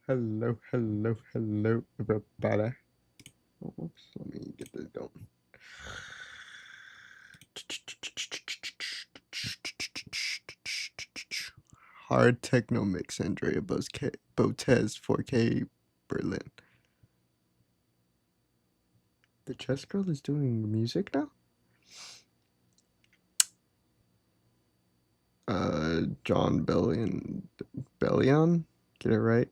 Hello, hello, hello, everybody. Oh, whoops, let me get this going. Hard techno mix, Andrea Botez 4K Berlin. The chess girl is doing music now? John Bellion? Get it right?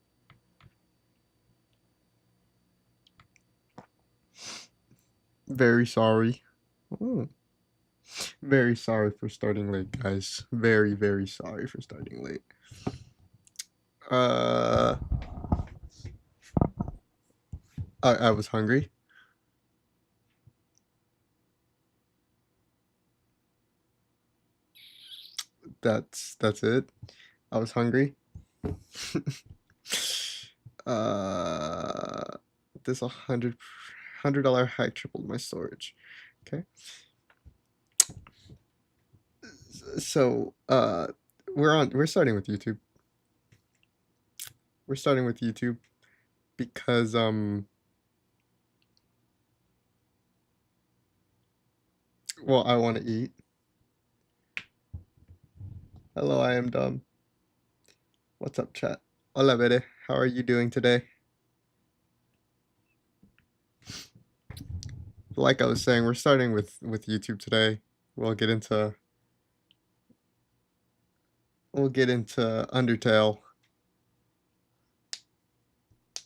Very sorry. Oh. Very sorry for starting late, guys. Very, very sorry for starting late. Uh, I was hungry. That's it. I was hungry. uh, this $100 hack tripled my storage. Okay. So we're starting with YouTube. We're starting with YouTube because well, I want to eat. Hello, I am dumb. What's up, chat? Hola, Bede. How are you doing today? Like I was saying, we're starting with YouTube today. We'll get into Undertale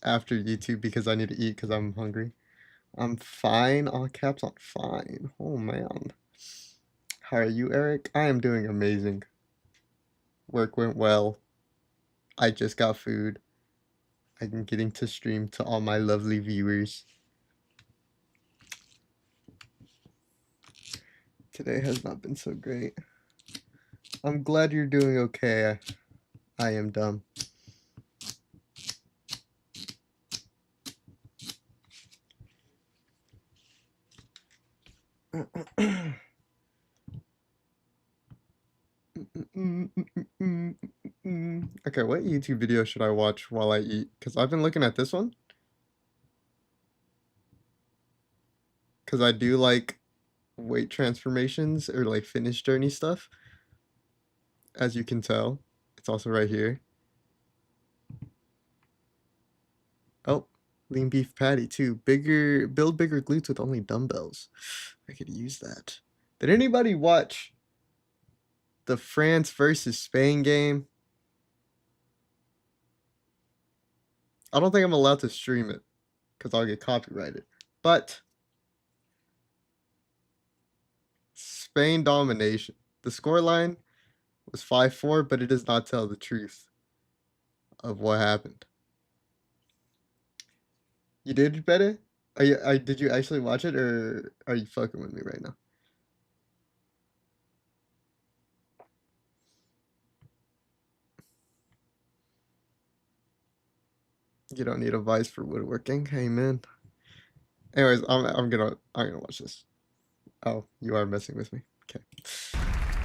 after YouTube because I need to eat because I'm hungry. I'm fine. All caps on fine. Oh man. How are you, Eric? I am doing amazing. Work went well. I just got food. I'm getting to stream to all my lovely viewers. Today has not been so great. I'm glad you're doing okay. I am dumb. Okay, what YouTube video should I watch while I eat? Because I've been looking at this one. Because I do like weight transformations or like fitness journey stuff. As you can tell, it's also right here. Oh, lean beef patty too. Build bigger glutes with only dumbbells. I could use that. Did anybody watch the France versus Spain game? I don't think I'm allowed to stream it because I'll get copyrighted. But Spain domination. The scoreline was 5-4, but it does not tell the truth of what happened. You did better? Did you actually watch it, or are you fucking with me right now? You don't need a vice for woodworking. Amen. Anyways, I'm gonna watch this. Oh, you are messing with me. Okay.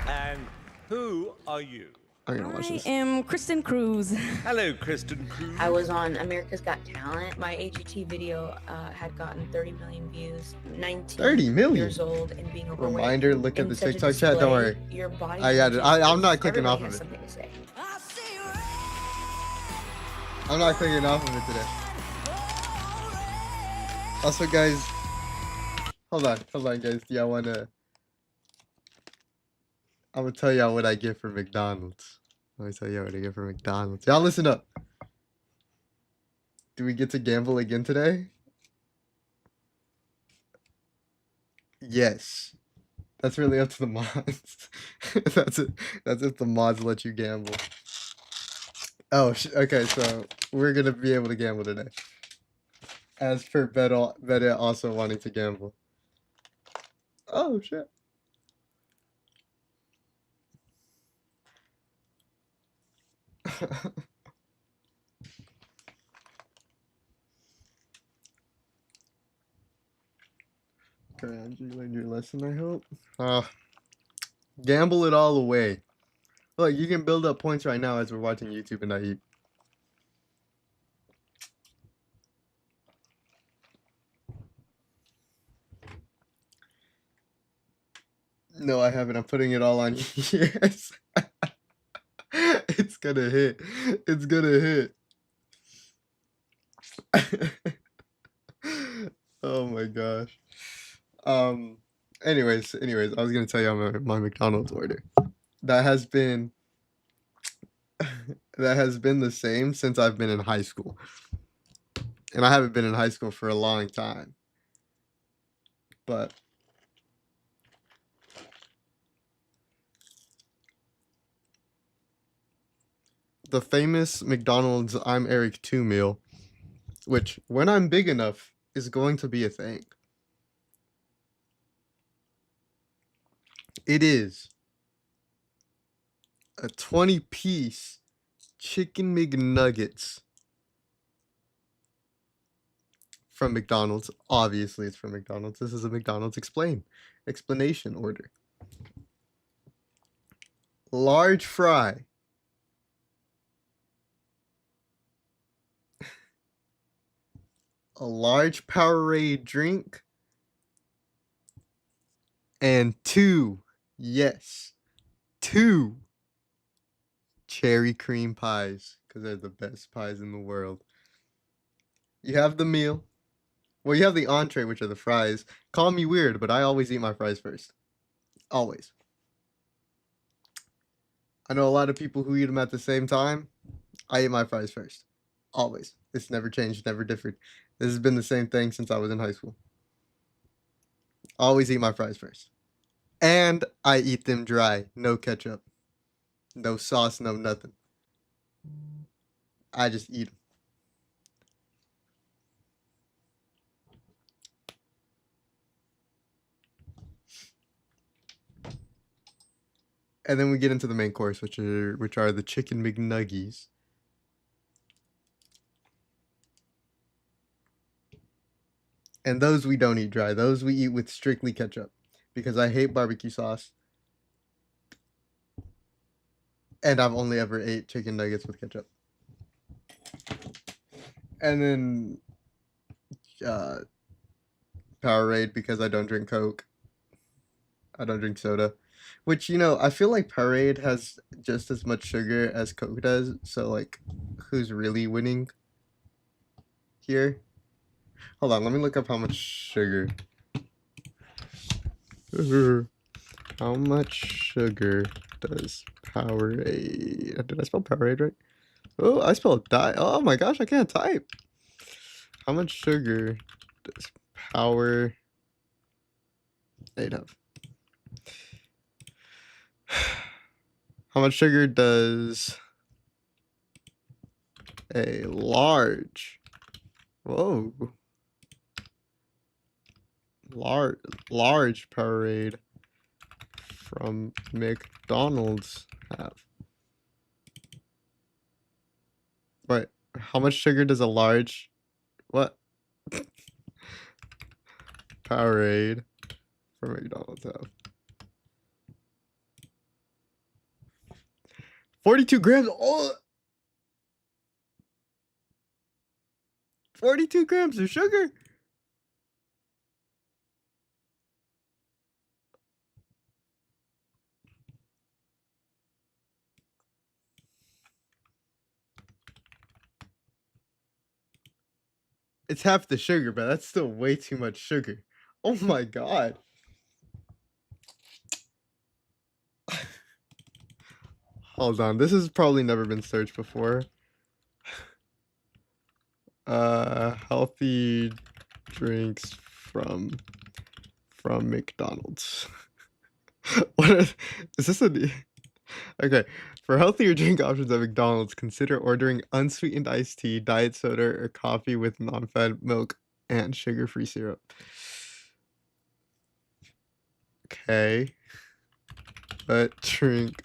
And who are you? I'm gonna watch this. I am Kristen Cruz. Hello, Kristen Cruz. I was on America's Got Talent. My AGT video had gotten 30 million views. 19 30 million? years old and being overweight. Reminder, look at In the such a TikTok chat. Don't worry. display, your body I got it. I'm not clicking off everybody of has it. something to say. I'm not clicking off of it today. Also, guys, hold on, guys. Do y'all wanna? I'm gonna tell y'all what I get for McDonald's. Let me tell y'all what I get for McDonald's. Y'all listen up. Do we get to gamble again today? Yes. That's really up to the mods. That's it. That's if the mods let you gamble. Oh, okay. So we're gonna be able to gamble today, as per Beta also wanting to gamble. Oh shit. Okay, Andrew, you learned your lesson, I hope. Gamble it all away. Look, you can build up points right now as we're watching YouTube and I eat. No, I haven't. I'm putting it all on you. Yes. It's gonna hit. It's gonna hit. Oh my gosh. Um anyways, I was gonna tell you my McDonald's order. That has been that has been the same since I've been in high school. And I haven't been in high school for a long time. But the famous McDonald's I'm Eric 2 meal, which when I'm big enough is going to be a thing. It is a 20-piece chicken McNuggets from McDonald's. Obviously, it's from McDonald's. This is a McDonald's explanation order. Large fry, a large Powerade drink, and yes, two cherry cream pies, because they're the best pies in the world. You have the meal. Well, you have the entree, which are the fries. Call me weird, but I always eat my fries first. Always. I know a lot of people who eat them at the same time. I eat my fries first. Always. It's never changed, never differed. This has been the same thing since I was in high school. Always eat my fries first. And I eat them dry. No ketchup. No sauce, no nothing. I just eat them. And then we get into the main course, which are the chicken McNuggies. And those we don't eat dry. Those we eat with strictly ketchup. Because I hate barbecue sauce. And I've only ever ate chicken nuggets with ketchup. And then Powerade because I don't drink Coke. I don't drink soda. Which, I feel like Powerade has just as much sugar as Coke does. So, like, who's really winning here? Hold on, let me look up how much sugar. How much sugar does Powerade? Did I spell Powerade right? Oh, I spelled die. Oh my gosh, I can't type. How much sugar does Powerade have? How much sugar does a large, whoa, large Powerade from McDonald's have? Wait, how much sugar does a large, what? Powerade from McDonald's have? 42 grams. Oh, 42 grams of sugar. It's half the sugar, but that's still way too much sugar. Oh my god. Hold on, this has probably never been searched before. Healthy drinks from McDonald's. Is this a okay? For healthier drink options at McDonald's, consider ordering unsweetened iced tea, diet soda, or coffee with non-fat milk and sugar-free syrup. Okay, but drink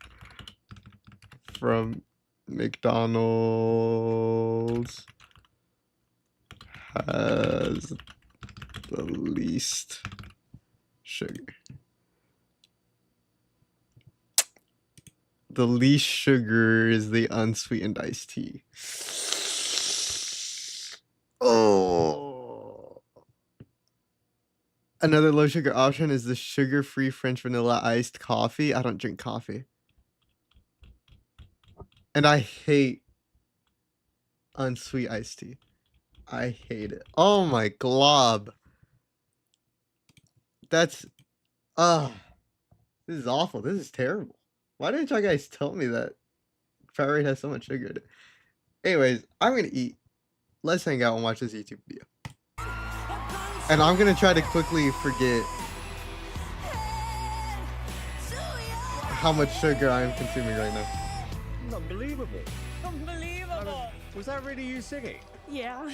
from McDonald's has the least sugar. The least sugar is the unsweetened iced tea. Oh. Another low sugar option is the sugar-free French vanilla iced coffee. I don't drink coffee. And I hate unsweet iced tea. I hate it. Oh my glob. That's this is awful. This is terrible. Why didn't y'all guys tell me that Powerade has so much sugar in it? Anyways, I'm gonna eat. Let's hang out and watch this YouTube video. And I'm gonna try to quickly forget how much sugar I'm consuming right now. Unbelievable. Unbelievable. Was that really you singing? Yeah.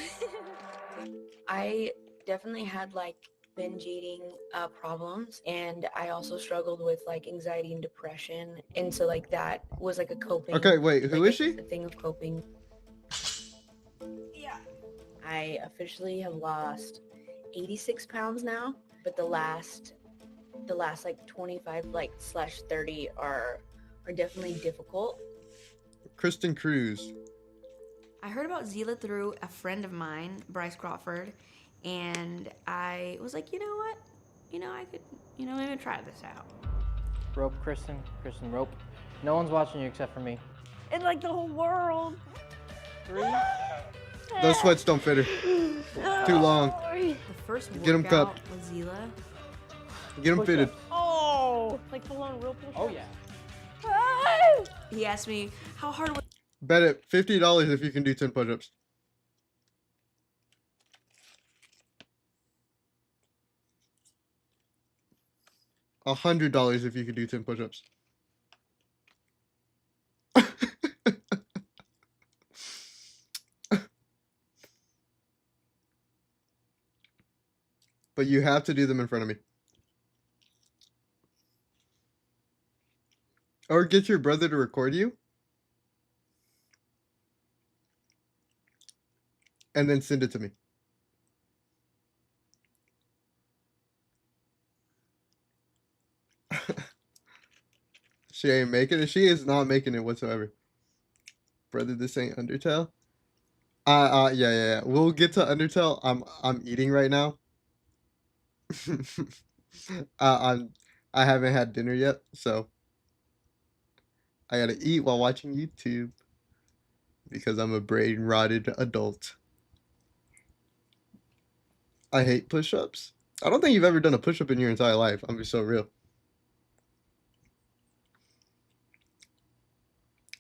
I definitely had like binge eating problems, and I also struggled with like anxiety and depression, and so like that was like a coping. Okay, wait, who like, is she? A thing of coping. Yeah. I officially have lost 86 pounds now, but the last like 25 like slash 30 are definitely difficult. Kristen Cruz. I heard about Zila through a friend of mine, Bryce Crawford, and I was like, you know what? I could, maybe try this out. Rope, Kristen, rope. No one's watching you except for me. And like the whole world. 3. Those sweats don't fit her. Too long. The first Get 'em workout cupped. with Zila, Get them Push fitted. ups. Oh, like full on real push-ups. Oh yeah. Ah! he asked me, how hard was Bet it $50 if you can do 10 push-ups. $100 if you can do 10 push-ups. But you have to do them in front of me. Or get your brother to record you. And then send it to me. She ain't making it. She is not making it whatsoever. Brother, this ain't Undertale. Yeah. We'll get to Undertale. I'm eating right now. I haven't had dinner yet, so I gotta eat while watching YouTube because I'm a brain rotted adult. I hate push-ups. I don't think you've ever done a push-up in your entire life. I'm be so real.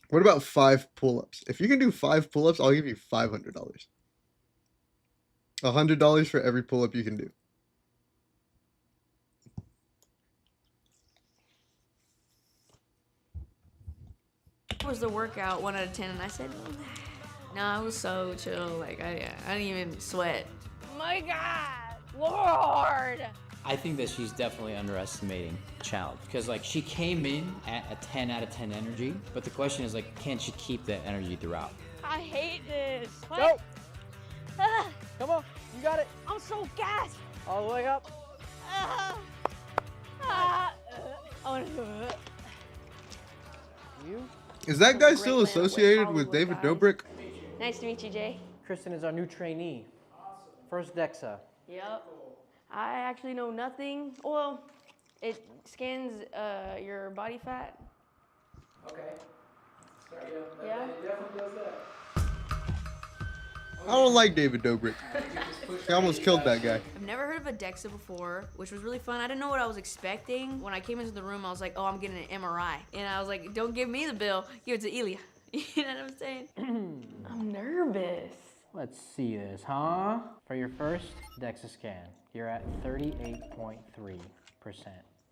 What about 5 pull-ups? If you can do 5 pull-ups, I'll give you $500. $100 for every pull-up you can do. the workout? 1 out of 10, and I said, no, it was so chill. Like I didn't even sweat. My God, Lord. I think that she's definitely underestimating the challenge because like she came in at a 10 out of 10 energy, but the question is like, can she keep that energy throughout? I hate this. Go. What? Ah, Come on. You got it. I'm so gassed. All the way up. Ah, ah, I wanna do it. You. Is that guy Great still man, associated Hollywood with David guys. Dobrik? Nice to meet you, Jay. Kristen is our new trainee. First DEXA. Yep. I actually know nothing. Well, it scans your body fat. Okay. Yeah. It definitely does that. I don't like David Dobrik. He almost killed that guy. I've never heard of a DEXA before, which was really fun. I didn't know what I was expecting. When I came into the room, I was like, oh, I'm getting an MRI. And I was like, don't give me the bill, give it to Elia. You know what I'm saying? I'm nervous. Let's see this, huh? For your first DEXA scan, you're at 38.3%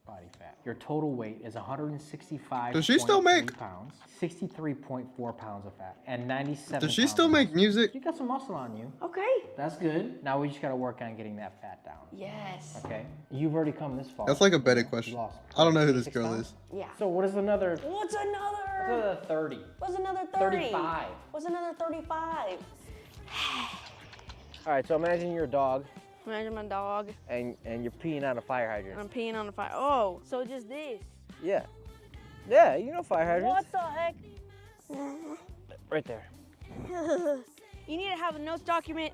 body fat. Your total weight is 165. Does she still make- pounds, 63.4 pounds of fat, and 97. Does she pounds still of make muscle. music? You got some muscle on you. Okay. That's good. Now we just gotta work on getting that fat down. Yes. Okay. You've already come this far. That's like a betting You question. lost I don't know who this 86 girl pounds. is. Yeah. So what is another? What's another? What's another 30? What's another 30? 35. What's another 35? All right. So imagine you're a dog Imagine my dog. and you're peeing on a fire hydrant. I'm peeing on the fire. Oh, so just this. Yeah. Yeah. You know fire hydrants. What the heck? Right there. You need to have a notes document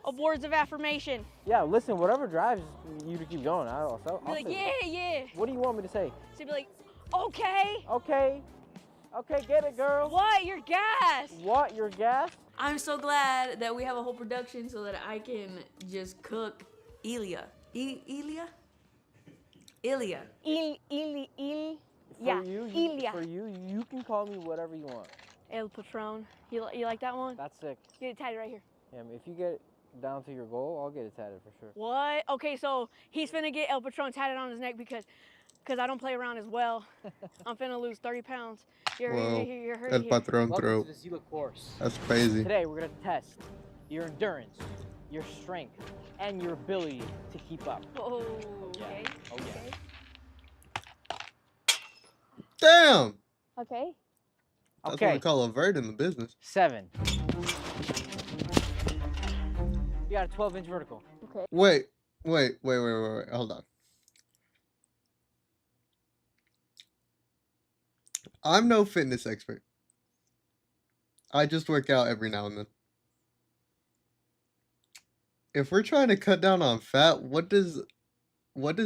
of words of affirmation. Yeah, listen, whatever drives you to keep going, I'll Be like, say it. yeah. What do you want me to say? So be like, okay. Okay. Okay, get it, girl. What? You're gas. What? Your gas? I'm so glad that we have a whole production so that I can just cook Ilya. Ilya? Ilya. Yeah, Ilya. For you, you can call me whatever you want. El Patron. You like that one? That's sick. Get it tatted right here. Yeah, if you get down to your goal, I'll get it tatted for sure. What? Okay, so he's finna get El Patron tatted on his neck because I don't play around as well. I'm finna lose 30 pounds. You're Whoa. hurting El here. Patron Welcome throat. to the Zila course. That's crazy. Today we're gonna test your endurance, your strength, and your ability to keep up. Oh, yeah. okay. Oh yeah. Damn! Okay. That's what we call a vert in the business. 7. You got a 12-inch vertical. Okay. Wait. Hold on. I'm no fitness expert. I just work out every now and then. If we're trying to cut down on fat, what does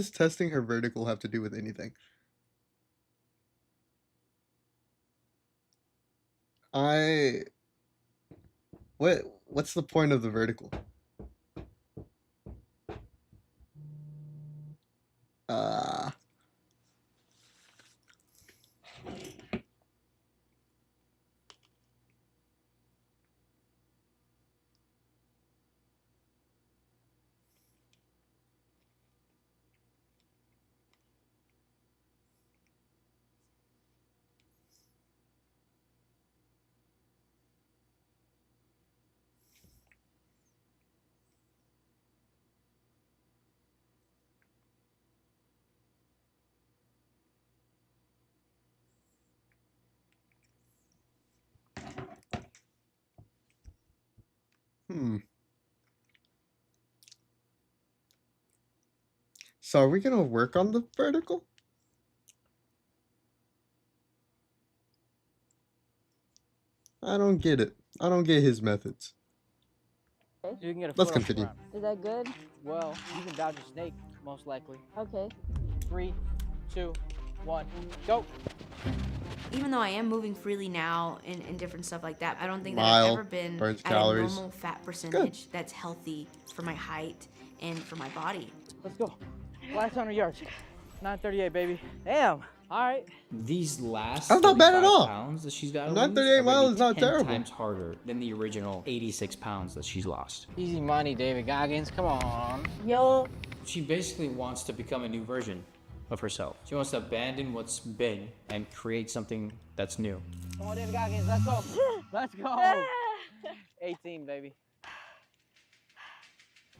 testing her vertical have to do with anything? What's the point of the vertical? So are we gonna work on the vertical? I don't get it. I don't get his methods. You can get a Let's foot off the continue. ground. Is that good? Well, you can dodge a snake, most likely. Okay. 3, 2, 1, go. Even though I am moving freely now and different stuff like that, I don't think that Mile, I've ever been burns at calories. a normal fat percentage that's healthy for my height and for my body. Let's go. Last 100 yards. 938, baby. Damn. All right. These last That's not bad at 35 all. pounds that she's got to 938 lose are gonna miles be is not 10 terrible. times harder than the original 86 pounds that she's lost. Easy money, David Goggins. Come on. Yo. She basically wants to become a new version of herself. She wants to abandon what's been and create something that's new. Come on, David Goggins. Let's go. Let's go. 18, baby.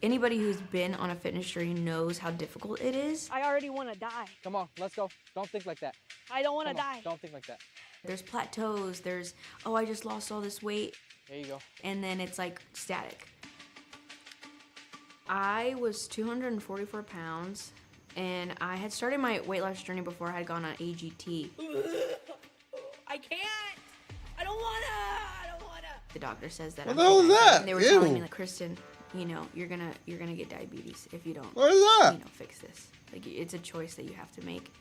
Anybody who's been on a fitness journey knows how difficult it is. I already want to die. Come on, let's go. Don't think like that. I don't want to Come on, die. don't think like that. There's plateaus, there's, oh, I just lost all this weight, There you go. and then it's like static. I was 244 pounds, and I had started my weight loss journey before I had gone on AGT. I can't. I don't wanna. The doctor says that What I'm the hell is pregnant, that? and they were telling me Ew. like, Kristen, you know, you're gonna get diabetes if you don't, What is that? you know, fix this. Like, it's a choice that you have to make.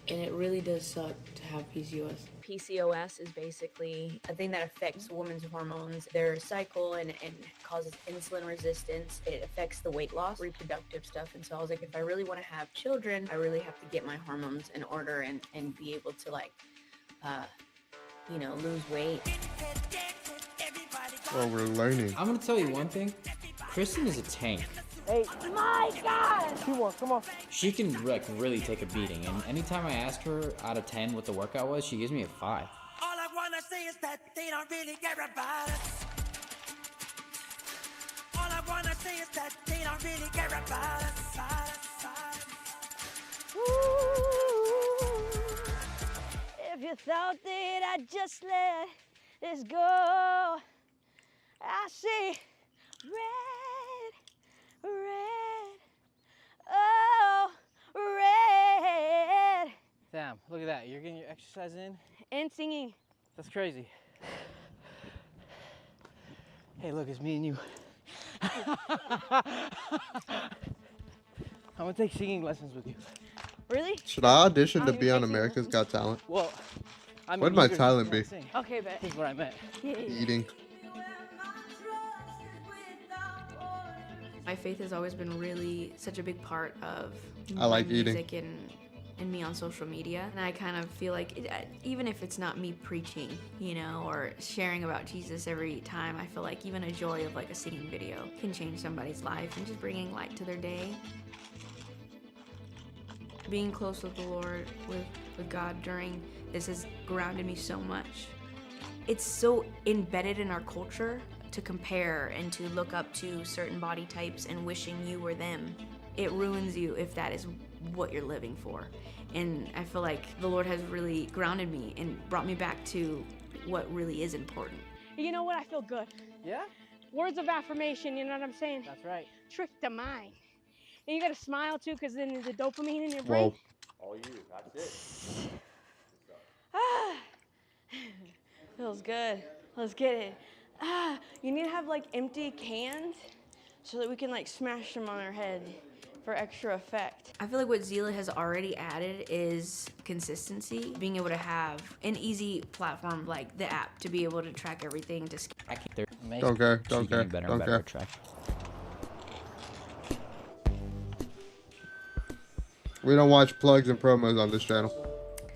And it really does suck to have PCOS. PCOS is basically a thing that affects women's hormones, their cycle, and causes insulin resistance. It affects the weight loss, reproductive stuff. And so I was like, if I really want to have children, I really have to get my hormones in order and be able to lose weight. Well, we're learning. I'm gonna tell you one thing. Kristen is a tank. 8. My God. 2 more. Come on. She can like really take a beating, and anytime I ask her out of 10 what the workout was, she gives me a 5. All I wanna say is that they don't really care about us. All I wanna say is that they don't really care about us. If you thought that I'd just let this go, I see red, oh, red. Damn, look at that. You're getting your exercise in. And singing. That's crazy. Hey, look, it's me and you. I'm gonna take singing lessons with you. Really? Should I audition I to don't be even on take singing America's lessons. Got Talent? Well, I'm What'd my eager to talent be? sing. Okay, bet. Is what I meant. Yeah. Eating. My faith has always been really such a big part of I my like eating. music and me on social media. And I kind of feel like, even if it's not me preaching, you know, or sharing about Jesus every time, I feel like even a joy of like a singing video can change somebody's life and just bringing light to their day. Being close with the Lord, with God during this has grounded me so much. It's so embedded in our culture to compare and to look up to certain body types and wishing you were them. It ruins you if that is what you're living for. And I feel like the Lord has really grounded me and brought me back to what really is important. You know what? I feel good. Yeah? Words of affirmation, you know what I'm saying? That's right. Trick the mind. And you gotta smile too, because then the dopamine in your brain. Whoa. All you, that's it. Ah, feels good. Let's get it. Ah, you need to have like empty cans so that we can like smash them on our head for extra effect. I feel like what Zila has already added is consistency, being able to have an easy platform like the app to be able to track everything. I can't. They're Amazing. Don't care. she's Don't care. getting better Don't and better care. at track. We don't watch plugs and promos on this channel.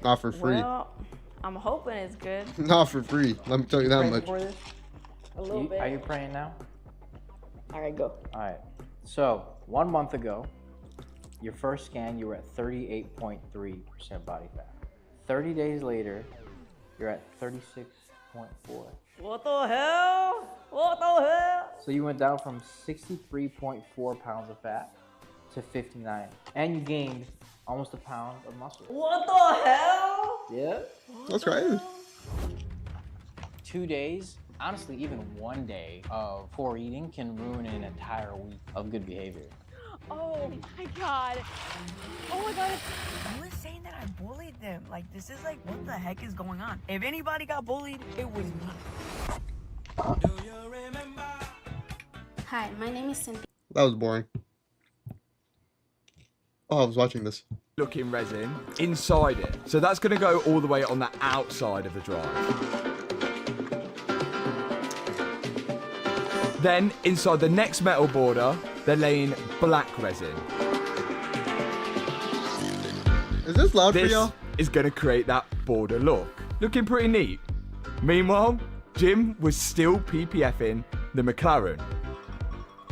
Not for free. Well, I'm hoping it's good. Not for free. Let me tell you that Praying much. for this? A little bit. Are you praying now? All right, go. All right. So 1 month ago, your first scan, you were at 38.3% body fat. 30 days later, you're at 36.4. What the hell? What the hell? So you went down from 63.4 pounds of fat to 59, and you gained almost a pound of muscle. What the hell? Yeah. That's crazy. 2 days, honestly, even 1 day of poor eating can ruin an entire week of good behavior. Oh my god. Oh my god. I was saying that I bullied them. Like, this is like, what the heck is going on? If anybody got bullied, it was me. Hi, my name is Cynthia. That was boring. Oh, I was watching this. Looking resin inside it. So that's going to go all the way on the outside of the drive. Then inside the next metal border, they're laying black resin. Is this loud for This y'all? is going to create that border look. Looking pretty neat. Meanwhile, Jim was still PPFing the McLaren.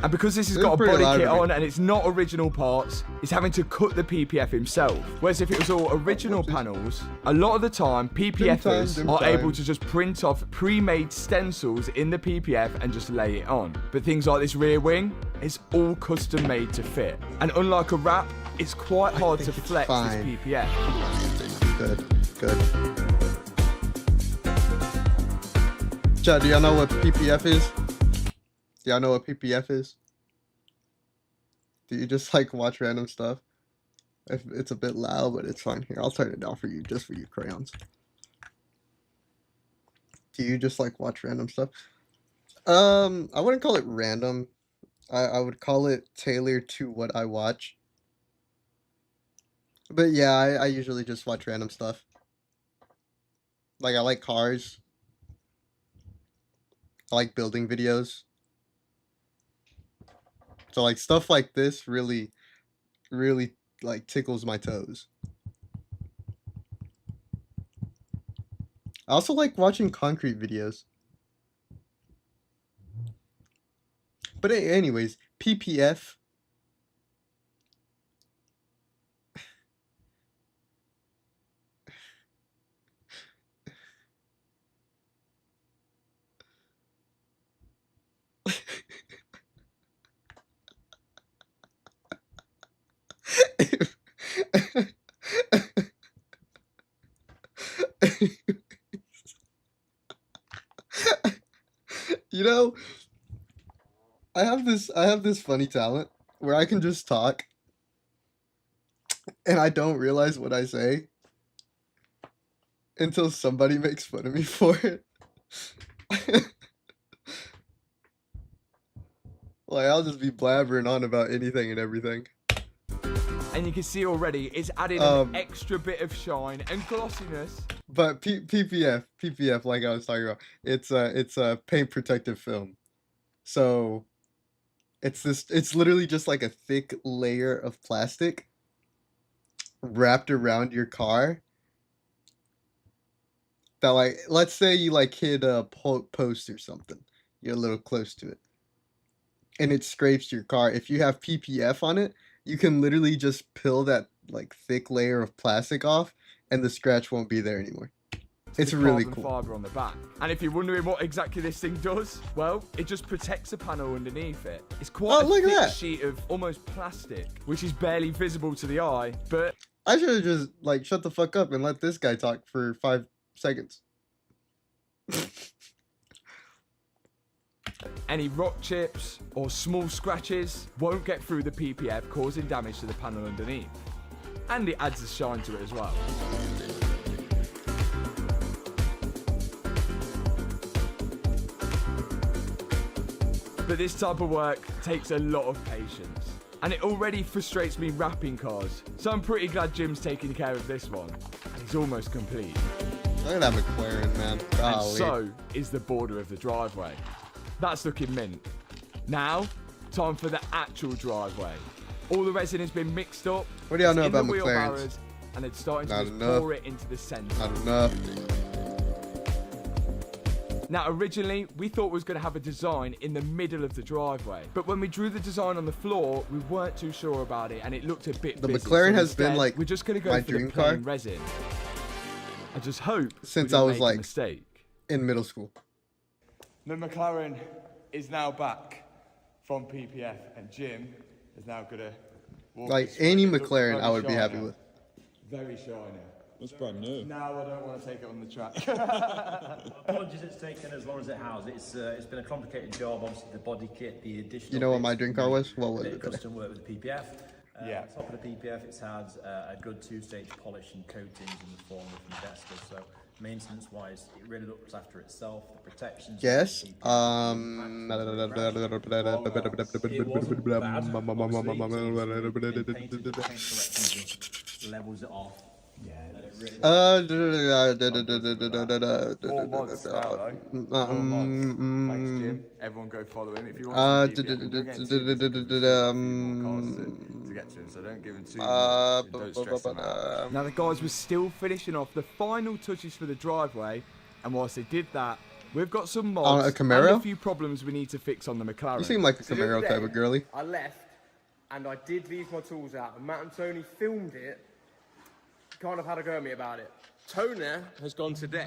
And because this has This is got a pretty body loud kit to me. on and it's not original parts, he's having to cut the PPF himself. Whereas if it was all original panels, a lot of the time PPFers dim are time. able to just print off pre-made stencils in the PPF and just lay it on. But things like this rear wing, it's all custom made to fit. And unlike a wrap, it's quite hard to think it's flex fine. this PPF. Good. Chad, do y'all know what PPF is? Do y'all know what PPF is? Do you just like watch random stuff? If it's a bit loud, but it's fine. Here, I'll turn it down for you, just for you crayons. Do you just like watch random stuff? I wouldn't call it random. I would call it tailored to what I watch. But yeah, I usually just watch random stuff. Like, I like cars. I like building videos. So, like, stuff like this really, really, like, tickles my toes. I also like watching concrete videos. But anyways, PPF. You know, I have this funny talent where I can just talk and I don't realize what I say until somebody makes fun of me for it. Like, I'll just be blabbering on about anything and everything. And you can see already it's added an extra bit of shine and glossiness. But PPF, like I was talking about, it's a paint protective film. So it's literally just like a thick layer of plastic wrapped around your car that, like, let's say you like hit a post or something, you're a little close to it, and it scrapes your car. If you have PPF on it, you can literally just peel that like thick layer of plastic off, and the scratch won't be there anymore. It's really cool. Fiber on the back. And if you're wondering what exactly this thing does, well, it just protects the panel underneath it. It's quite a thick sheet of almost plastic, which is barely visible to the eye, but I should have just like shut the fuck up and let this guy talk for 5 seconds. any rock chips or small scratches won't get through the PPF, causing damage to the panel underneath. And it adds a shine to it as well. But this type of work takes a lot of patience. And it already frustrates me wrapping cars. So I'm pretty glad Jim's taking care of this one. And he's almost complete. Look at that McLaren, man. Golly. And so is the border of the driveway. That's looking mint. Now, time for the actual driveway. All the resin has been mixed up. What do y'all know about McLarens? McLarens? And it's starting Not to enough. pour it into the centre. Not enough. Now, originally, we thought we was going to have a design in the middle of the driveway. But when we drew the design on the floor, we weren't too sure about it, and it looked a bit The busy. McLaren So has instead, been, like, we're just going to go my for dream the plain car resin. I just hope since we I didn't was, make a like, mistake. in middle school. The McLaren is now back from PPF, and Jim is now going to walk Like, us through any it. It looks McLaren very I would be shiny happy now. with. Very shiny. It's brand new. Now I don't want to take it on the track. Apologies, it's taken as long as it has. It's been a complicated job. Obviously, the body kit, the additional. You know what my bits, dream car was? What was bit it? of custom work with the PPF. Yeah. On top of the PPF, it's had a good two-stage polish and coatings in the form of Investa. So, maintenance-wise, it really looks after itself. The protections. Yes. It wasn't bad. Obviously, it's been painted to paint corrections, just levels it off. Yeah, it really More mods now, though. More mods. Thanks, Jim. Everyone go follow him. If you want to keep it, to get to him, so don't give him too much. Don't stress him out. Now, the guys were still finishing off the final touches for the driveway, and whilst they did that, we've got some mods a Camaro? and a few problems we need to fix on the McLaren. You seem like a So the other Camaro type day, of girly. I left and I did leave my tools out, and Matt and Tony filmed it. Kind of had a go at me about it. Toner has gone today.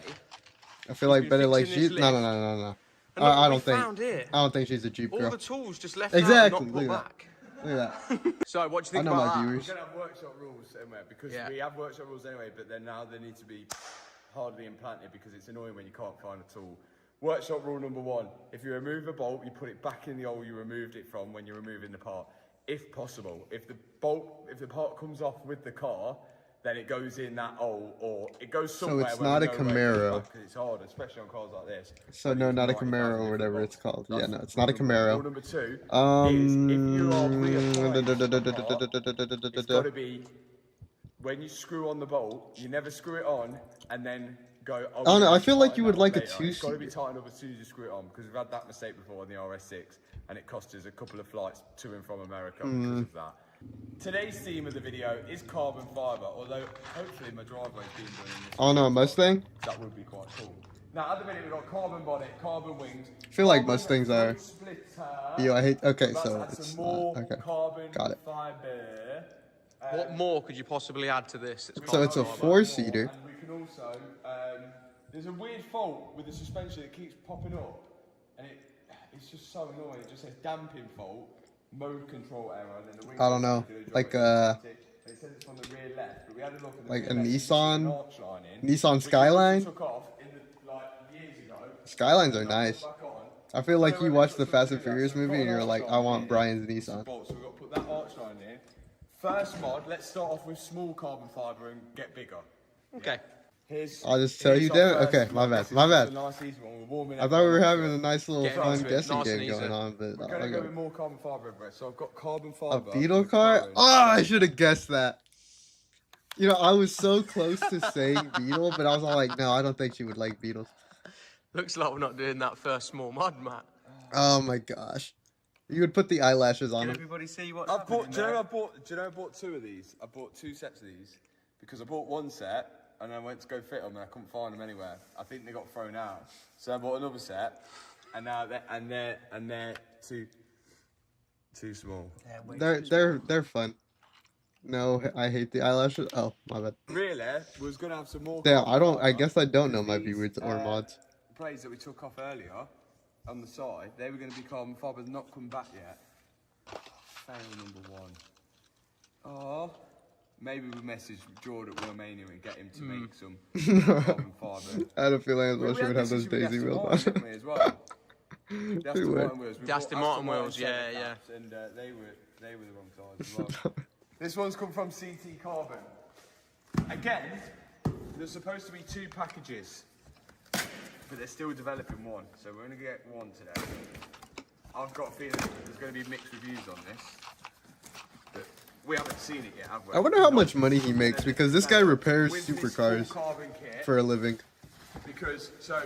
I feel like been better like fixing she. this No. lift. I And look I what we don't think. found here. I don't think she's a Jeep All girl. the tools just left Exactly. out and not Look put at back. that. Look at that. So what do you think I know about my that? viewers. We're going to have workshop rules somewhere, because Yeah. we have workshop rules anyway, but then now they need to be hardly implanted because it's annoying when you can't find a tool. Workshop rule number 1, if you remove a bolt, you put it back in the hole you removed it from when you're removing the part, if possible. If the part comes off with the car, then it goes in that hole, or it goes somewhere. it's where not we a know where it goes Camaro. back, 'cause it's hard, especially on cars like this. So no, not a 90,000 Camaro or different whatever it's bolts. called. Yeah, That's no, it's not a rule number one. Camaro. Rule number 2 is if you are reapplying the part, it's got to be, when you screw on the bolt, you never screw it on and then go. Oh, no, I feel like you would like a later. It's got to be two-seater. tightened up as soon as you screw it on, because we've had that mistake before on the RS6, and it cost us a couple of flights to and from America because of that. Today's theme of the video is carbon fibre, although hopefully my driveway's being done in this. Oh no, Mustang. That would be quite cool. Now at the minute we've got carbon bonnet, carbon wings. I feel like carbon Mustangs are. front splitter. Ew, I hate. Okay, That's so add it's some more okay. carbon Got it. fibre. What more could you possibly add to this? So it's a four-seater. And we can also, there's a weird fault with the suspension that keeps popping up, and it's just so annoying. It just says damping fault, mode control error, and then the wing. I don't know, like, it says it's from the rear left, but we had a look at the like rear a left, you can see Nissan- an arch line in, Nissan which we Skyline? took off in the, like, years ago. Skylines are and I nice. put back on. I feel like So you when they watched put the some Fast and together, Furious so we've movie got and an you're arch like, line I want here, Brian's with some Nissan. bolts, so we've got to put that arch line in. First mod, let's start off with small carbon fibre and get bigger. Okay. I'll just tell you there. Okay, my bad. My bad. I thought we were having a nice little fun guessing game going on, but We're going to go with more carbon fiber everywhere. So I've got carbon a fiber. beetle car. Oh, I should have guessed that. You know, I was so close to saying beetle, but I was all like, no, I don't think she would like beetles. Looks like we're not doing that first small mod, Matt. Oh my gosh. You would put the eyelashes on Can them. everybody see what's I bought, happening do you know there? I bought 2 of these? I bought 2 sets of these because I bought one set and I went to go fit them and I couldn't find them anywhere. I think they got thrown out. So I bought another set and now they're too small. They're fun. No, I hate the eyelashes. Oh, my bad. Really? We was gonna have some more. Damn, carbon I fibre guess I don't know my because viewers or mods. Plates that we took off earlier on the side, they were going to be carbon fibre, not come back yet. Fail number 1. Oh, maybe we message Jordan at Romania and get him to make some carbon fibre. I had a feeling We she would had have this those issue with daisy Aston wheels Martin, on. didn't we, as well? The Aston would. Martin wheels. We The Aston bought Martin wheels, centre yeah, yeah. caps and they were the wrong size as well. This one's come from CT Carbon. Again, there's supposed to be 2 packages, but they're still developing one, so we're going to get one today. I've got a feeling there's going to be mixed reviews on this, but we haven't seen it yet, have we? I wonder how much money he makes because this guy repairs With this supercars full carbon kit, for a living. because, so,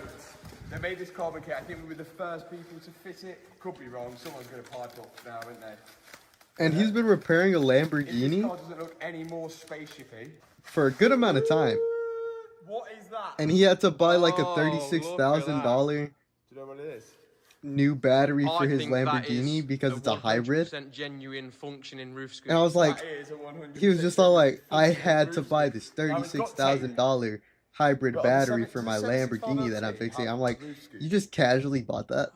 they made this carbon kit, I think we were the first people to fit it. Could be wrong, someone's going to pipe up now, isn't they? And he's been repairing a If this Lamborghini car doesn't look any more spaceshipy. for a good amount of time. What is that? And he had to buy like a Oh, $36,000 Do you know what it is? new battery for I his think that Lamborghini is because it's a hybrid. 100% genuine functioning roof scoop. And I was like, That is a 100% he was just all like, I functioning had to roof buy scoop. this Now, it's got $36,000 hybrid But on the battery 7- for the my 765 Lamborghini that I'm LT fixing. have I'm like, roof scoop. you just casually bought that?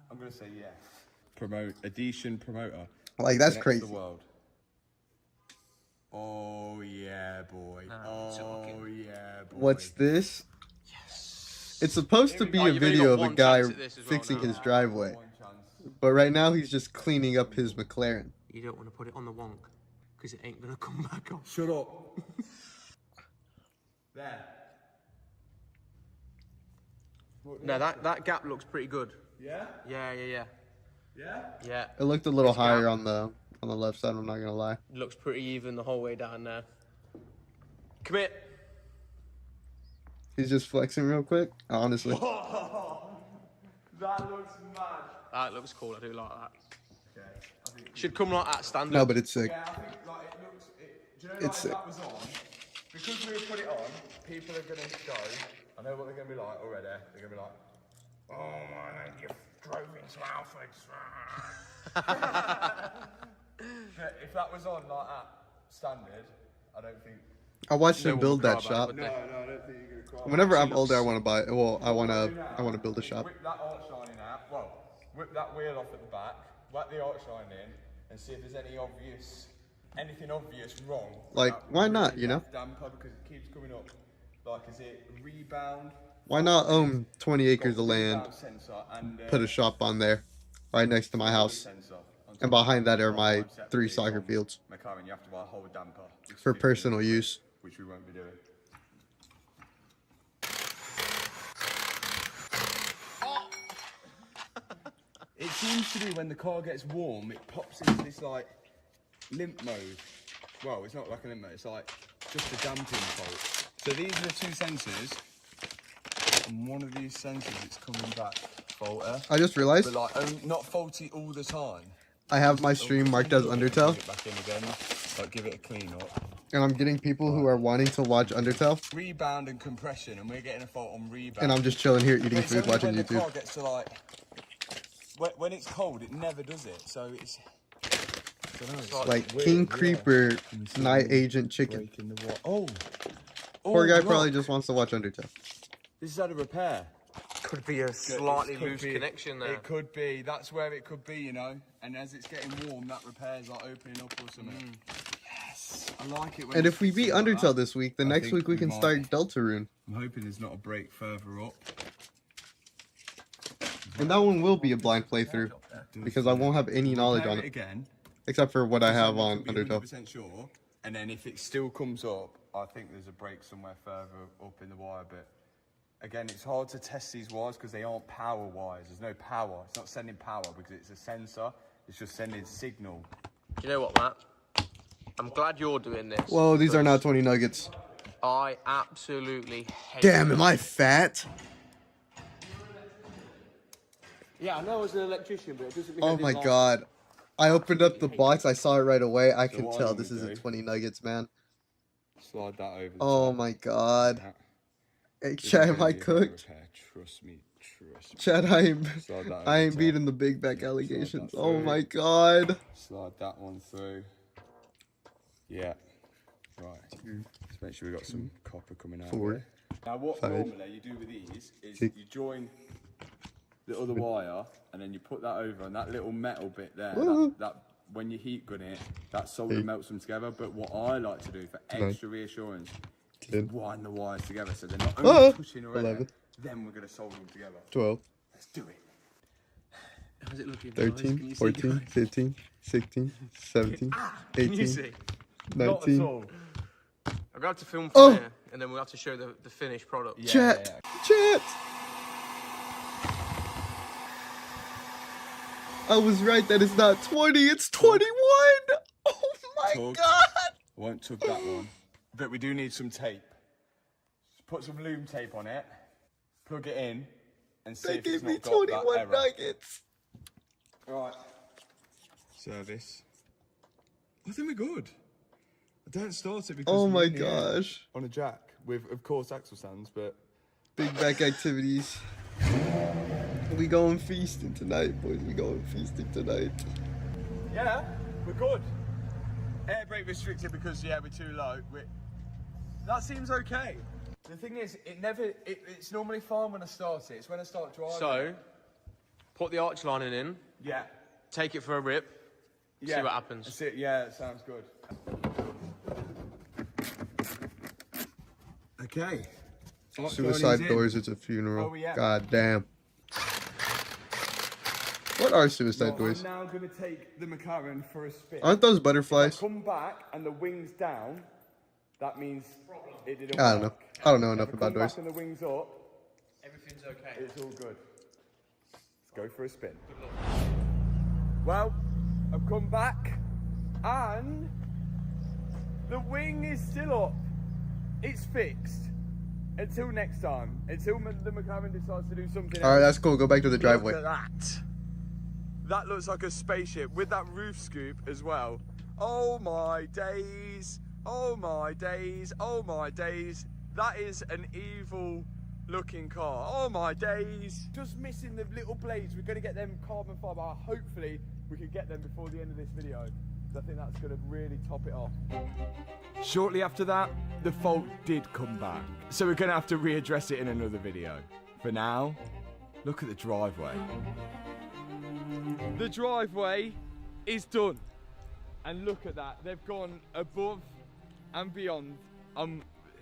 I'm going to say yes. Promote, Edition promoter. Like, that's Connects crazy. The world. Oh, yeah, boy. Oh, yeah, boy. What's this? It's supposed to be Oh, a you've only video got of a one guy chance at this as well fixing now. his driveway. One chance. But right now he's just cleaning up his McLaren. You don't want to put it on the wonk, because it ain't going to come back off. Shut up. There. No, that gap looks pretty good. Yeah? Yeah. Yeah? It looked a little It's higher down. on the left side, I'm not gonna lie. Looks pretty even the whole way down there. Come here. He's just flexing real quick, honestly. That looks mad. That looks cool. I do like that. Okay. I think, Should come like that standard. No, but it's sick. yeah, I think like it looks. Do you know like It's if sick. that was on? Because we put it on, people are gonna go. I know what they're gonna be like already. They're gonna be like, "Oh man, you drove into Alfred's." But if that was on like that standard, I don't think. I watched No him one build would cry that about it, shop. would No, they? I don't think you're gonna cry. Whenever I'm older, I want to buy. Well, I want to build a shop. Whip that arc shine in out. Well, whip that wheel off at the back. Whack the arc shine in, and see if there's anything obvious wrong. Like, with that why not, really you know? left damper because it keeps coming up. Like, is it rebound? Why not own 20 acres Got of land, rebound sensor and put a shop on there, right next to my house, sensor on top and behind that are of my it. 3 soccer fields McLaren, you have to buy a whole damper. which is for 50, personal use. which we won't be doing. It seems to be when the car gets warm, it pops into this like limp mode. Well, it's not like a limp mode, it's like just a damping fault. So these are the 2 sensors, and one of these sensors it's coming back faulty. I just realized But like not faulty all the time. I have my stream marked as Undertale, Put it back in again, like give it a clean up. and I'm getting people who are wanting to watch Undertale, Rebound and compression, and we're getting a fault on rebound. and I'm just chilling here eating But it's food, only watching when the YouTube. car gets to like when it's cold, it never does it. So it's Like King Creeper, Night Agent Chicken. breaking the what? Oh, Poor guy look, probably just wants to watch Undertale. This is how to repair. Could be a slightly loose connection there. It could be. That's where it could be, you know. And as it's getting warm, that repair's like opening up or something. Yes, I like it. When And it's if we beat like that. Undertale this week, then I next think week we can might. start Deltarune. I'm hoping there's not a break further up. And that one will be a blind playthrough because I won't have any knowledge Repair on it it again. except for what I have on Be Undertale. 100% sure. And then if it still comes up, I think there's a break somewhere further up in the wire. But again, it's hard to test these wires because they aren't power wires. There's no power. It's not sending power because it's a sensor. It's just sending signal. Do you know what, Matt? I'm glad you're doing this. Whoa, these are not 20 nuggets. I absolutely hate Damn, am I fat? Yeah, I know I was an electrician, but it doesn't mean Oh my god. I opened up the box, I saw it right away. I can tell this isn't 20 nuggets, man. Slide that over the Oh top. my god. Yeah. Hey, This is Chad, am gonna I be a cooked? repair. Trust me. Chad, I ain't Slide that over I the ain't top. beating the big back Yeah, slide allegations. that Oh through. my god. Slide that one through. Yeah. Right. Let's make sure we got some copper coming out. 4, Here. Now, what 5, normally you do with these is 6, you join the other wire and then you put that over, and that little metal bit there, Whoa. that when you heat gun it, that solder 8, melts them together. But what I like to do for 9, extra reassurance is 10, wind the wires together so they're not only pushing around, 11, then we're going to solder them together. 12, Let's do it. How's it looking, guys? 13, Can you see, 14, guys? 15, 16, 17, Can you 18, see? Not at 19. all. I'm going to have to film Oh. from here, and then we'll have to show the finished product. Chat! Chat! I was right that it's not 20, it's 21! Oh my Tug. god! I won't tug that one. But we do need some tape. Just put some loom tape on it, plug it in, and see They if it's gave me not got that 21 error. nuggets. Right. Service. I think we're good. I don't start it because Oh we're my in the air gosh. on a jack with, of course, axle stands, but Big back activities. We going feasting tonight, boys. We going feasting tonight. yeah, we're good. Air brake restricted because we're too low. That seems okay. The thing is, it's normally fine when I start it. It's when I start driving. So, put the arch lining in, yeah, take it for a rip, see what happens. That's it. Yeah, it sounds good. Okay. Suicide doors, it's a funeral. Oh, yeah. God damn. What are suicide doors? I'm now going to take the McLaren for a spin. Aren't those If I butterflies? come back and the wing's down, that means it didn't I don't know. work. I don't know If enough I about come doors. back and the wing's up, Everything's okay. it's all good. Let's go for a spin. Well, I've come back and the wing is still up. It's fixed. Until next time. Until the McLaren decides to do something Alright, else. that's cool. Go back to the driveway. Look at that. That looks like a spaceship with that roof scoop as well. Oh my days. Oh my days. Oh my days. That is an evil looking car. Oh my days. Just missing the little blades. We're going to get them carbon fibre. Hopefully we can get them before the end of this video. I think that's going to really top it off. Shortly after that, the fault did come back. So we're going to have to readdress it in another video. For now, look at the driveway. The driveway is done. And look at that. They've gone above and beyond.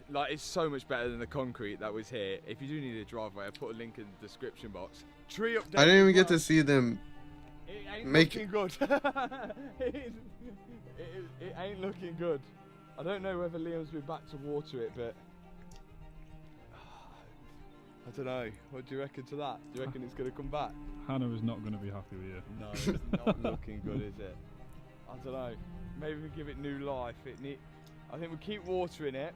Like, it's so much better than the concrete that was here. If you do need a driveway, I put a link in the description box. Tree update. I didn't even as get well. to see them It ain't make looking good. it ain't looking good. I don't know whether Liam's been back to water it, but I don't know. What do you reckon to that? Do you reckon it's going to come back? Hannah is not going to be happy with you. No, it's not looking good, is it? I don't know. Maybe we give it new life. I think we keep watering it.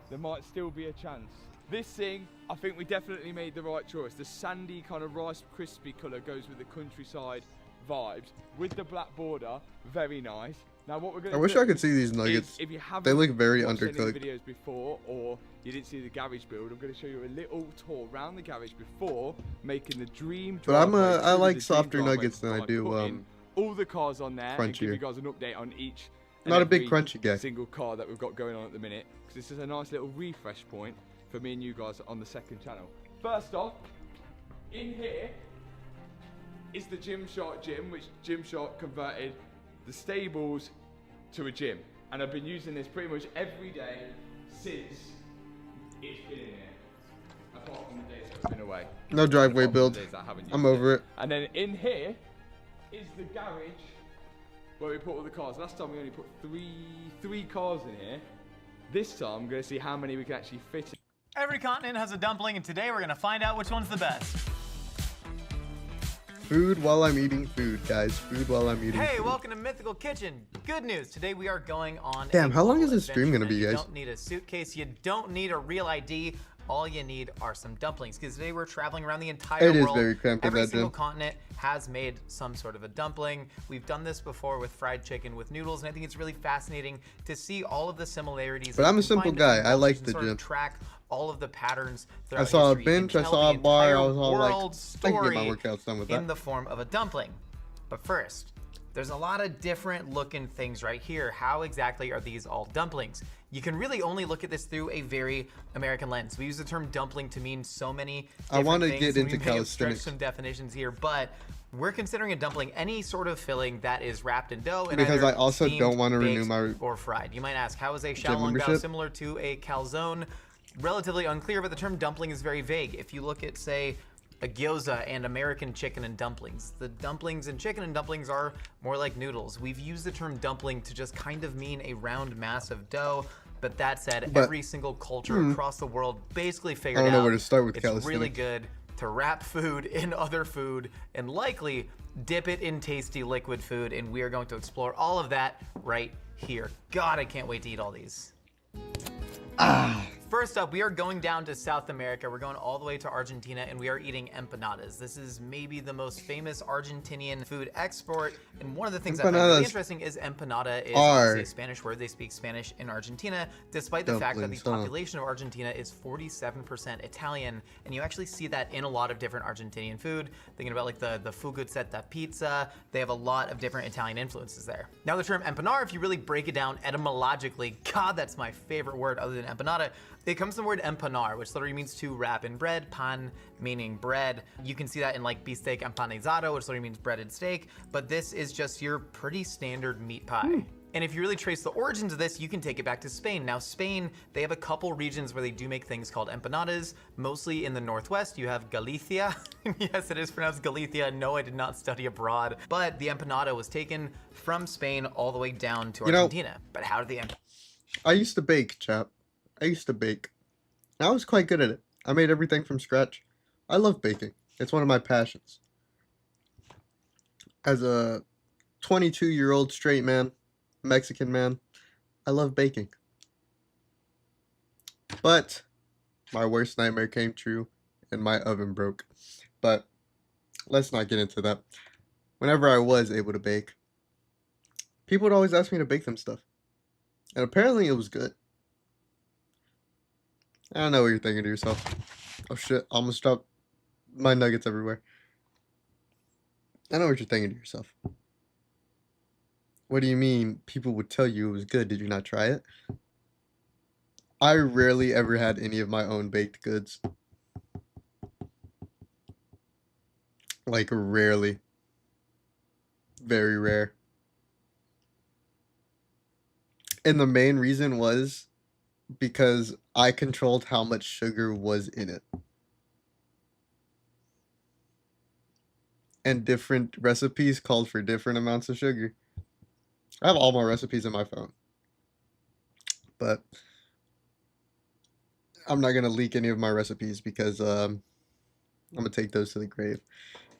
There might still be a chance. This thing, I think we definitely made the right choice. The sandy kind of rice crispy colour goes with the countryside vibes. With the black border, very nice. Now what we're going to I wish I could see these nuggets. If you haven't They look very watched any of the undercooked. videos before, or you didn't see the garage build, I'm going to show you a little tour around the garage before making the dream But I driveway, like truly the dream softer driveway nuggets than I by do putting all the cars on there and give you crunchier. guys an update on each and Not a big every crunchy guy. single car that we've got going on at the minute, because this is a nice little refresh point for me and you guys on the second channel. First off, in here is the Gymshark gym, which Gymshark converted the stables to a gym, and I've been using this pretty much every day since it's been in here, apart from the days that I've been away. No driveway Apart from build. the days that I haven't I'm used over it. And then in here is the garage where we put all the cars. Last time we only put three cars in here. This time I'm gonna see how many we can actually fit in. Every continent has a dumpling, and today we're gonna find out which one's the best. Food while I'm eating food, guys. Food while I'm eating Hey, food. welcome to Mythical Kitchen. Good news, today we are going on Damn, a how long is global this stream adventure, gonna be, and guys? You don't need a suitcase, you don't need a real ID. All you need are some dumplings, because today we're traveling around the entire It is world. very cramped in Every that single gym. continent has made some sort of a dumpling. We've done this before with fried chicken with noodles, and I think it's really fascinating to see all of the similarities. But and I'm a simple combine different guy. I like cultures and the sort of gym. track all of the patterns I throughout saw a history. You can bench, I tell saw the a bar, I entire was all like, world I can get my story workouts done with in that. the form of a dumpling. But first, there's a lot of different looking things right here. How exactly are these all dumplings? You can really only look at this through a very American lens. We use the term dumpling to mean so many I different wanna things, get and into we may have stretched calisthenics. some definitions here, but we're considering a dumpling any sort of filling that is wrapped in dough and Because either I also steamed, don't want to renew baked, my or fried. You might ask, how is a gym xiaolongbao membership. similar to a calzone? Relatively unclear, but the term dumpling is very vague. If you look at, say, a gyoza and American chicken and dumplings, the dumplings and chicken and dumplings are more like noodles. We've used the term dumpling to just kind of mean a round mass of dough. But that said, But- every single culture across the world basically figured I don't know out where to start with it's really calisthenics. good to wrap food in other food and likely dip it in tasty liquid food. And we are going to explore all of that right here. God, I can't wait to eat all these. First up, we are going down to South America. We're going all the way to Argentina, and we are eating empanadas. This is maybe the most famous Argentinian food export, and one of the things I find really Empanadas interesting is empanada is are obviously a Spanish word. They speak Spanish in Argentina, despite the fact that the dumplings, huh? population of Argentina is 47% Italian, and you actually see that in a lot of different Argentinian food. Thinking about like the fuguzeta pizza, they have a lot of different Italian influences there. Now the term empanar, if you really break it down etymologically, God, that's my favorite word other than empanada. It comes from the word empanar, which literally means to wrap in bread, pan meaning bread. You can see that in like bistec empanizado, which literally means breaded steak, but this is just your pretty standard meat pie. And if you really trace the origins of this, you can take it back to Spain. Now Spain, they have a couple regions where they do make things called empanadas, mostly in the northwest. You have Galicia. Yes, it is pronounced Galicia. No, I did not study abroad. But the empanada was taken from Spain all the way down to Argentina. But how did the I used to bake, chap. I used to bake. I was quite good at it. I made everything from scratch. I love baking. It's one of my passions. As a 22-year-old straight man, Mexican man, I love baking. But my worst nightmare came true and my oven broke. But let's not get into that. Whenever I was able to bake, people would always ask me to bake them stuff. And apparently it was good. I don't know what you're thinking to yourself. Oh shit, I almost dropped my nuggets everywhere. I know what you're thinking to yourself. What do you mean people would tell you it was good? Did you not try it? I rarely ever had any of my own baked goods. Like, rarely. Very rare. And the main reason was because I controlled how much sugar was in it. And different recipes called for different amounts of sugar. I have all my recipes in my phone. But I'm not going to leak any of my recipes because I'm going to take those to the grave.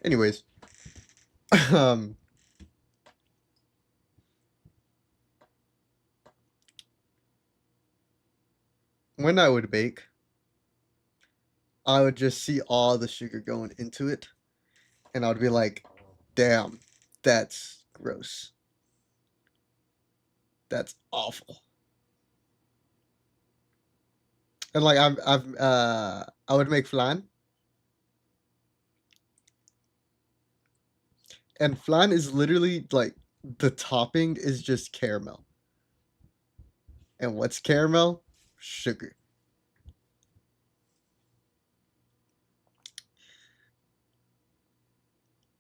Anyways. When I would bake, I would just see all the sugar going into it. And I would be like, damn, that's gross. That's awful. And like I would make flan. And flan is literally like the topping is just caramel. And what's caramel? Sugar.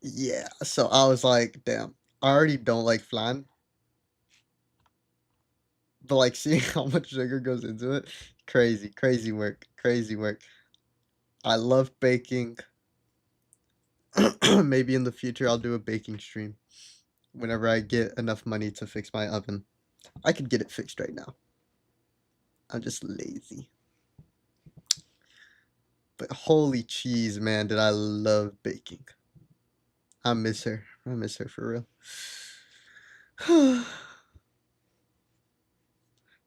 Yeah, so I was like, damn, I already don't like flan. But like seeing how much sugar goes into it, crazy, crazy work, crazy work. I love baking. Maybe in the future I'll do a baking stream. whenever I get enough money to fix my oven. I could get it fixed right now. I'm just lazy. But holy cheese, man, did I love baking. I miss her. I miss her for real.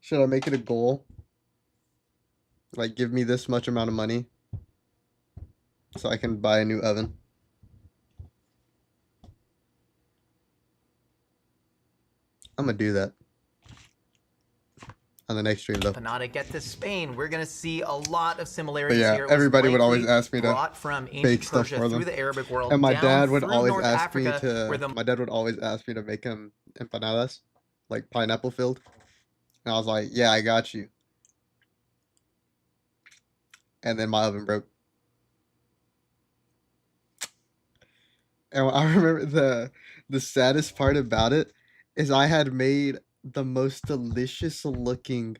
Should I make it a goal? Like, give me this much amount of money so I can buy a new oven? I'm gonna do that on the next stream, though. Empanada get to Spain, we're gonna see a lot of But similarities yeah, here. It was everybody would always likely ask me to brought from bake ancient stuff Persia for through them. the Arabic world And my down dad would through always North ask Africa, me to. where the My dad would always ask me to make him empanadas, like pineapple filled. And I was like, "Yeah, I got you." And then my oven broke. And I remember the saddest part about it is I had made the most delicious looking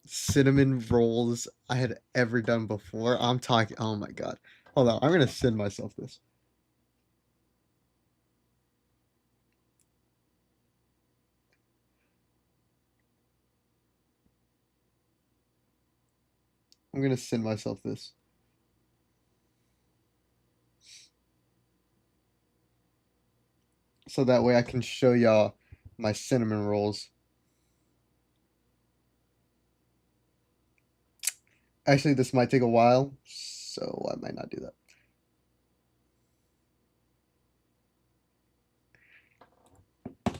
cinnamon rolls I had ever done before. I'm talking, oh my god. Hold on, I'm gonna send myself this. I'm gonna send myself this. So that way I can show y'all my cinnamon rolls. Actually, this might take a while, so I might not do that.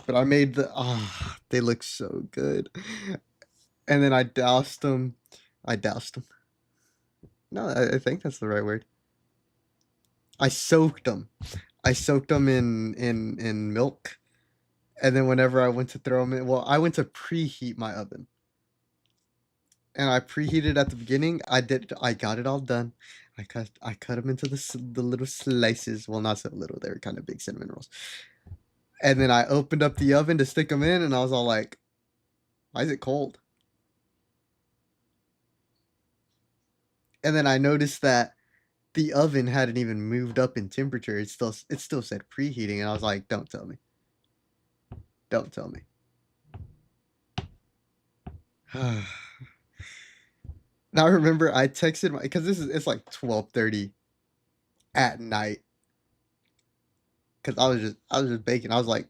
But I made they look so good. And then I doused them. No, I think that's the right word. I soaked them. I soaked them in milk. And then whenever I went to throw them in, well, I went to preheat my oven. And I preheated at the beginning. I got it all done. I cut them into the little slices. Well, not so little. They were kind of big cinnamon rolls. And then I opened up the oven to stick them in, and I was all like, "Why is it cold?" And then I noticed that the oven hadn't even moved up in temperature. It still said preheating, and I was like, "Don't tell me. Don't tell me." Now I remember I texted because it's like 12:30 at night. Because I was just baking. I was like,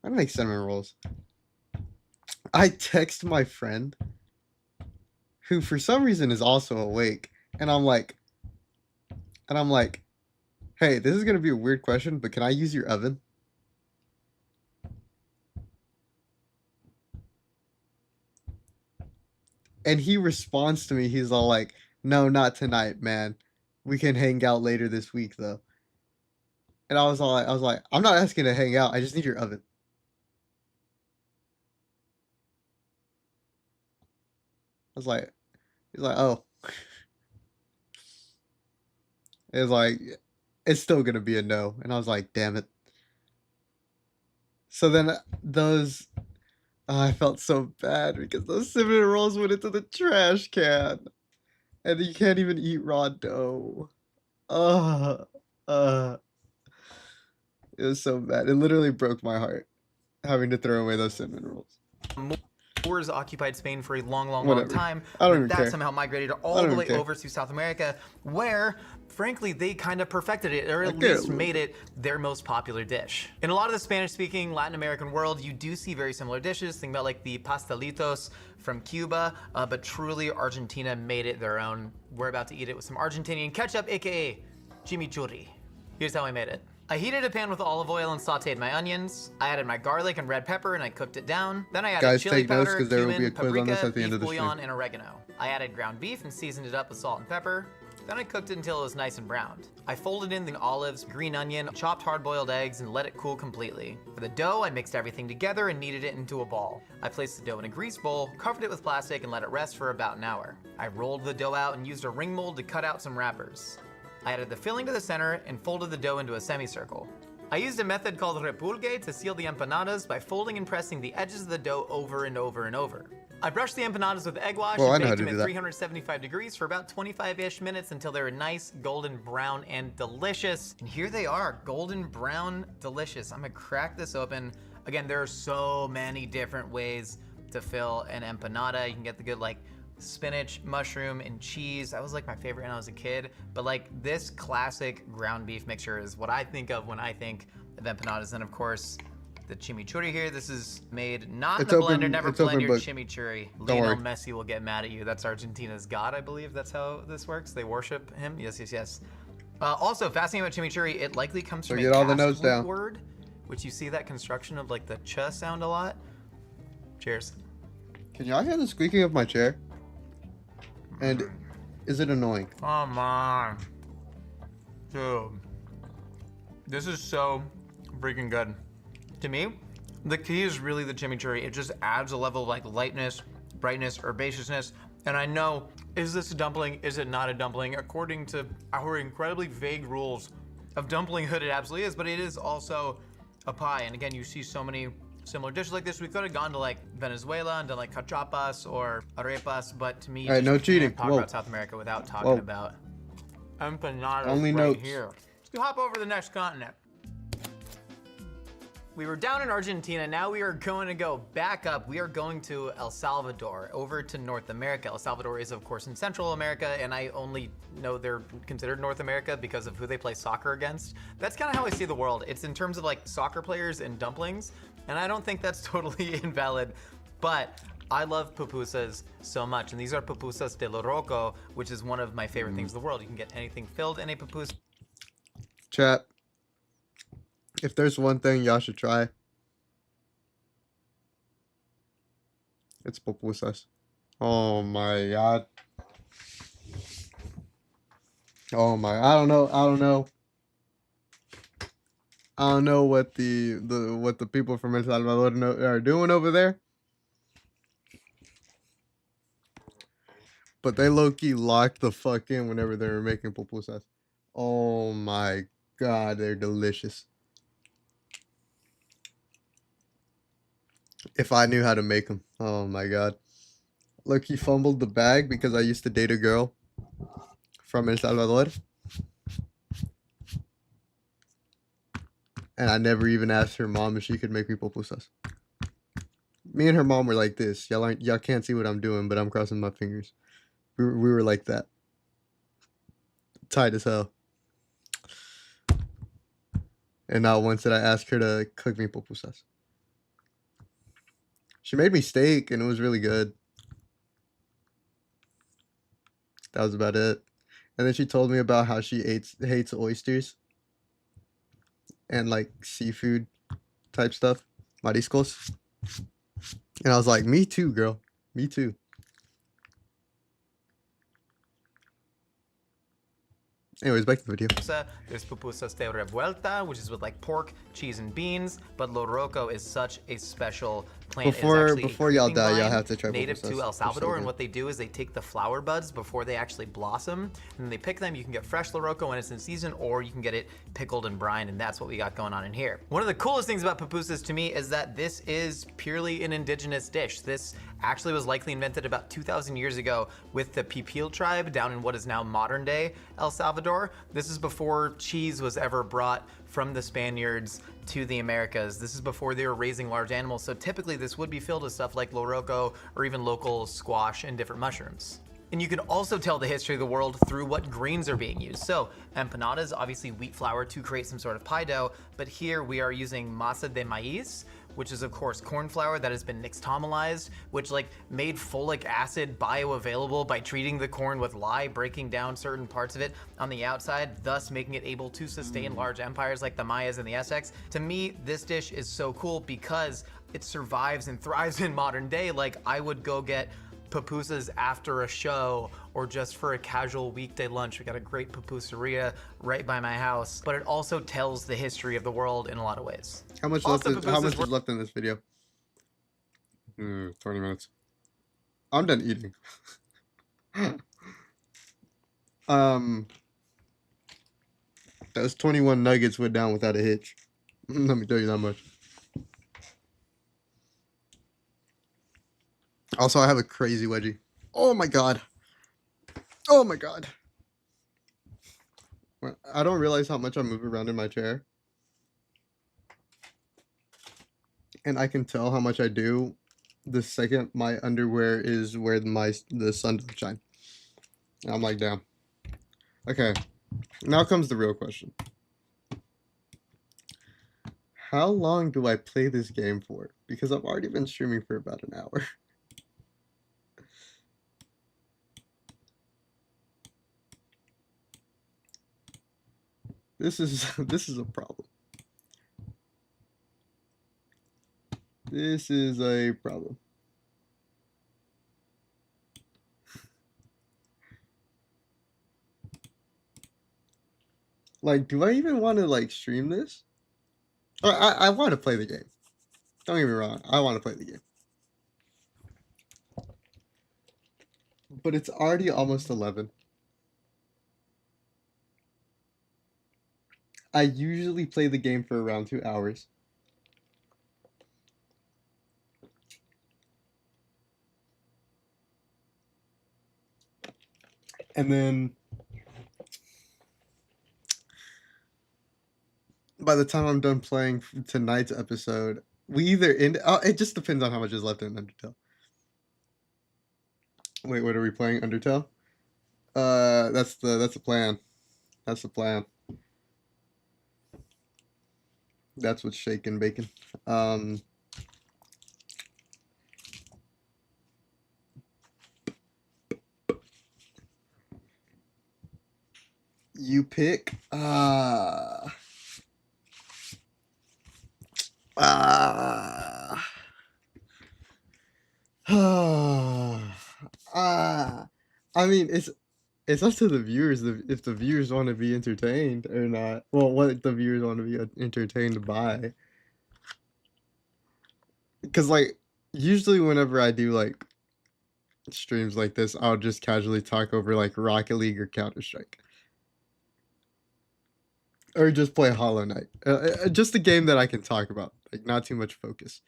I'm gonna make cinnamon rolls. I text my friend, who for some reason is also awake, and I'm like, hey, this is gonna be a weird question, but can I use your oven? And he responds to me, he's all like, no, not tonight, man. We can hang out later this week though. And I was like, I'm not asking to hang out, I just need your oven. He's like, oh. It's like, it's still gonna be a no. And I was like, damn it. So then I felt so bad because those cinnamon rolls went into the trash can. And you can't even eat raw dough. It was so bad. It literally broke my heart having to throw away those cinnamon rolls. Moors occupied Spain for a long Whatever. time. I don't but even that care. somehow migrated I all don't the even way care. over to South America, where, frankly, they kind of perfected it, or I at care a least little made it their most popular dish. In a lot of the Spanish-speaking Latin American world, you do see very similar dishes. Think about like the pastelitos from Cuba, but truly Argentina made it their own. We're about to eat it with some Argentinian ketchup, aka chimichurri. Here's how I made it. I heated a pan with olive oil and sauteed my onions. I added my garlic and red pepper and I cooked it down. Then I added Guys, chili take notes, powder, 'cause there will cumin, be a quiz on this paprika, at the end beef of the bouillon, stream. and oregano. I added ground beef and seasoned it up with salt and pepper. Then I cooked it until it was nice and browned. I folded in the olives, green onion, chopped hard-boiled eggs, and let it cool completely. For the dough, I mixed everything together and kneaded it into a ball. I placed the dough in a grease bowl, covered it with plastic, and let it rest for about an hour. I rolled the dough out and used a ring mold to cut out some wrappers. I added the filling to the center and folded the dough into a semicircle. I used a method called repulgue to seal the empanadas by folding and pressing the edges of the dough over and over and over. I brushed the empanadas with egg wash Well, I and know how baked to them do at that. 375 degrees for about 25-ish minutes until they were nice, golden brown, and delicious. And here they are, golden brown, delicious. I'm gonna crack this open. Again, there are so many different ways to fill an empanada. You can get the good like spinach, mushroom, and cheese. That was like my favorite when I was a kid. But like this classic ground beef mixture is what I think of when I think of empanadas. And of course, the chimichurri here. This is made not in It's a open- blender. Never it's blend open, your but chimichurri. don't Lionel worry. Messi will get mad at you. That's Argentina's god, I believe. That's how this works. They worship him. Yes, yes, yes. Also, fascinating about chimichurri, it likely comes So from get a all the cast notes root down. word, which you see that construction of like the ch sound a lot. Cheers. Can y'all hear the squeaking of my chair? And is it annoying? Come on. Dude. This is so freaking good. To me, the key is really the chimichurri. It just adds a level of like lightness, brightness, herbaceousness. And I know, is this a dumpling? Is it not a dumpling? According to our incredibly vague rules of dumplinghood, it absolutely is, but it is also a pie. And again, you see so many similar dishes like this. We could have gone to like Venezuela and done like cachapas or arepas, but to me, you All right, just no can't cheating. talk Whoa. about South America without talking Whoa. about empanadas Only right notes. here. Let's hop over to the next continent. We were down in Argentina, now we are going to go back up. We are going to El Salvador, over to North America. El Salvador is of course in Central America, and I only know they're considered North America because of who they play soccer against. That's kind of how I see the world. It's in terms of like soccer players and dumplings, and I don't think that's totally invalid, but I love pupusas so much, and these are pupusas de Loroco, which is one of my favorite things in the world. You can get anything filled in a pupusa. Chat. If there's one thing y'all should try, it's pupusas. Oh my god. Oh my, I don't know what the people from El Salvador are doing over there. But they low-key locked the fuck in whenever they were making pupusas. Oh my god, they're delicious. If I knew how to make them. Oh my god. Look, he fumbled the bag because I used to date a girl from El Salvador. And I never even asked her mom if she could make me pupusas. Me and her mom were like this. Y'all can't see what I'm doing, but I'm crossing my fingers. We were like that. Tight as hell. And not once did I ask her to cook me pupusas. She made me steak and it was really good. That was about it. And then she told me about how she hates oysters and like seafood type stuff, mariscos. And I was like, me too, girl. Me too. Anyways, back to the video. There's pupusas de revuelta, which is with like pork, cheese, and beans. But loroco is such a special plant. Before y'all die, y'all have to try native pupusas. to El They're so Salvador, and good. what they do is they take the flower buds before they actually blossom, and then they pick them. You can get fresh loroco when it's in season, or you can get it pickled and brined, and that's what we got going on in here. One of the coolest things about pupusas to me is that this is purely an indigenous dish. This actually was likely invented about 2,000 years ago with the Pipil tribe down in what is now modern day El Salvador. This is before cheese was ever brought from the Spaniards to the Americas. This is before they were raising large animals, so typically this would be filled with stuff like loroco or even local squash and different mushrooms. And you can also tell the history of the world through what grains are being used. So empanadas, obviously wheat flour to create some sort of pie dough, but here we are using masa de maíz, which is of course corn flour that has been nixtamalized, which like made folic acid bioavailable by treating the corn with lye, breaking down certain parts of it on the outside, thus making it able to sustain large empires like the Mayas and the Aztecs. To me, this dish is so cool because it survives and thrives in modern day. Like I would go get pupusas after a show or just for a casual weekday lunch. We got a great pupuseria right by my house, but it also tells the history of the world in a lot of ways. How much Also, is left in this video? 20 minutes. I'm done eating. Those 21 nuggets went down without a hitch. Let me tell you that much. Also, I have a crazy wedgie. Oh my god. Oh my god. I don't realize how much I move around in my chair. And I can tell how much I do the second my underwear is where the sun doesn't shine. And I'm like, damn. Okay. Now comes the real question. How long do I play this game for? Because I've already been streaming for about an hour. This is a problem. This is a problem. Like, do I even want to like stream this? I want to play the game. Don't get me wrong. I want to play the game. But it's already almost 11. I usually play the game for around 2 hours. And then by the time I'm done playing tonight's episode, we either end. Oh, it just depends on how much is left in Undertale. Wait, what are we playing? Undertale? That's the plan. That's the plan. That's what's shaking bacon. You pick. I mean, it's up to the viewers if the viewers want to be entertained or not. Well, what the viewers want to be entertained by. Because like usually whenever I do like streams like this, I'll just casually talk over like Rocket League or Counter Strike, or just play Hollow Knight. Just a game that I can talk about, like not too much focus.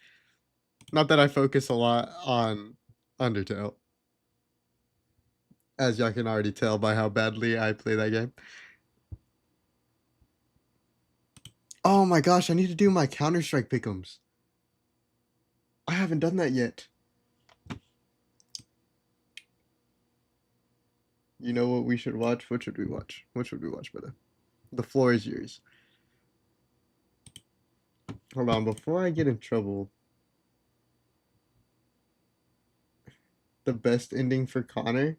Not that I focus a lot on Undertale, as y'all can already tell by how badly I play that game. Oh my gosh, I need to do my Counter Strike pick'ems. I haven't done that yet. You know what we should watch? What should we watch? What should we watch, brother? The floor is yours. Hold on, before I get in trouble. The best ending for Connor?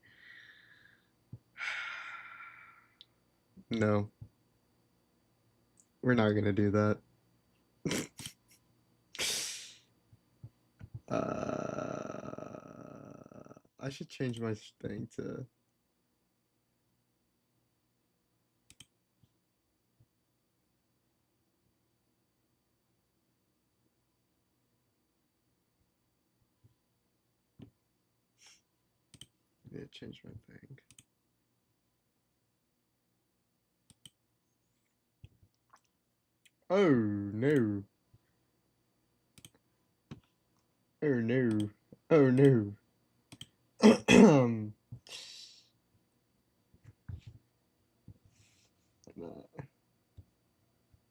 No. We're not gonna do that. I should change my thing to... Yeah, change my thing. Oh no. Oh no. Oh no.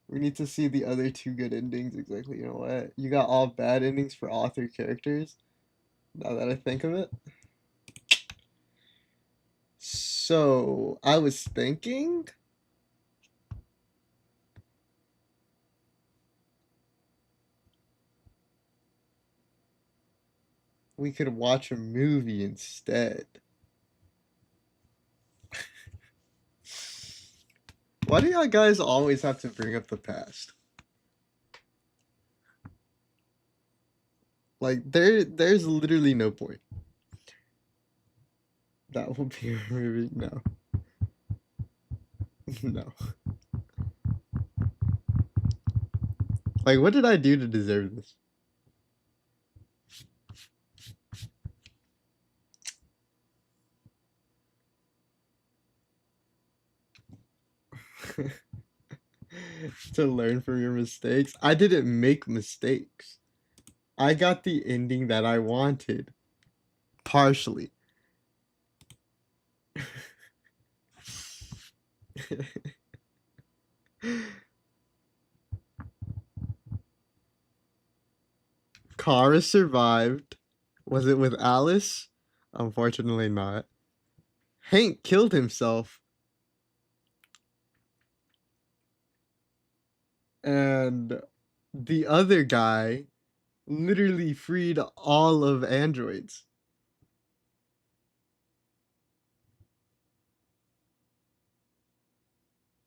We need to see the other two good endings. Exactly. You know what? You got all bad endings for all three characters. Now that I think of it. So I was thinking. We could watch a movie instead. Why do y'all guys always have to bring up the past? Like there's literally no point. That will be a movie. No. No. Like what did I do to deserve this? To learn from your mistakes. I didn't make mistakes. I got the ending that I wanted. partially. Kara survived. Was it with Alice? Unfortunately not. Hank killed himself. And the other guy literally freed all of androids.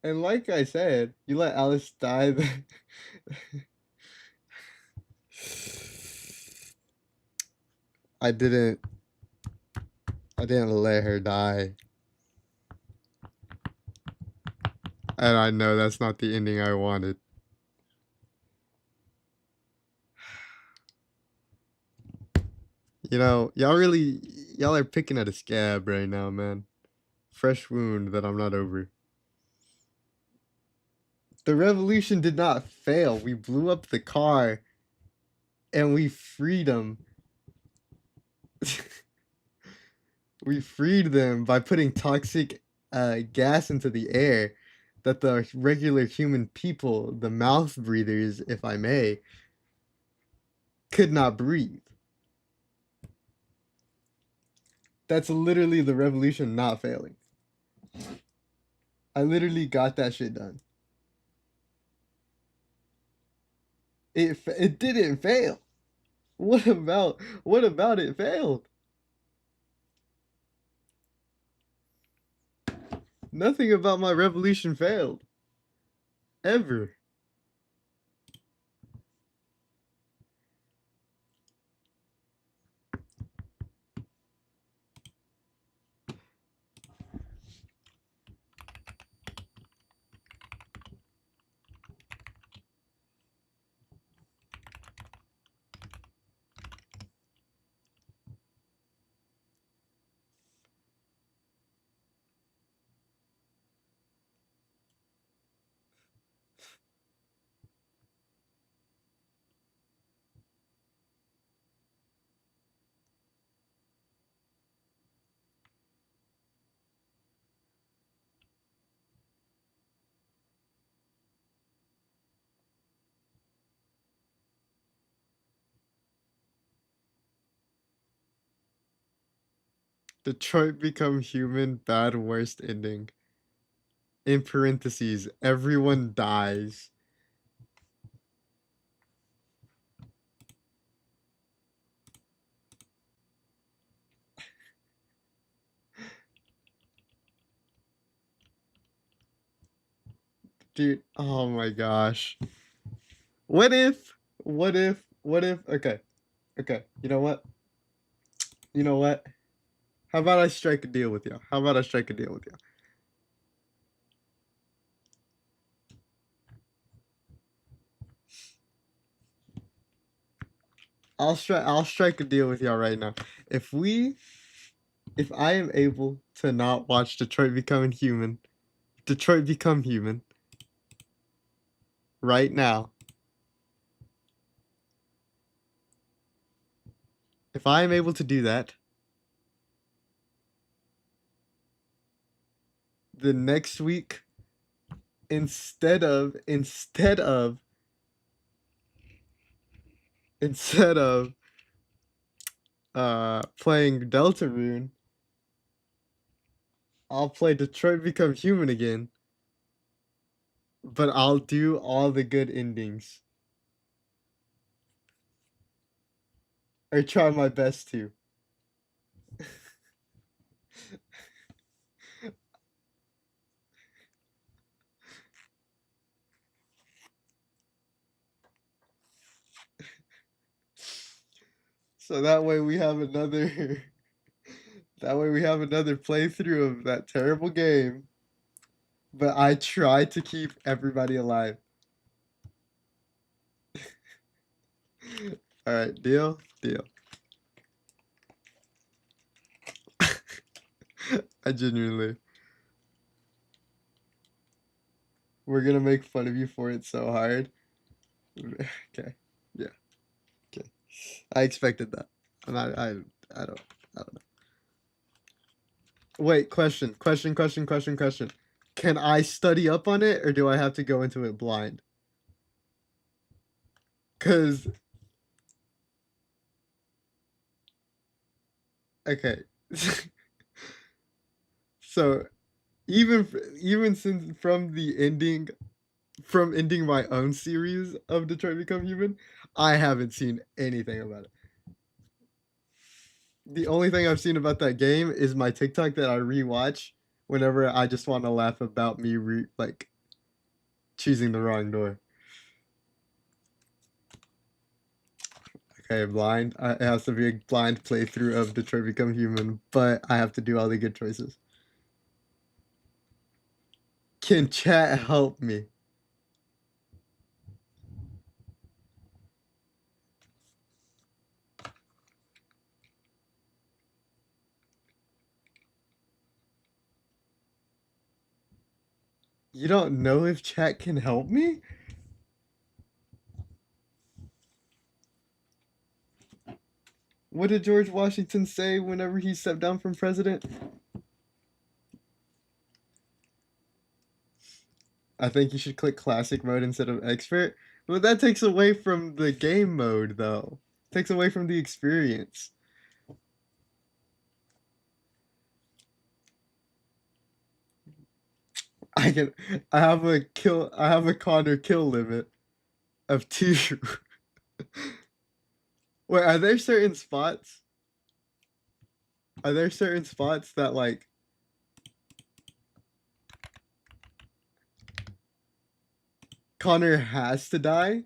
And like I said, you let Alice die. I didn't. I didn't let her die. And I know that's not the ending I wanted. You know, y'all are picking at a scab right now, man. Fresh wound that I'm not over. The revolution did not fail. We blew up the car and we freed them. We freed them by putting toxic gas into the air that the regular human people, the mouth breathers, if I may, could not breathe. That's literally the revolution not failing. I literally got that shit done. It didn't fail. What about it failed? Nothing about my revolution failed. Ever. Detroit Become Human, bad worst ending. In parentheses, everyone dies. Dude, oh my gosh. What if, okay, you know what? You know what? How about I strike a deal with you? How about I strike a deal with you? I'll strike a deal with y'all right now. If I am able to not watch Detroit Become Human right now, if I am able to do that, the next week, instead of playing Deltarune, I'll play Detroit Become Human again, but I'll do all the good endings. Or try my best to. So that way we have another that way we have another playthrough of that terrible game. But I try to keep everybody alive. Alright, deal? Deal. I genuinely. We're gonna make fun of you for it so hard. Okay. Yeah. Okay. I expected that. I don't. I don't know. Wait, question. Can I study up on it, or do I have to go into it blind? Cause okay, so even since from ending my own series of Detroit Become Human, I haven't seen anything about it. The only thing I've seen about that game is my TikTok that I rewatch whenever I just want to laugh about me like choosing the wrong door. Okay, blind. It has to be a blind playthrough of Detroit Become Human, but I have to do all the good choices. Can chat help me? You don't know if chat can help me? What did George Washington say whenever he stepped down from president? I think you should click classic mode instead of expert. But that takes away from the game mode, though. Takes away from the experience. I can. I have a Connor kill limit of 2. Wait, are there certain spots? Are there certain spots that like Connor has to die?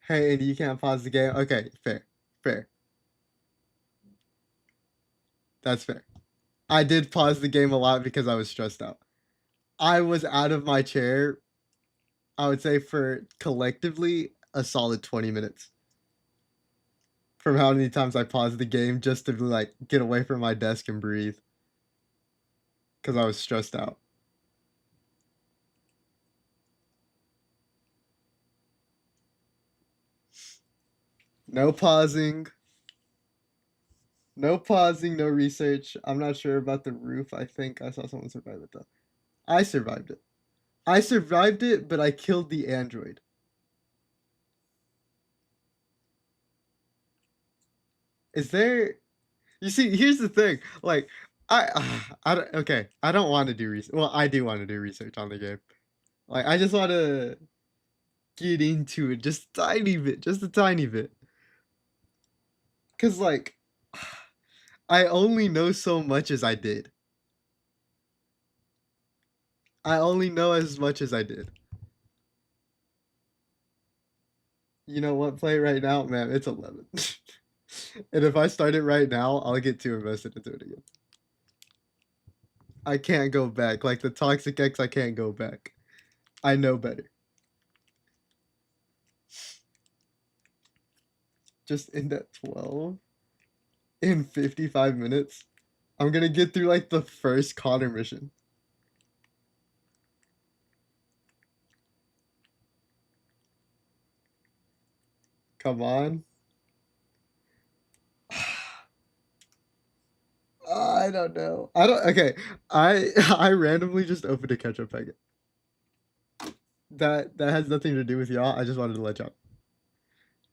Hey, Andy, you can't pause the game. Okay, fair. That's fair. I did pause the game a lot because I was stressed out. I was out of my chair, I would say, for collectively a solid 20 minutes. From how many times I paused the game just to like get away from my desk and breathe. Because I was stressed out. No pausing. No pausing, no research. I'm not sure about the roof. I think I saw someone survive it though. I survived it. I survived it, but I killed the android. Is there? You see, here's the thing. Like, I don't, okay. I don't want to do research. Well, I do want to do research on the game. Like, I just want to get into it just a tiny bit, just a tiny bit. Cause like, I only know so much as I did. I only know as much as I did. You know what? Play right now, man. It's 11. And if I start it right now, I'll get too invested into it again. I can't go back. Like the Toxic X, I can't go back. I know better. Just end at 12 in 55 minutes. I'm gonna get through like the first Connor mission. Come on. I don't know. I don't. Okay, I I randomly just opened a ketchup packet. That has nothing to do with y'all. I just wanted to let y'all.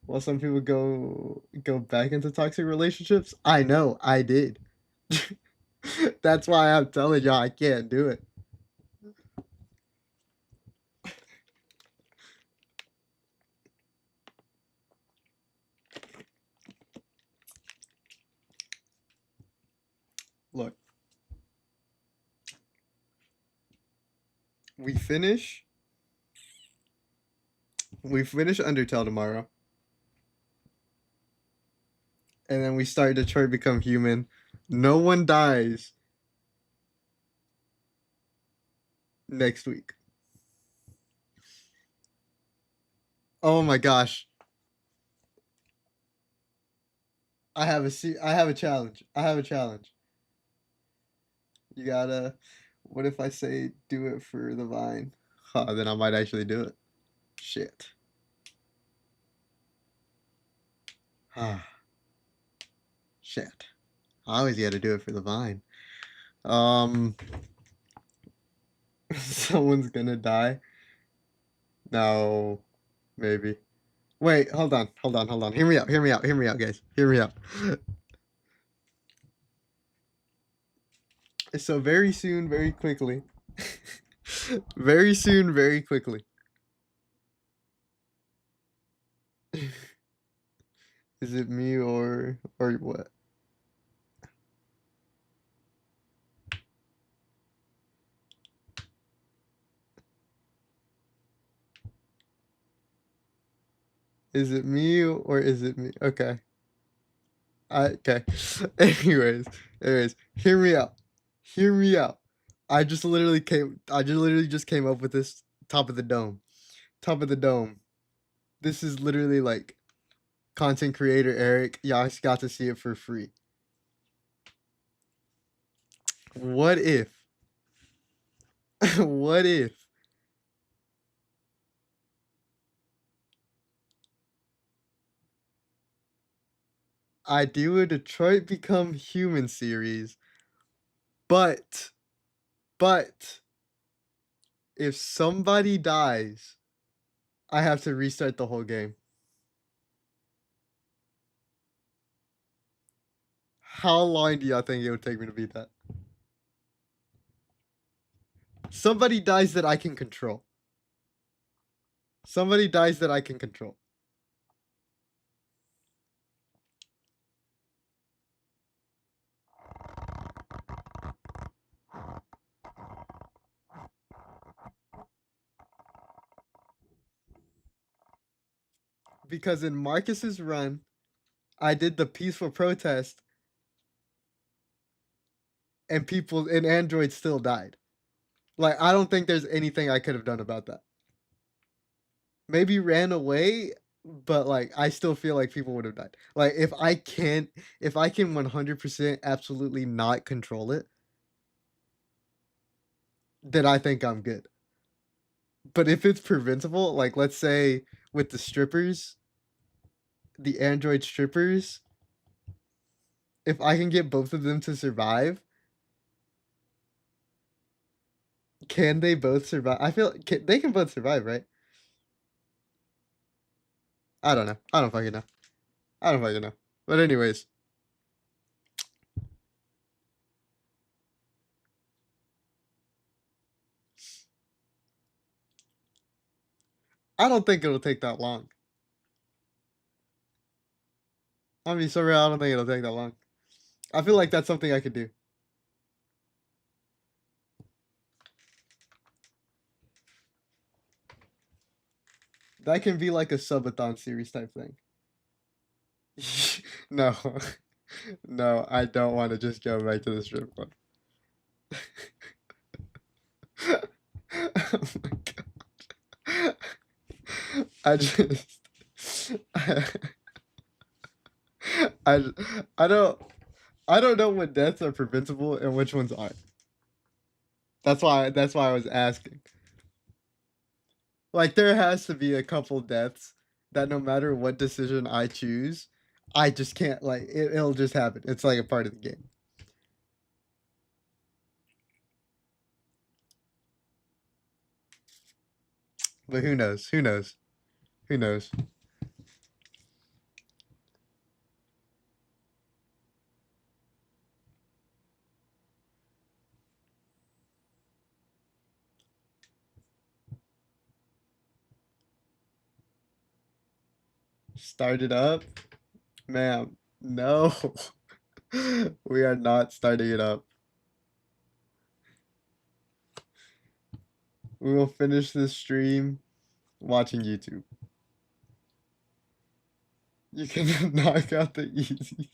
Well, some people go back into toxic relationships. I know, I did. That's why I'm telling y'all I can't do it. Look, we finish. We finish Undertale tomorrow, and then we start Detroit Become Human. No one dies next week. Oh my gosh! I have a challenge. I have a challenge. You gotta. What if I say do it for the vine? Huh, then I might actually do it. Shit. Ah, shit. I always got to do it for the vine. Um, someone's gonna die. No, maybe. Wait, hold on. Hear me out, guys. Hear me out. So very soon, very quickly. Very soon, very quickly. Is it me or what? Is it me or is it me? Okay. Okay. Anyways, hear me out. Hear me out. I just literally just came up with this top of the dome. Top of the dome. This is literally like content creator Eric. Y'all got to see it for free. What if? What if I do a Detroit Become Human series, but but if somebody dies, I have to restart the whole game. How long do y'all think it would take me to beat that? Somebody dies that I can control. Somebody dies that I can control. Because in Marcus's run, I did the peaceful protest and people and androids still died. Like I don't think there's anything I could have done about that. Maybe ran away, but like I still feel like people would have died. Like if I can 100% absolutely not control it, then I think I'm good. But if it's preventable, like let's say with the strippers, the android strippers, if I can get both of them to survive, can they both survive? They can both survive, right? I don't know. I don't fucking know. I don't fucking know. But anyways, I don't think it'll take that long. I mean, so real. I don't think it'll take that long. I feel like that's something I could do. That can be like a subathon series type thing. No, no, I don't want to just go back to the strip club. Oh my god. I just I I don't I don't know what deaths are preventable and which ones aren't. That's why I was asking. Like there has to be a couple deaths that no matter what decision I choose, I just can't like it'll just happen. It's like a part of the game. But who knows? Who knows? Who knows? Start it up? Ma'am, no. We are not starting it up. We will finish this stream watching YouTube. You can knock out the easy.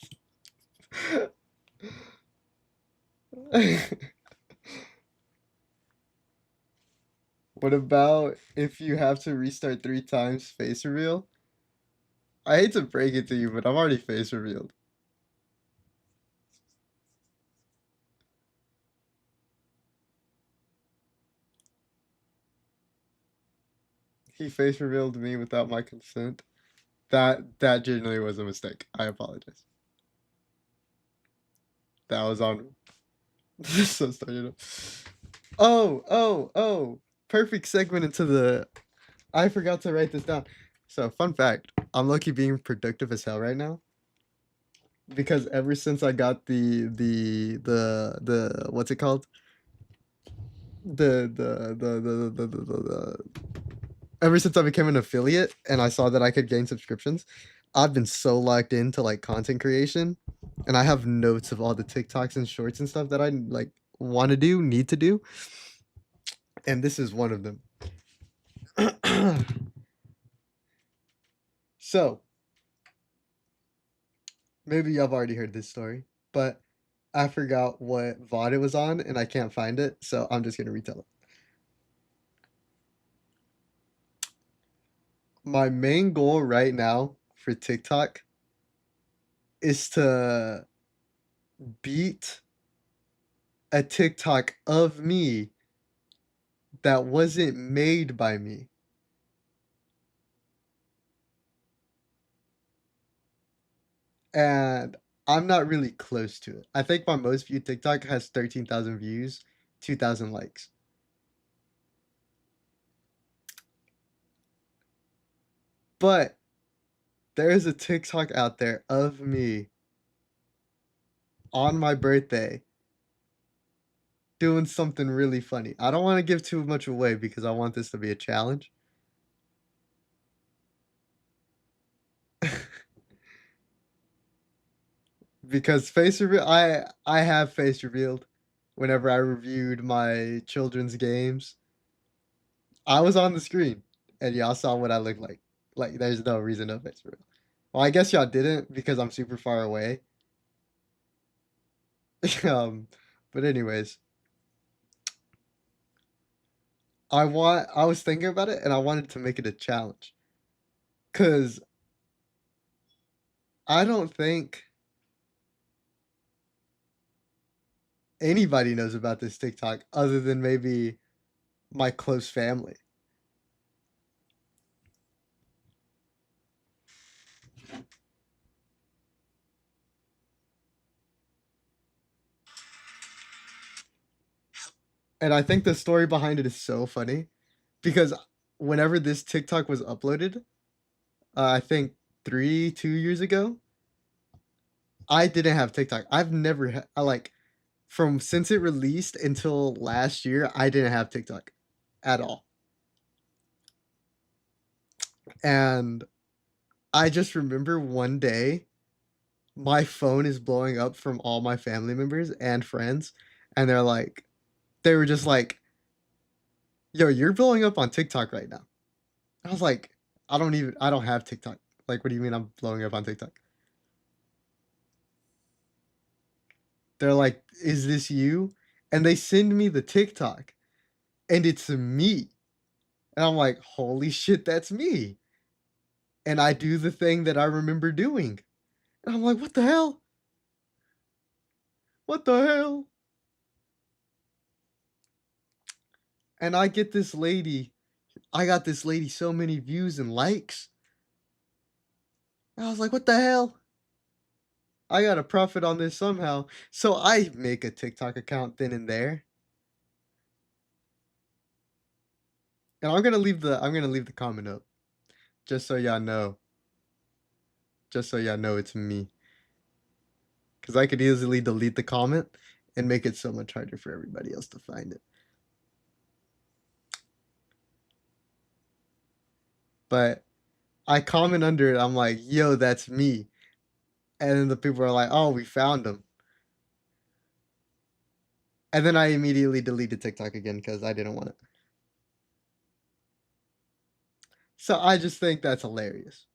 What about if you have to restart 3 times face reveal? I hate to break it to you, but I'm already face revealed. He face revealed me without my consent. That genuinely was a mistake. I apologize. That was on. So sorry. Oh. Perfect segment into the. I forgot to write this down. So, fun fact: I'm lucky being productive as hell right now because ever since I got the what's it called? The ever since I became an affiliate and I saw that I could gain subscriptions, I've been so locked into like content creation, and I have notes of all the TikToks and shorts and stuff that I like want to do, need to do, and this is one of them. So maybe y'all have already heard this story, but I forgot what VOD it was on and I can't find it, so I'm just gonna retell it. My main goal right now for TikTok is to beat a TikTok of me that wasn't made by me. And I'm not really close to it. I think my most viewed TikTok has 13,000 views, 2,000 likes. But there is a TikTok out there of me on my birthday doing something really funny. I don't want to give too much away because I want this to be a challenge. Because face reveal, I have face revealed whenever I reviewed my children's games. I was on the screen and y'all saw what I look like. Like there's no reason to face reveal. Well, I guess y'all didn't because I'm super far away. um, but anyways, I was thinking about it and I wanted to make it a challenge. Cause I don't think anybody knows about this TikTok other than maybe my close family. And I think the story behind it is so funny because whenever this TikTok was uploaded, I think 2 years ago, I didn't have TikTok. I've never I like from since it released until last year, I didn't have TikTok at all. And I just remember one day my phone is blowing up from all my family members and friends, and they were just like, "Yo, you're blowing up on TikTok right now." I was like, I don't have TikTok. Like, what do you mean I'm blowing up on TikTok?" They're like, "Is this you?" And they send me the TikTok, and it's me. And I'm like, "Holy shit, that's me." And I do the thing that I remember doing. And I'm like, "What the hell? What the hell?" And I got this lady so many views and likes. And I was like, "What the hell? I got to profit on this somehow." So I make a TikTok account then and there. And I'm gonna leave the comment up just so y'all know. Just so y'all know it's me. Cause I could easily delete the comment and make it so much harder for everybody else to find it. But I comment under it, I'm like, "Yo, that's me." And then the people are like, "Oh, we found him." And then I immediately deleted TikTok again because I didn't want it. So I just think that's hilarious.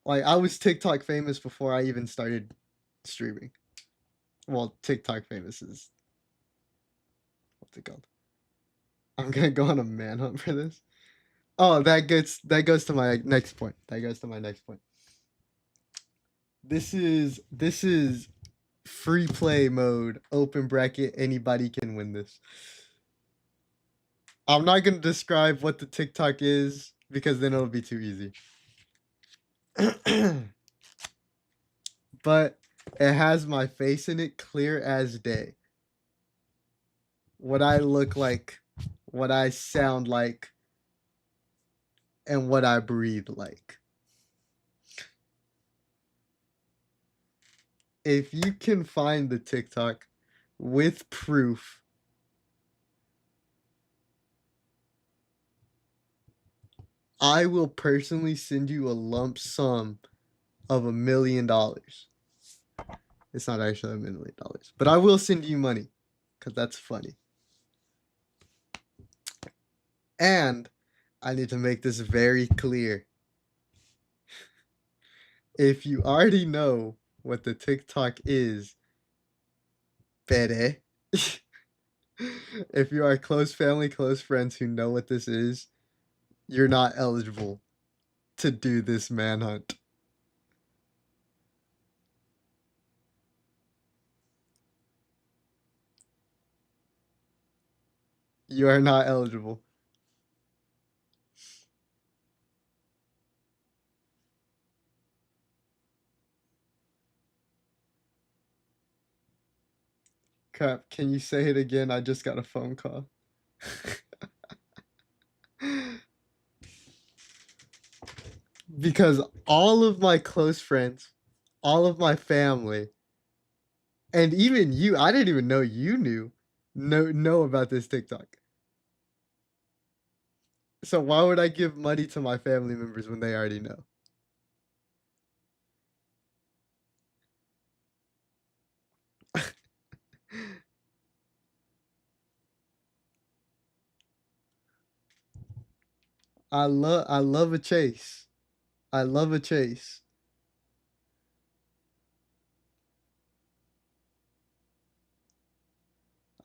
Like I was TikTok famous before I even started streaming. Well, TikTok famous is what's it called? I'm gonna go on a manhunt for this. Oh, that goes to my next point. That goes to my next point. This is free play mode, open bracket, anybody can win this. I'm not gonna describe what the TikTok is. because then it'll be too easy. But it has my face in it clear as day. What I look like, what I sound like, and what I breathe like. If you can find the TikTok with proof, I will personally send you a lump sum of $1 million. It's not actually $1 million, but I will send you money because that's funny. And I need to make this very clear. If you already know what the TikTok is, pere. If you are close family, close friends who know what this is, you're not eligible to do this manhunt. You are not eligible. Crap, can you say it again? I just got a phone call. Because all of my close friends, all of my family, and even you, I didn't even know you know about this TikTok. So why would I give money to my family members when they already know? I love a chase. I love a chase.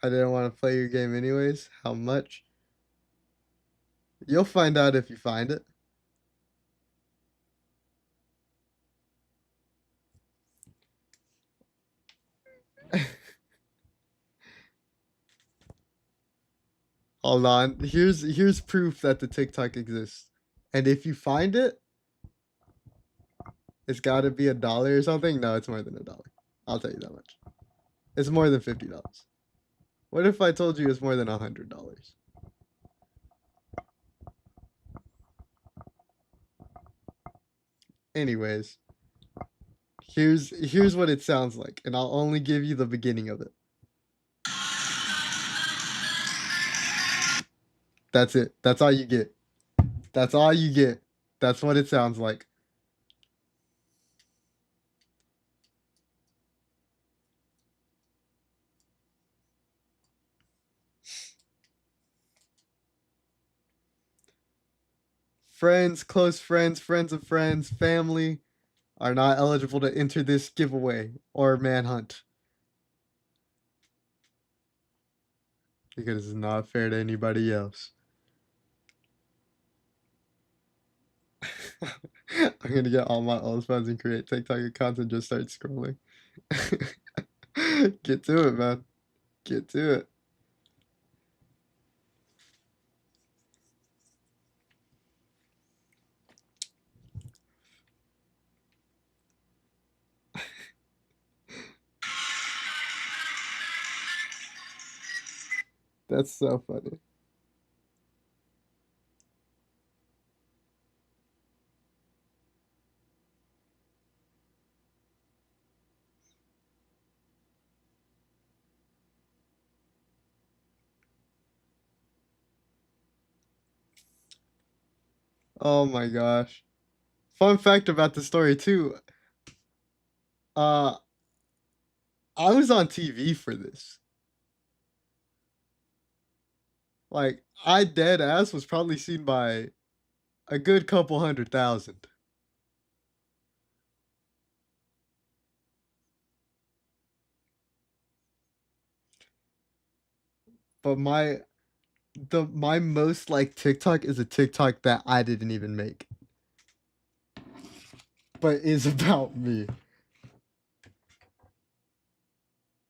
I didn't want to play your game anyways. How much? You'll find out if you find it. Hold on. Here's proof that the TikTok exists. And if you find it, it's got to be $1 or something. No, it's more than $1. I'll tell you that much. It's more than $50. What if I told you it's more than $100? Anyways, here's what it sounds like, and I'll only give you the beginning of it. That's it. That's all you get. That's all you get. That's what it sounds like. Friends, close friends, friends of friends, family are not eligible to enter this giveaway or manhunt. Because it's not fair to anybody else. I'm gonna get all my old friends and create TikTok accounts and just start scrolling. Get to it, man. Get to it. That's so funny. Oh my gosh. Fun fact about the story too. Uh I was on TV for this. Like I dead ass was probably seen by a good couple 100,000. But my most like TikTok is a TikTok that I didn't even make. But is about me.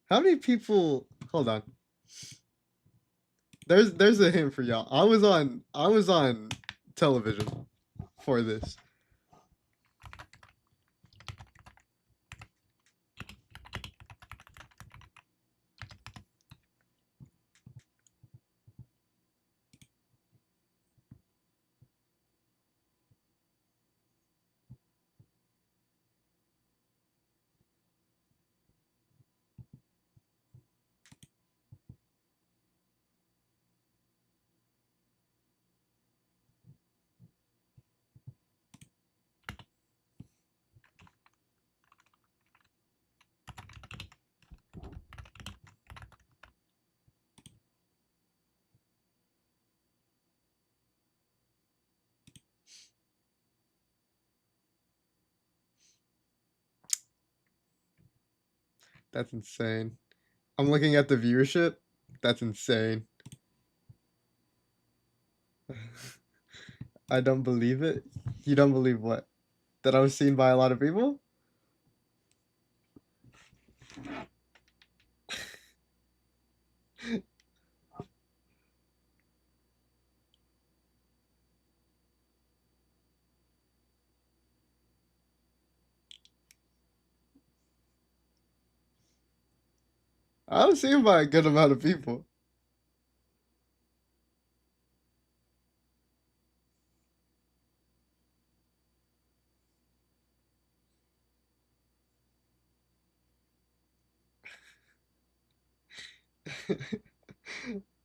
How many people hold on. There's a hint for y'all. I was on television for this. That's insane. I'm looking at the viewership. That's insane. I don't believe it. You don't believe what? That I was seen by a lot of people? I was seen by a good amount of people.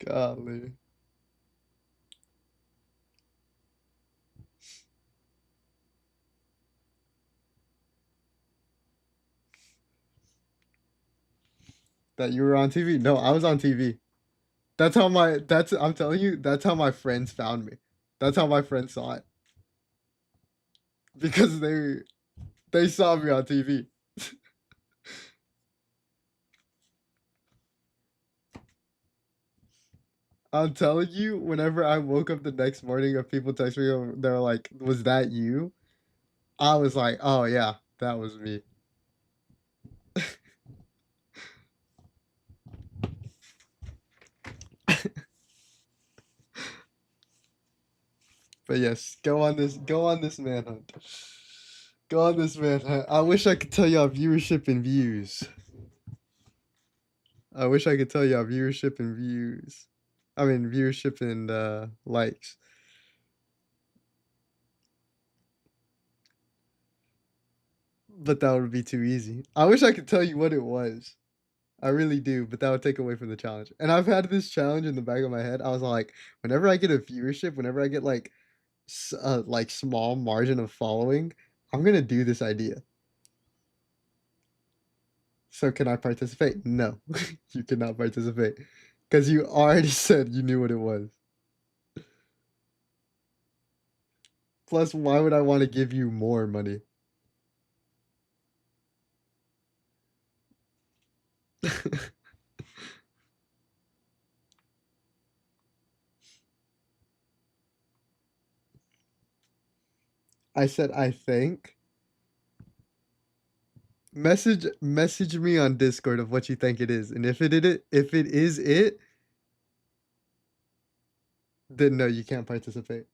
Golly. That you were on TV? No, I was on TV. I'm telling you, that's how my friends found me. That's how my friends saw it. Because they saw me on TV. I'm telling you, whenever I woke up the next morning of people text me, they're like, "Was that you?" I was like, "Oh yeah, that was me." But yes, go on this manhunt. Go on this manhunt. I wish I could tell y'all viewership and views. I wish I could tell y'all viewership and views. I mean viewership and likes. But that would be too easy. I wish I could tell you what it was. I really do, but that would take away from the challenge. And I've had this challenge in the back of my head. I was like, whenever I get a viewership, whenever I get like small margin of following, I'm gonna do this idea. So can I participate? No, you cannot participate because you already said you knew what it was. Plus, why would I want to give you more money? I said I think. Message me on Discord of what you think it is, and if it is it, then no, you can't participate.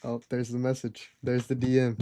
Oh, there's the message. There's the DM.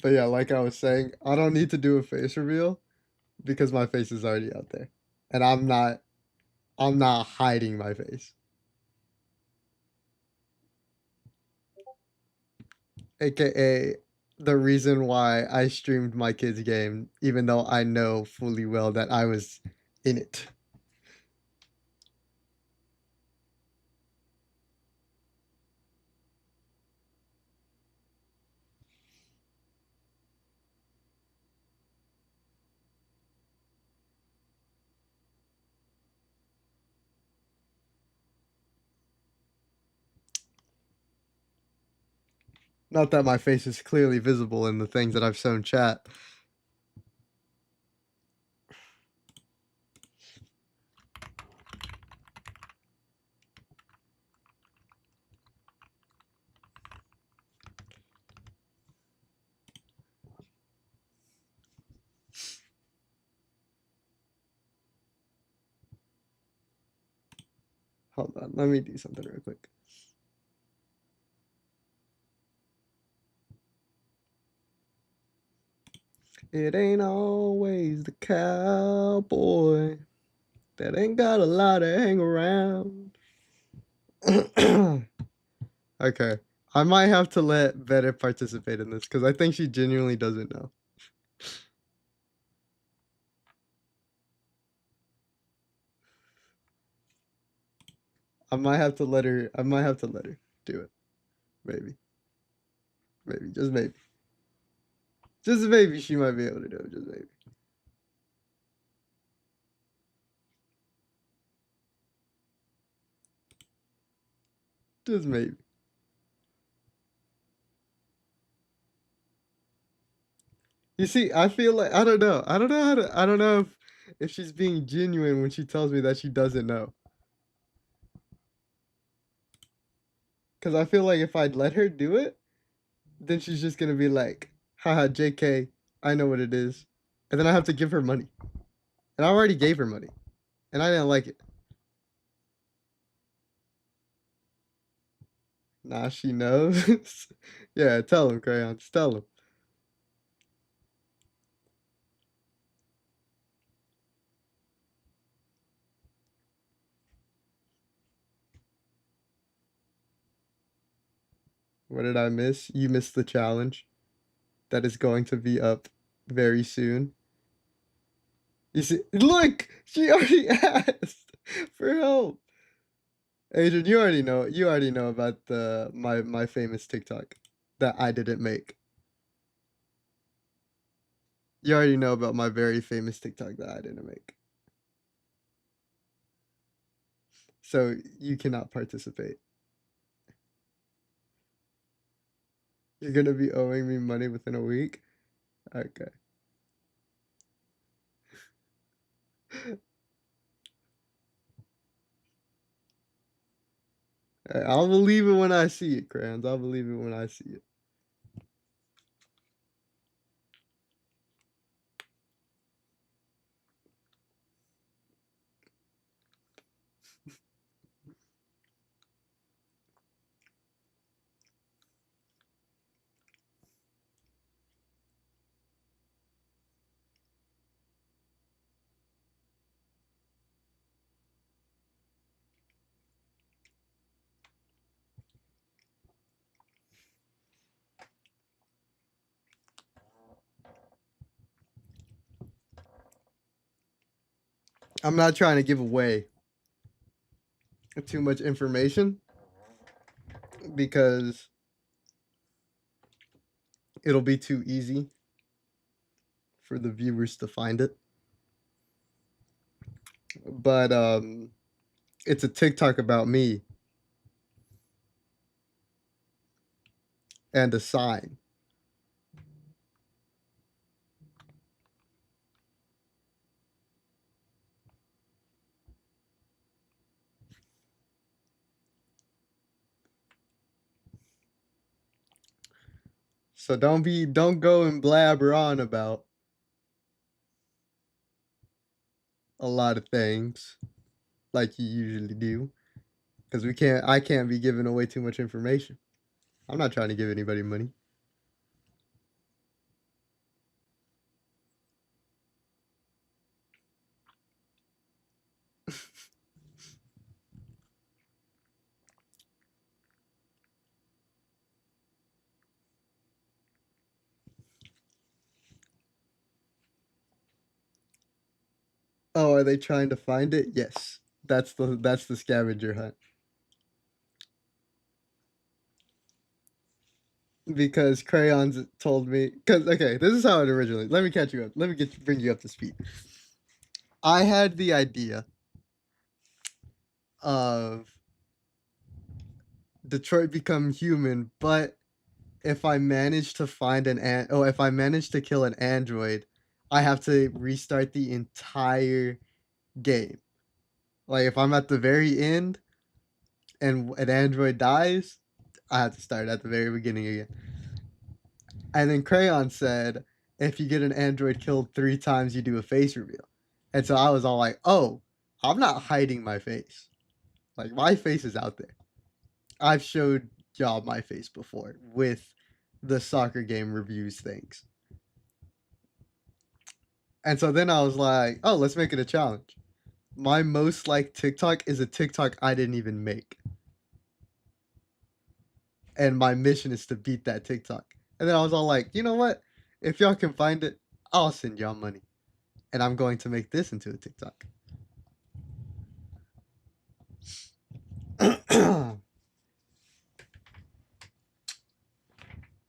But yeah, like I was saying, I don't need to do a face reveal because my face is already out there. And I'm not hiding my face. AKA the reason why I streamed my kids game even though I know fully well that I was in it. Not that my face is clearly visible in the things that I've shown chat. Hold on, let me do something real quick. It ain't always the cowboy that ain't got a lot to hang around. Okay. I might have to let Beta participate in this because I think she genuinely doesn't know. I might have to let her do it. Maybe. Maybe. Just maybe. Just maybe she might be able to do it. Just maybe. Just maybe. You see, I feel like I don't know. I don't know if she's being genuine when she tells me that she doesn't know. Cause I feel like if I'd let her do it, then she's just gonna be like, haha, JK, I know what it is. And then I have to give her money. And I already gave her money. And I didn't like it. Nah, she knows. Yeah, tell him, Crayons. Tell him. What did I miss? You missed the challenge that is going to be up very soon. You see, look, she already asked for help. Adrian, you already know. You already know about the my famous TikTok that I didn't make. You already know about my very famous TikTok that I didn't make. So you cannot participate. You're gonna be owing me money within a week. Okay. I'll believe it when I see it, Crayons. I'll believe it when I see it. I'm not trying to give away too much information because it'll be too easy for the viewers to find it. But it's a TikTok about me and a sign. So don't go and blabber on about a lot of things like you usually do because I can't be giving away too much information. I'm not trying to give anybody money. Oh, are they trying to find it? Yes. That's the scavenger hunt. Because crayons told me cuz okay, this is how it originally. Let me catch you up. Let me bring you up to speed. I had the idea of Detroit become human, but if I manage to find if I manage to kill an android, I have to restart the entire game. Like if I'm at the very end and an android dies, I have to start at the very beginning again. And then Crayon said, if you get an android killed 3 times, you do a face reveal. And so I was all like, oh, I'm not hiding my face. Like my face is out there. I've showed y'all my face before with the soccer game reviews things. And so then I was like, oh, let's make it a challenge. My most liked TikTok is a TikTok I didn't even make. And my mission is to beat that TikTok. And then I was all like, you know what? If y'all can find it, I'll send y'all money. And I'm going to make this into a TikTok.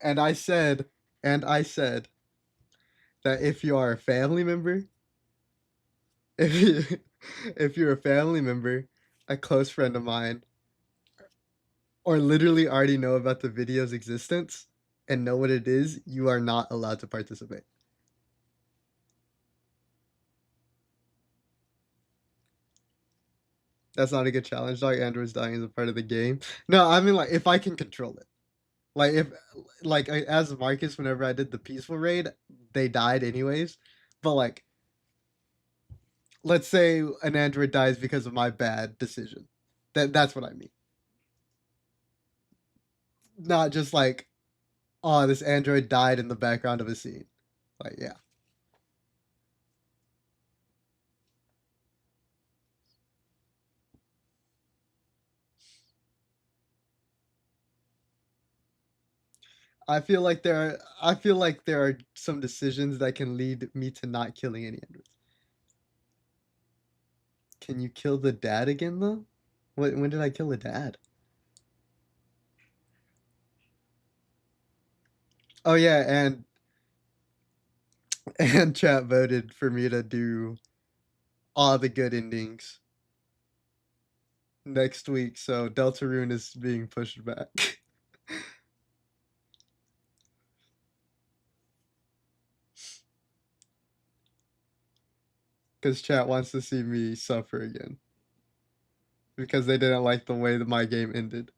and I said, and I said that if you are a family member, if you if you're a family member, a close friend of mine, or literally already know about the video's existence and know what it is, you are not allowed to participate. That's not a good challenge, dog. Androids dying is a part of the game. No, I mean like if I can control it. Like if as Marcus, whenever I did the peaceful raid, they died anyways. But like let's say an android dies because of my bad decision. That's what I mean. Not just like, oh, this android died in the background of a scene. Like, yeah. I feel like there are some decisions that can lead me to not killing any androids. Can you kill the dad again though? When did I kill the dad? Oh yeah, and chat voted for me to do all the good endings next week, so Deltarune is being pushed back. Because chat wants to see me suffer again. Because they didn't like the way that my game ended.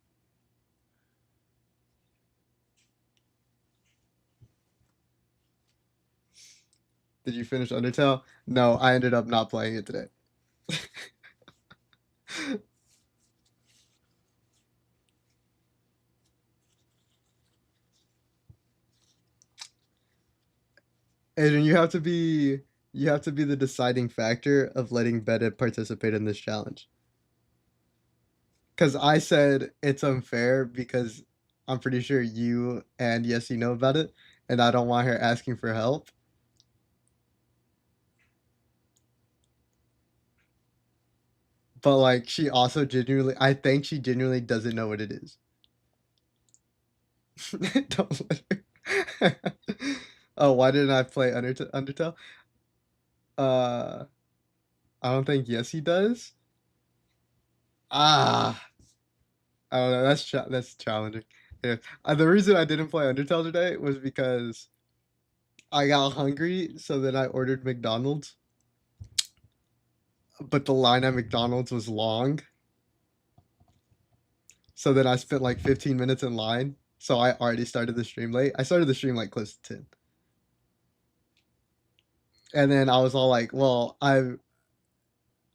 Did you finish Undertale? No, I ended up not playing it today. Adrian, you have to be the deciding factor of letting Beta participate in this challenge. Because I said it's unfair because I'm pretty sure you and Yessie know about it, and I don't want her asking for help. But like she also genuinely I think she genuinely doesn't know what it is. Don't let her. Oh, why didn't I play Undertale? Uh I don't think Yessie does. Ah, I don't know. That's challenging. Yeah. The reason I didn't play Undertale today was because I got hungry, so then I ordered McDonald's. But the line at McDonald's was long, so then I spent like 15 minutes in line. So I already started the stream late. I started the stream like close to 10. And then I was all like, well,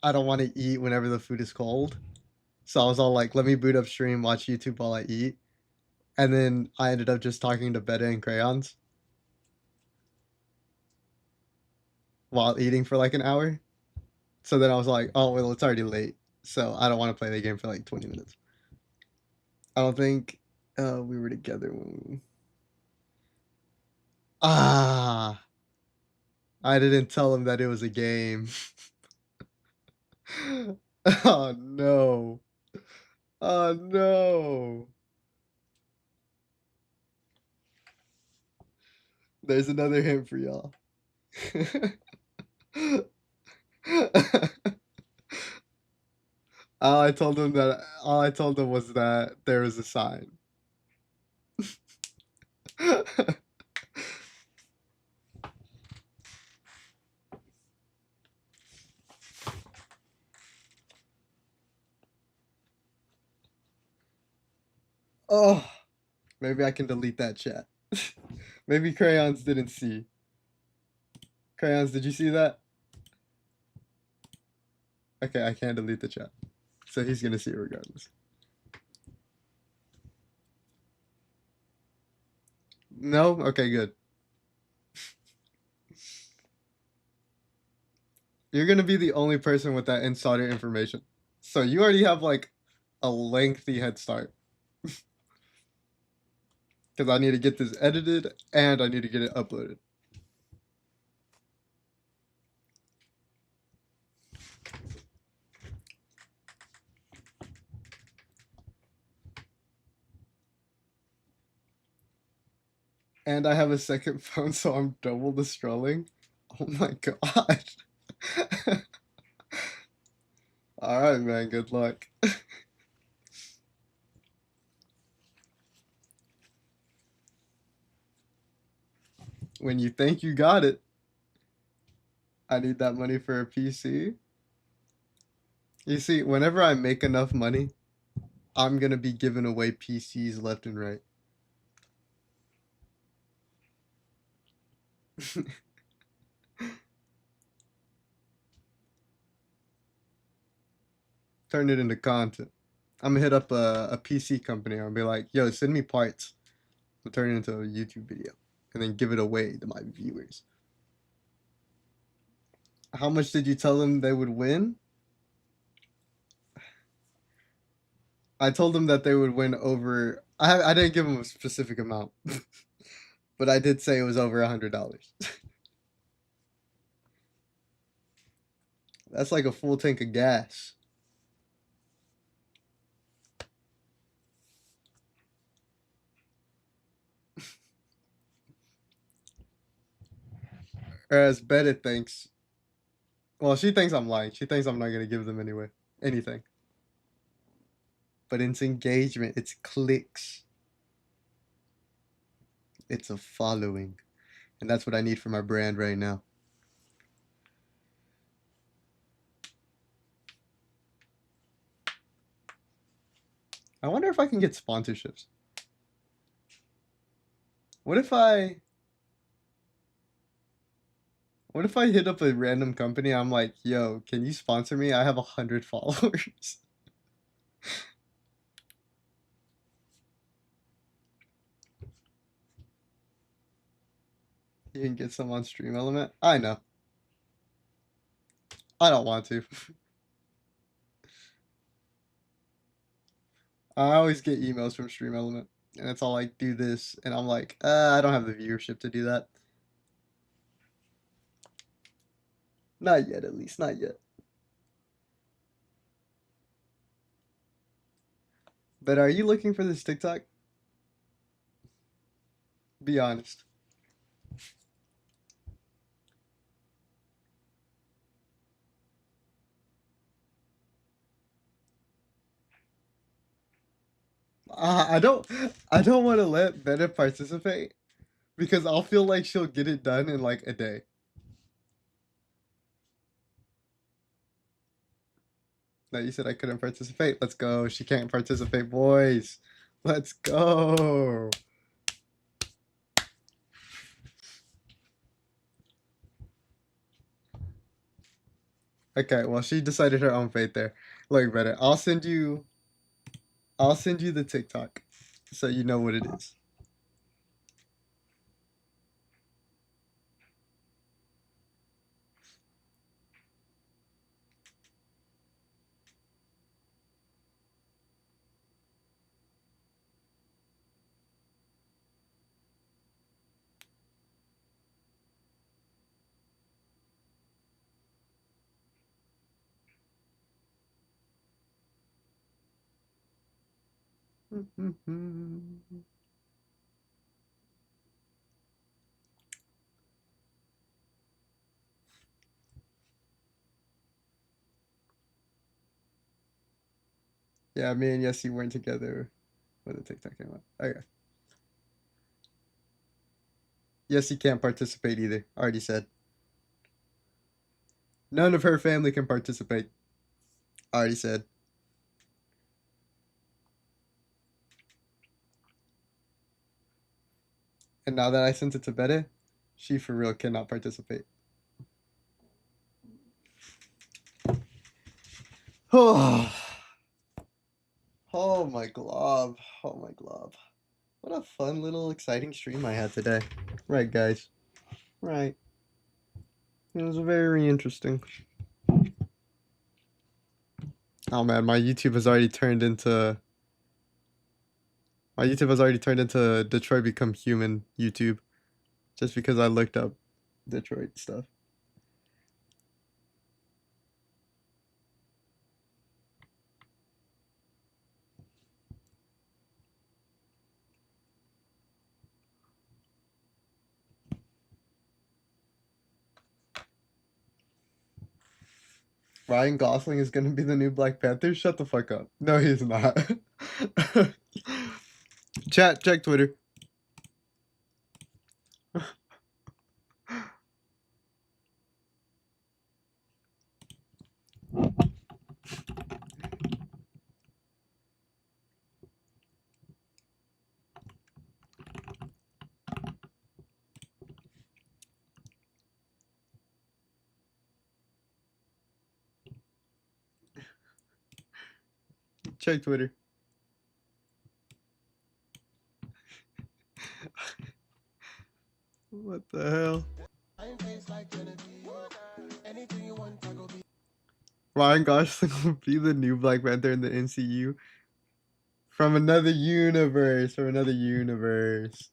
I don't want to eat whenever the food is cold. So I was all like, let me boot up stream, watch YouTube while I eat. And then I ended up just talking to Beta and Crayons while eating for like an hour. So then I was like, oh, well, it's already late. So I don't want to play the game for like 20 minutes. I don't think we were together when we... Ah, I didn't tell him that it was a game. Oh, no. Oh, no. There's another hint for y'all. All I told him was that there was a sign. Oh, maybe I can delete that chat. Maybe Crayons didn't see. Crayons, did you see that? Okay, I can't delete the chat. So he's gonna see it regardless. No? Okay, good. You're gonna be the only person with that insider information. So you already have like a lengthy head start. Because I need to get this edited and I need to get it uploaded. And I have a second phone, so I'm double the scrolling. Oh my god. Alright, man, good luck. When you think you got it, I need that money for a PC. You see, whenever I make enough money, I'm gonna be giving away PCs left and right. Turn it into content. I'm gonna hit up a PC company. I'll be like, yo, send me parts. I'll turn it into a YouTube video and then give it away to my viewers. How much did you tell them they would win? I told them that they would win over. I didn't give them a specific amount, but I did say it was over $100. That's like a full tank of gas. Whereas Betta thinks, well, she thinks I'm lying. She thinks I'm not gonna give them anyway anything. But it's engagement. It's clicks. It's a following, and that's what I need for my brand right now. I wonder if I can get sponsorships. What if I hit up a random company? I'm like, yo, can you sponsor me? I have 100 followers. You can get some on Stream Element. I know. I don't want to. I always get emails from Stream Element, and it's all like, do this, and I'm like, I don't have the viewership to do that. Not yet, at least, not yet. But are you looking for this TikTok? Be honest. I don't want to let Bennett participate because I'll feel like she'll get it done in like a day. No, you said I couldn't participate. Let's go. She can't participate, boys. Let's go. Okay, well she decided her own fate there. Look, better. I'll send you the TikTok so you know what it is. Yeah, me and Yessie weren't together when the TikTok came out. Okay. Yessie can't participate either. Already said. None of her family can participate. Already said. And now that I sent it to Betta, she for real cannot participate. Oh, oh my glob. Oh my glob. What a fun little exciting stream I had today. Right, guys. Right. It was very interesting. Oh man, my YouTube has already turned into Detroit Become Human YouTube. Just because I looked up Detroit stuff. Ryan Gosling is gonna be the new Black Panther? Shut the fuck up. No, he's not. Chat, check Twitter. Check Twitter. What the hell? Ryan Gosling will be the new Black Panther in the MCU. From another universe. From another universe.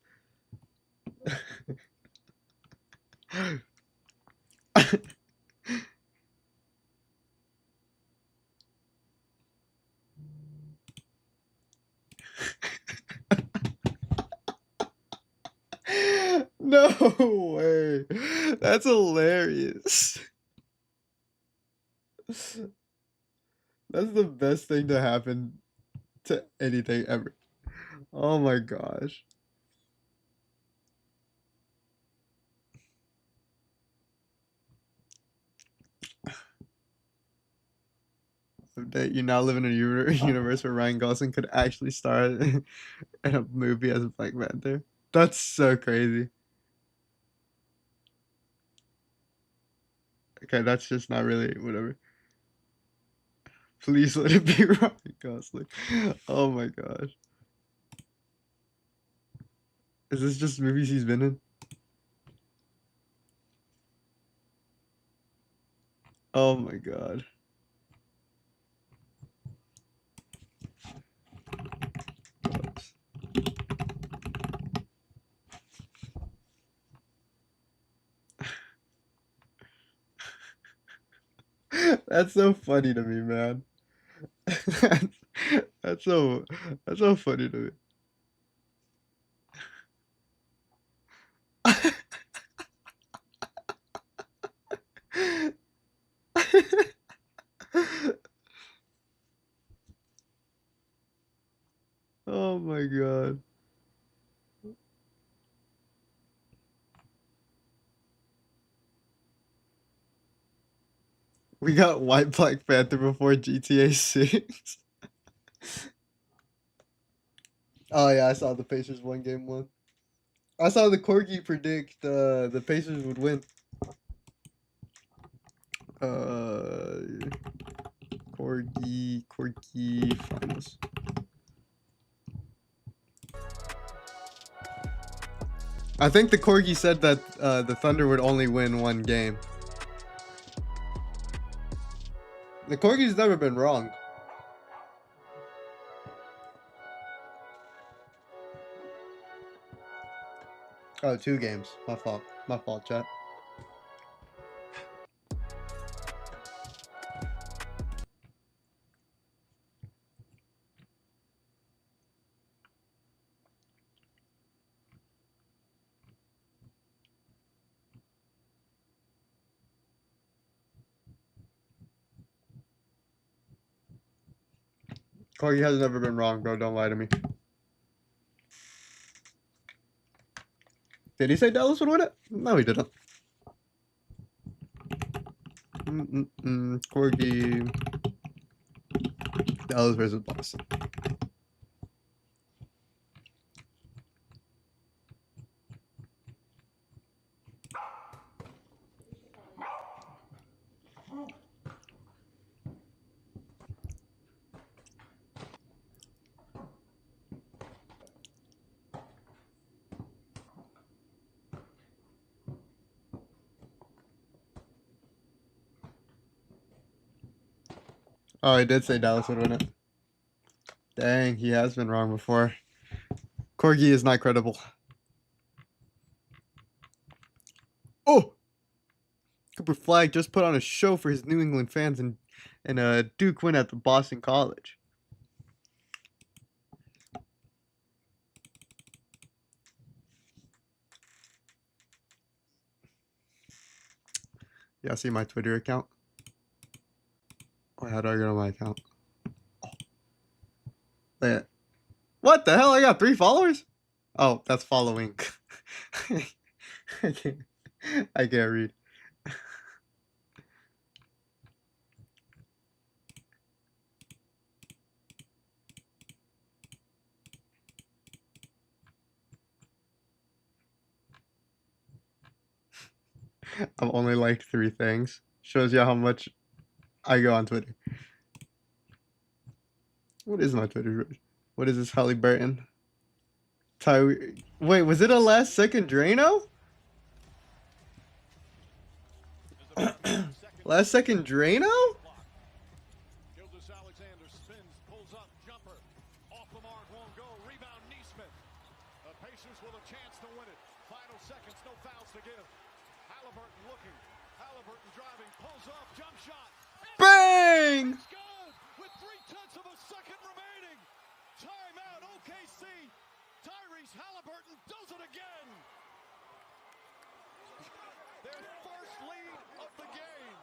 No way. That's hilarious. That's the best thing to happen to anything ever. Oh my gosh. That you now live in a universe where Ryan Gosling could actually star in a movie as a Black Panther. That's so crazy. Okay, that's just not really whatever. Please let it be Ryan Gosling. Oh my gosh. Is this just movies he's been in? Oh my god. Oops. That's so funny to me, man. that's so that's so funny to me. Oh my god. We got White Black Panther before GTA 6. Oh yeah, I saw the Pacers won game one. I saw the Corgi predict the Pacers would win. Corgi finals. I think the Corgi said that the Thunder would only win one game. The Corgi's never been wrong. Oh, 2 games. My fault. My fault, chat. Corgi has never been wrong, bro. Don't lie to me. Did he say Dallas would win it? No, he didn't. Corgi. Dallas versus Boston. Oh, he did say Dallas would win it. Dang, he has been wrong before. Corgi is not credible. Oh! Cooper Flag just put on a show for his New England fans and Duke win at the Boston College. Y'all see my Twitter account? Oh, how do I get on my account? Oh. What the hell? I got 3 followers? Oh, that's following. I can't, I can't read. I've only liked 3 things. Shows you how much I go on Twitter. What is my Twitter? What is this, Halliburton? Wait, was it a last second Drano? Last second Drano? Bang! With 0.3 of a second remaining. Timeout, OKC. Tyrese Halliburton does it again. Their first lead of the game.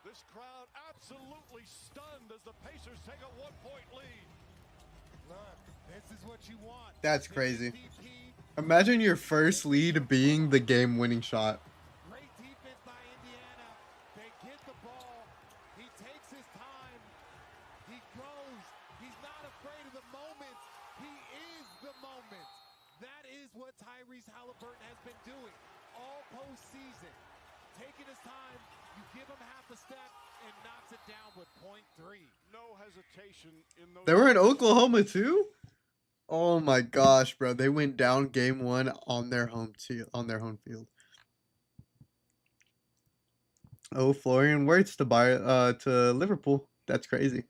This crowd absolutely stunned as the Pacers take a 1-point lead. Look, this is what you want. That's crazy. Imagine your first lead being the game-winning shot. Great defense by Indiana. They get the ball. He takes his time. He goes. He's not afraid of the moment. He is the moment. That is what Tyrese Halliburton has been doing all postseason. Taking his time, you give him half a step and knocks it down with 0.3. No hesitation in those. They were in Oklahoma too? Oh my gosh, bro. They went down game 1 on their home field. Oh, Florian Wirtz to Liverpool. That's crazy.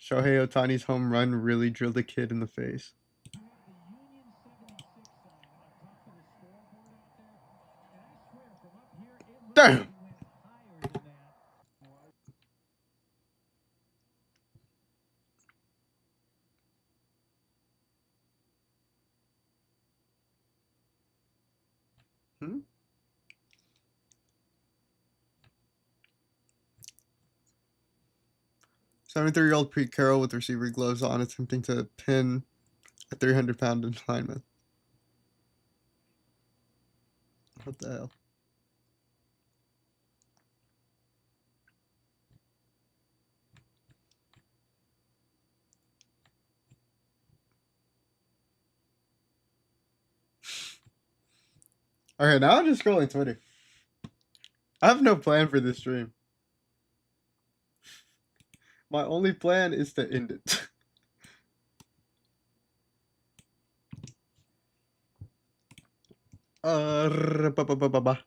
Shohei Otani's home run really drilled a kid in the face. Damn! Hmm? 73-year-old Pete Carroll with receiver gloves on attempting to pin a 300-pound lineman. What the hell? Okay, now I'm just scrolling Twitter. I have no plan for this stream. My only plan is to end it. Ba, ba, ba, ba, ba.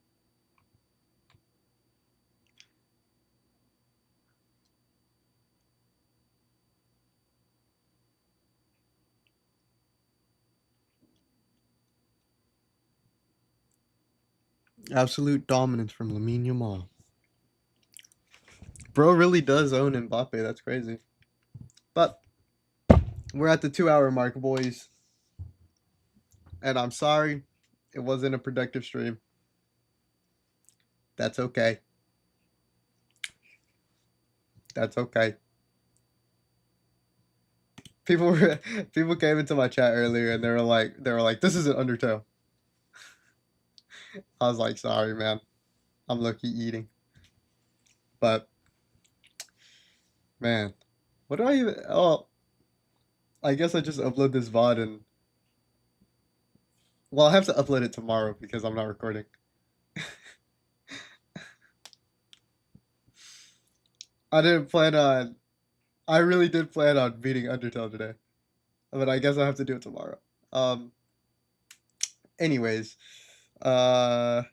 Absolute dominance from Lamine Yamal. Bro really does own Mbappe. That's crazy. But we're at the 2 hour mark, boys. And I'm sorry, it wasn't a productive stream. That's okay. That's okay. People came into my chat earlier and they were like, this isn't Undertale. I was like, sorry, man. I'm low-key eating. But man, what do I even? Oh, I guess I just upload this VOD and well, I have to upload it tomorrow because I'm not recording. I didn't plan on. I really did plan on beating Undertale today, but I guess I have to do it tomorrow. Um. Anyways, uh,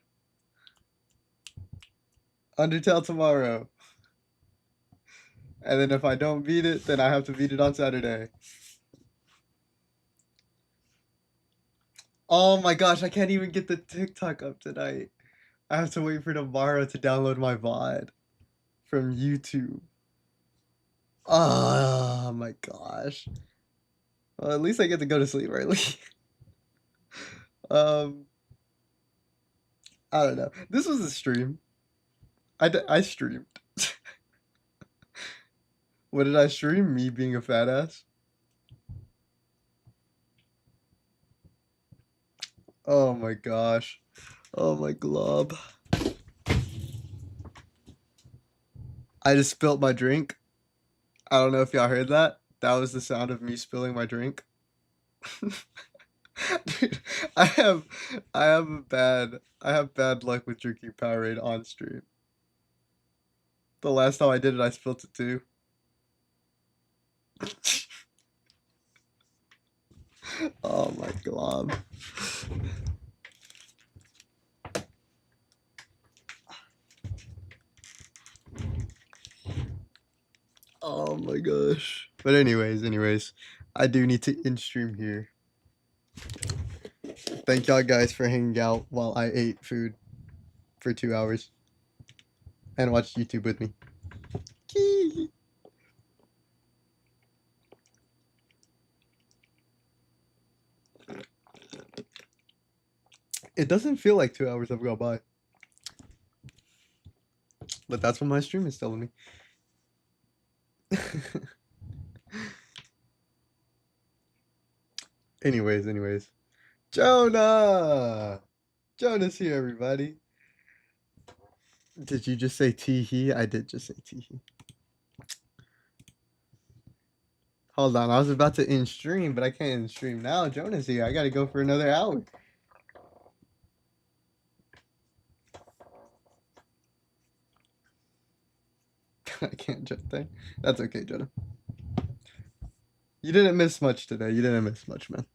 Undertale tomorrow, and then if I don't beat it, then I have to beat it on Saturday. Oh my gosh, I can't even get the TikTok up tonight. I have to wait for tomorrow to download my VOD from YouTube. Oh my gosh. Well, at least I get to go to sleep early. um, I don't know. This was a stream. I streamed. What did I stream? Me being a fat ass? Oh my gosh. Oh my glob. I just spilt my drink. I don't know if y'all heard that. That was the sound of me spilling my drink. Dude, I have bad luck with drinking Powerade on stream. The last time I did it, I spilt it too. Oh my glob. Oh my gosh. But anyways, I do need to end stream here. Thank y'all guys for hanging out while I ate food for 2 hours and watched YouTube with me. It doesn't feel like 2 hours have gone by. But that's what my stream is telling me. anyways. Jonah! Jonah's here, everybody. Did you just say tee-hee? I did just say tee-hee. Hold on, I was about to end stream, but I can't end stream now. Jonah's here. I gotta go for another hour. I can't jump there. That's okay, Jonah. You didn't miss much today. You didn't miss much, man.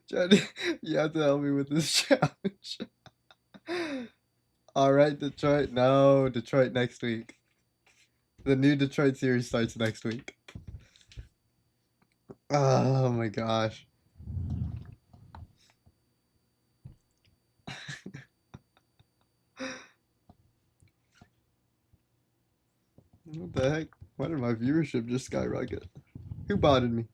Jonah, you have to help me with this challenge. All right, Detroit. No, Detroit next week. The new Detroit series starts next week. Oh my gosh. What the heck? Why did my viewership just skyrocket? Who botted me?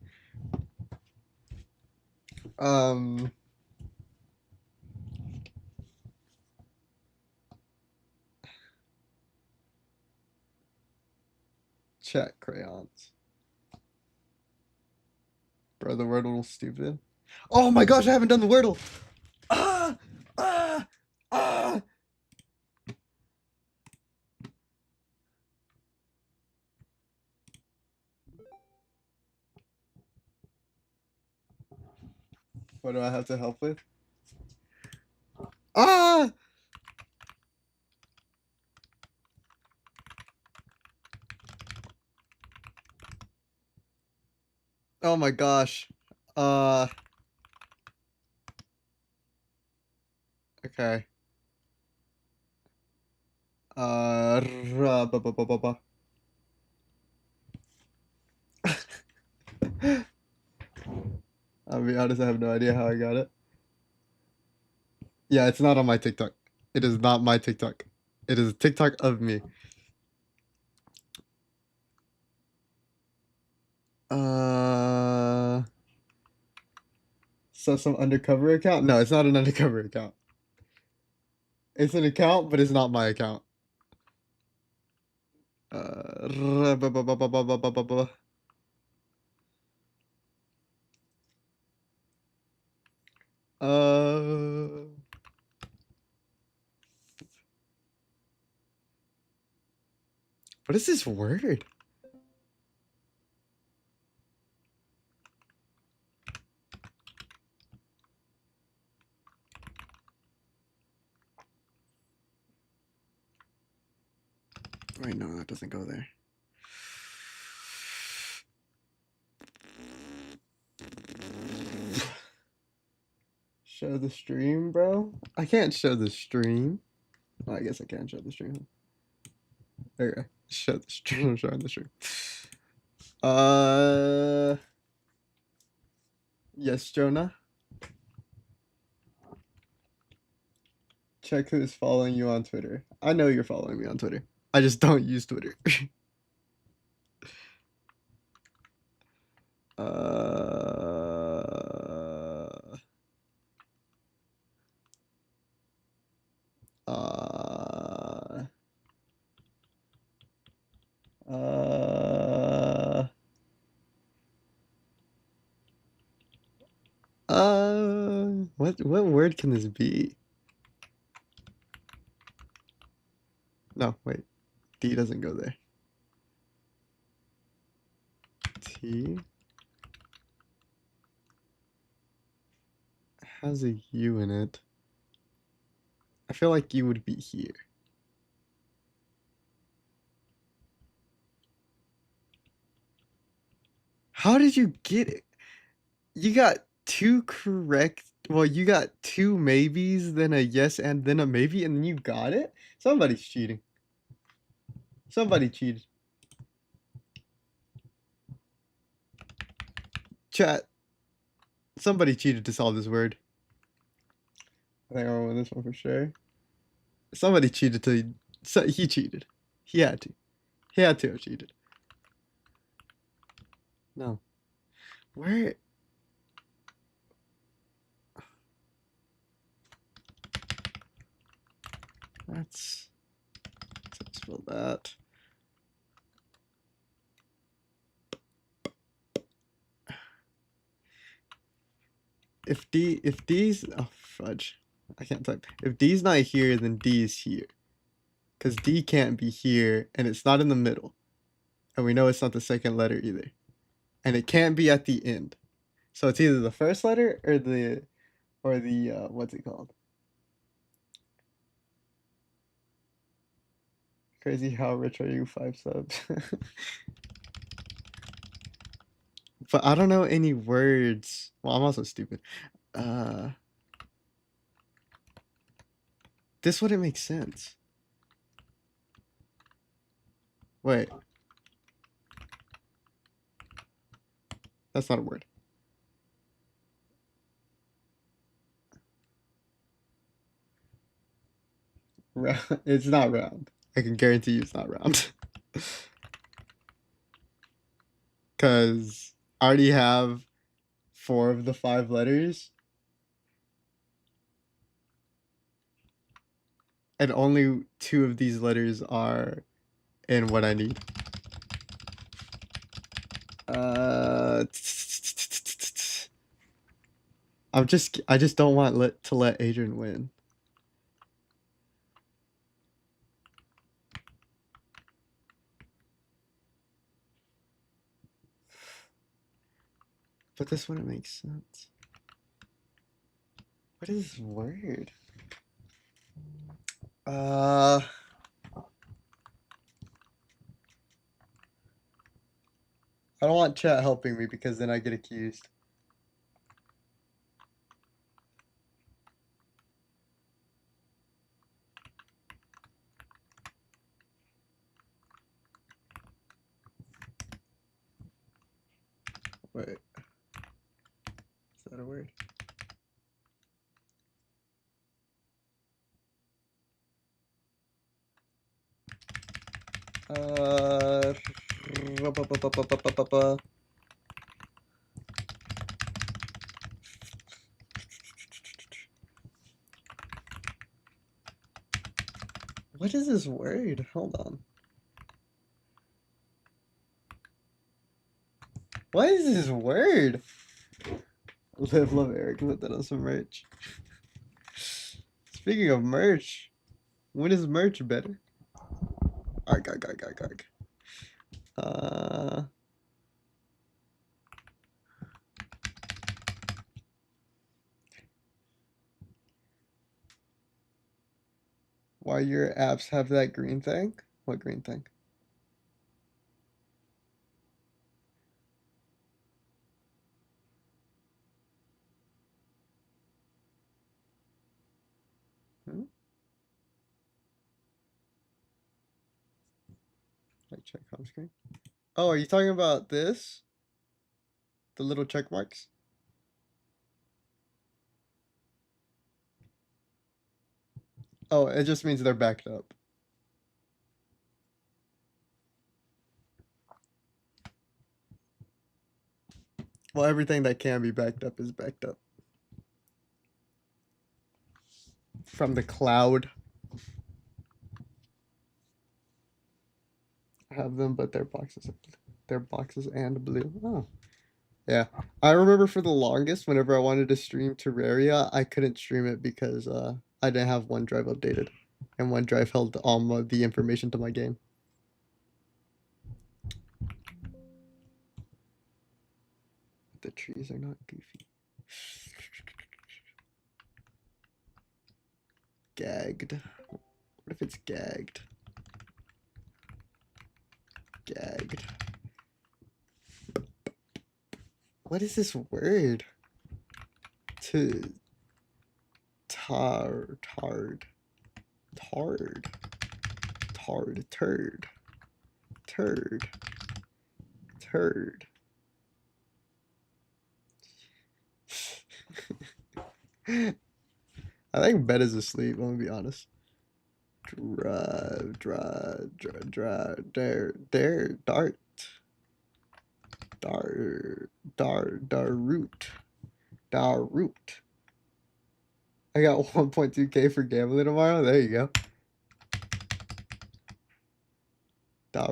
Chat crayons. Bro, the Wordle stupid. Oh my gosh, I haven't done the Wordle. Ah! Ah! Ah! What do I have to help with? Ah! Oh my gosh. Okay. Ba, ba, ba, ba, ba. I'll be honest, I have no idea how I got it. Yeah, it's not on my TikTok. It is not my TikTok. It is a TikTok of me. So some undercover account? No, it's not an undercover account. It's an account, but it's not my account. Ba, ba, ba, ba, ba, ba, ba, ba, ba. Uh, what is this word? Wait, no, that doesn't go there. Show the stream, bro? I can't show the stream. Well, I guess I can show the stream. Okay, show the stream. I'm showing the stream. Yes, Jonah. Check who's following you on Twitter. I know you're following me on Twitter. I just don't use Twitter. uh, uh, uh, what word can this be? No, wait. D doesn't go there. T has a U in it. I feel like you would be here. How did you get it? You got two correct. Well, you got two maybes, then a yes, and then a maybe, and you got it? Somebody's cheating. Somebody cheated. Chat. Somebody cheated to solve this word. I think I'll win this one for sure. Somebody cheated to. So he cheated. He had to. He had to have cheated. No. Where? Let's spell that. If D's, oh fudge, I can't type. If D's not here, then D is here, because D can't be here, and it's not in the middle, and we know it's not the second letter either, and it can't be at the end, so it's either the first letter or the what's it called? Crazy how rich are you? 5 subs. But I don't know any words. Well, I'm also stupid. This wouldn't make sense. Wait. That's not a word. It's not round. I can guarantee you it's not round. Because I already have 4 of the 5 letters. And only 2 of these letters are in what I need. I just don't want to let Adrian win. But this wouldn't make sense. What is this word? I don't want chat helping me because then I get accused. Wait. Is that a word? Uh, what is this word? Hold on. What is this word? Live, love, Eric. Put that on some merch. Speaking of merch, when is merch better? Arg, arg, arg, arg, arg. Why your apps have that green thing? What green thing? Hmm? Like check home screen. Oh, are you talking about this? The little check marks? Oh, it just means they're backed up. Well, everything that can be backed up is backed up. From the cloud. I have them, but they're boxes and blue. Oh. Yeah. I remember for the longest, whenever I wanted to stream Terraria, I couldn't stream it because I didn't have OneDrive updated. And OneDrive held all the information to my game. The trees are not goofy. Gagged. What if it's gagged? Gagged. What is this word? Tard. Turd. I think bed is asleep, I'm gonna be honest. Root. I got 1.2k for gambling tomorrow. There you go.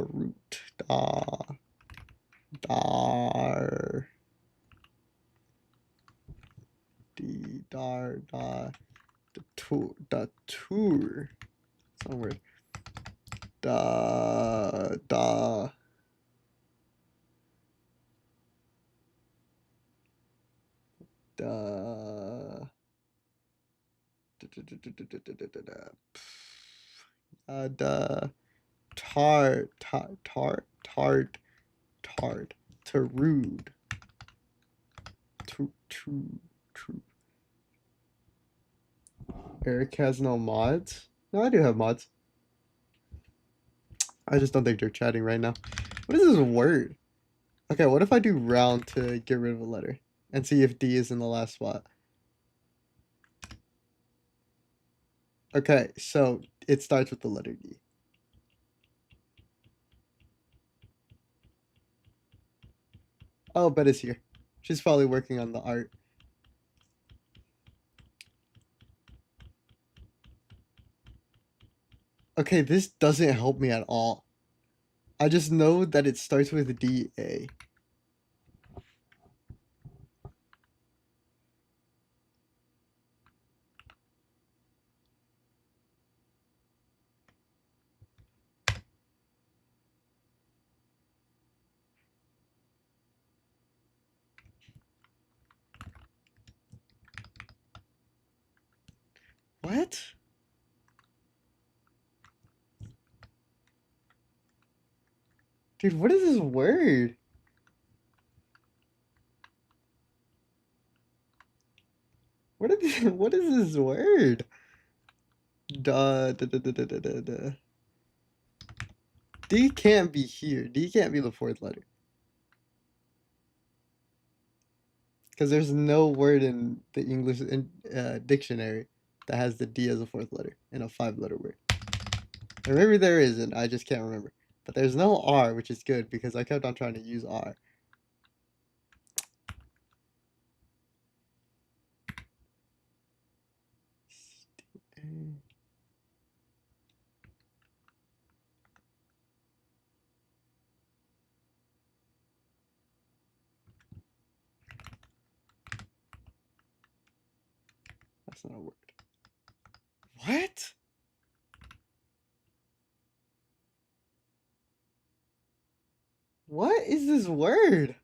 Root. The tour. It's not a word. Rude. Eric has no mods? No, I do have mods. I just don't think they're chatting right now. What is this word? Okay, what if I do round to get rid of a letter? And see if D is in the last spot. Okay, so it starts with the letter D. Oh, Betta's here. She's probably working on the art. Okay, this doesn't help me at all. I just know that it starts with D-A. What? Dude, what is this word? What is this word? Da. D can't be here. D can't be the fourth letter. Because there's no word in the English dictionary that has the D as a fourth letter in a 5-letter word. Or maybe there isn't. I just can't remember. But there's no R, which is good because I kept on trying to use R. That's not a word. What? What is this word?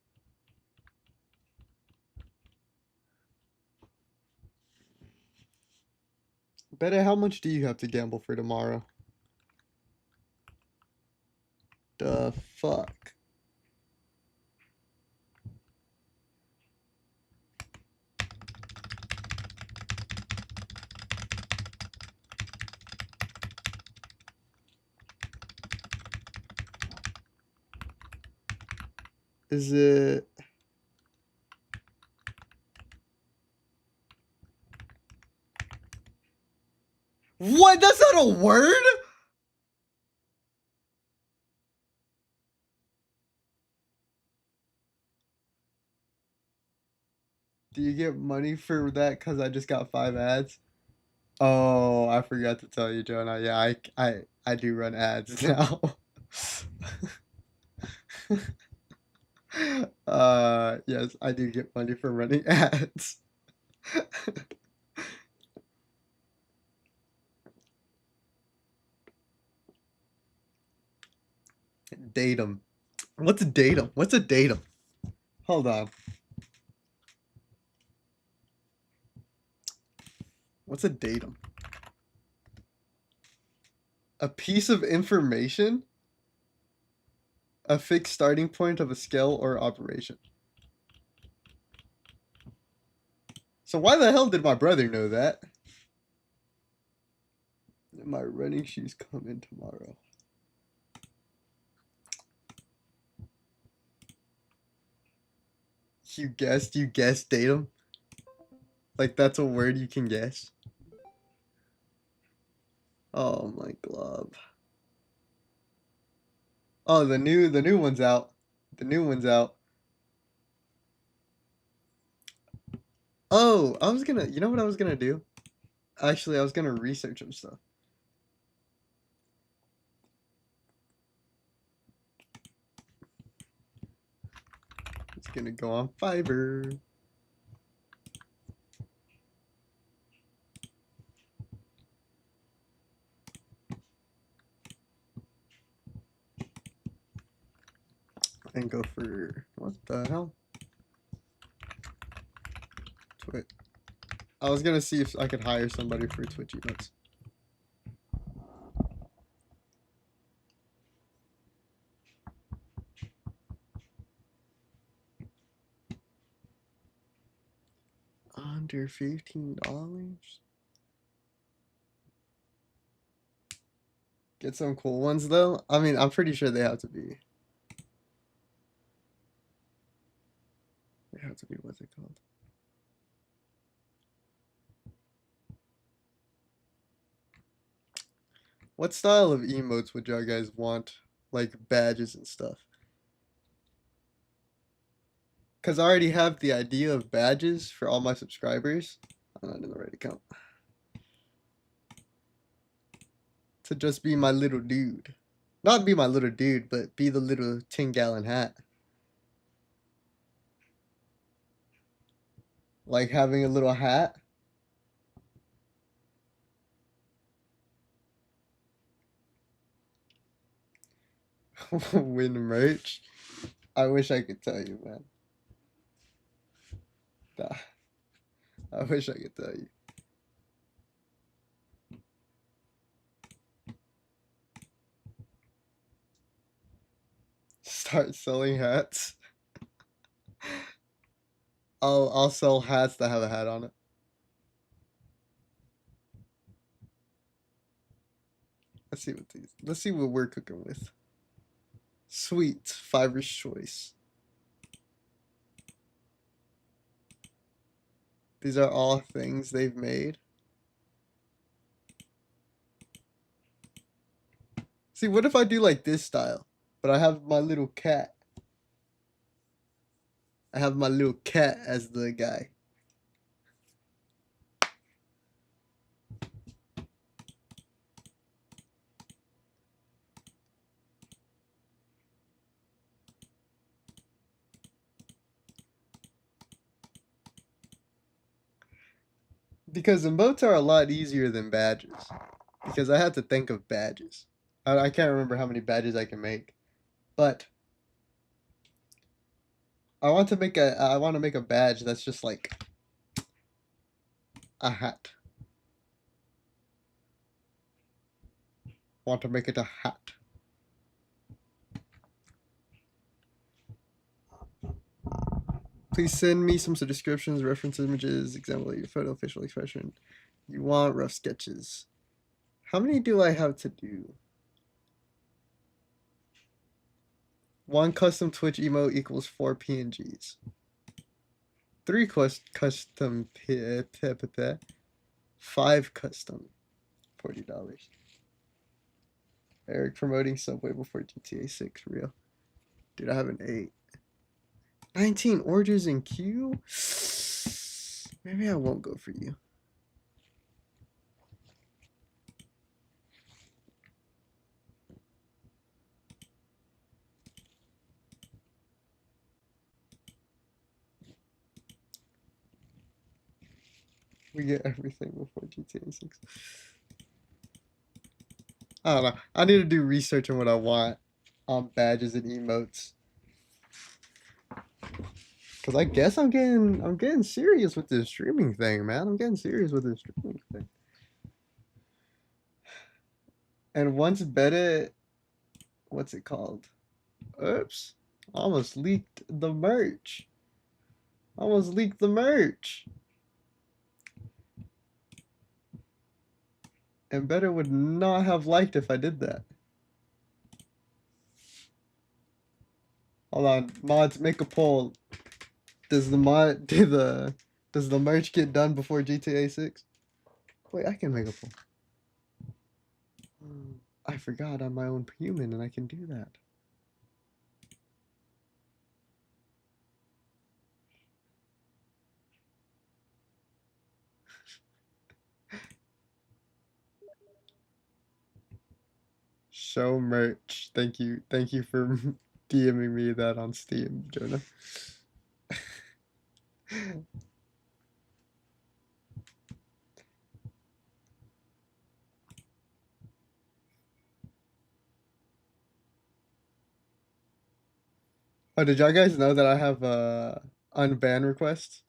Better, how much do you have to gamble for tomorrow? The fuck? Is it... What? That's not a word? Do you get money for that because I just got 5 ads? Oh, I forgot to tell you, Jonah. Yeah, I do run ads now. Yes, I do get money for running ads. Datum. What's a datum? What's a datum? Hold on. What's a datum? A piece of information? A fixed starting point of a skill or operation. So why the hell did my brother know that? My running shoes come in tomorrow. You guessed datum? Like that's a word you can guess? Oh my glove. Oh, the new one's out. The new one's out. Oh, I was gonna, you know what I was gonna do? Actually, I was gonna research some stuff. It's gonna go on Fiverr. And go for, what the hell? Twitch. I was gonna see if I could hire somebody for Twitch emotes. Under $15? Get some cool ones though. I mean, I'm pretty sure they have to be. They have to be, what's it called? What style of emotes would y'all guys want? Like badges and stuff? Because I already have the idea of badges for all my subscribers. I'm not in the right account. To just be my little dude. Not be my little dude, but be the little 10-gallon hat. Like having a little hat. Win merch. I wish I could tell you, man. I wish I could tell you. start selling hats. I'll sell hats that have a hat on it. Let's see what we're cooking with. Sweet, Fiverr's Choice. These are all things they've made. See, what if I do like this style, but I have my little cat? I have my little cat as the guy. Because emotes are a lot easier than badges. Because I had to think of badges. I can't remember how many badges I can make. But I want to make a badge that's just like a hat. Want to make it a hat. Please send me some descriptions, reference images, example of your photo, facial expression. You want rough sketches. How many do I have to do? One custom Twitch emote equals 4 PNGs. 3 custom 5 custom $40. Eric promoting Subway before GTA 6 real. Dude, I have an 8. 19 orders in queue? Maybe I won't go for you. We get everything before GTA 6. I don't know. I need to do research on what I want on badges and emotes. Cause I guess I'm getting serious with this streaming thing, man. I'm getting serious with this streaming thing. And once Beta, what's it called? Oops. Almost leaked the merch. Almost leaked the merch. And Beta would not have liked if I did that. Hold on, mods, make a poll. Does the merch get done before GTA 6? Wait, I can make a poll. I forgot I'm my own human and I can do that. Show merch. Thank you for DMing me that on Steam, Jonah. Oh, did y'all guys know that I have unban requests?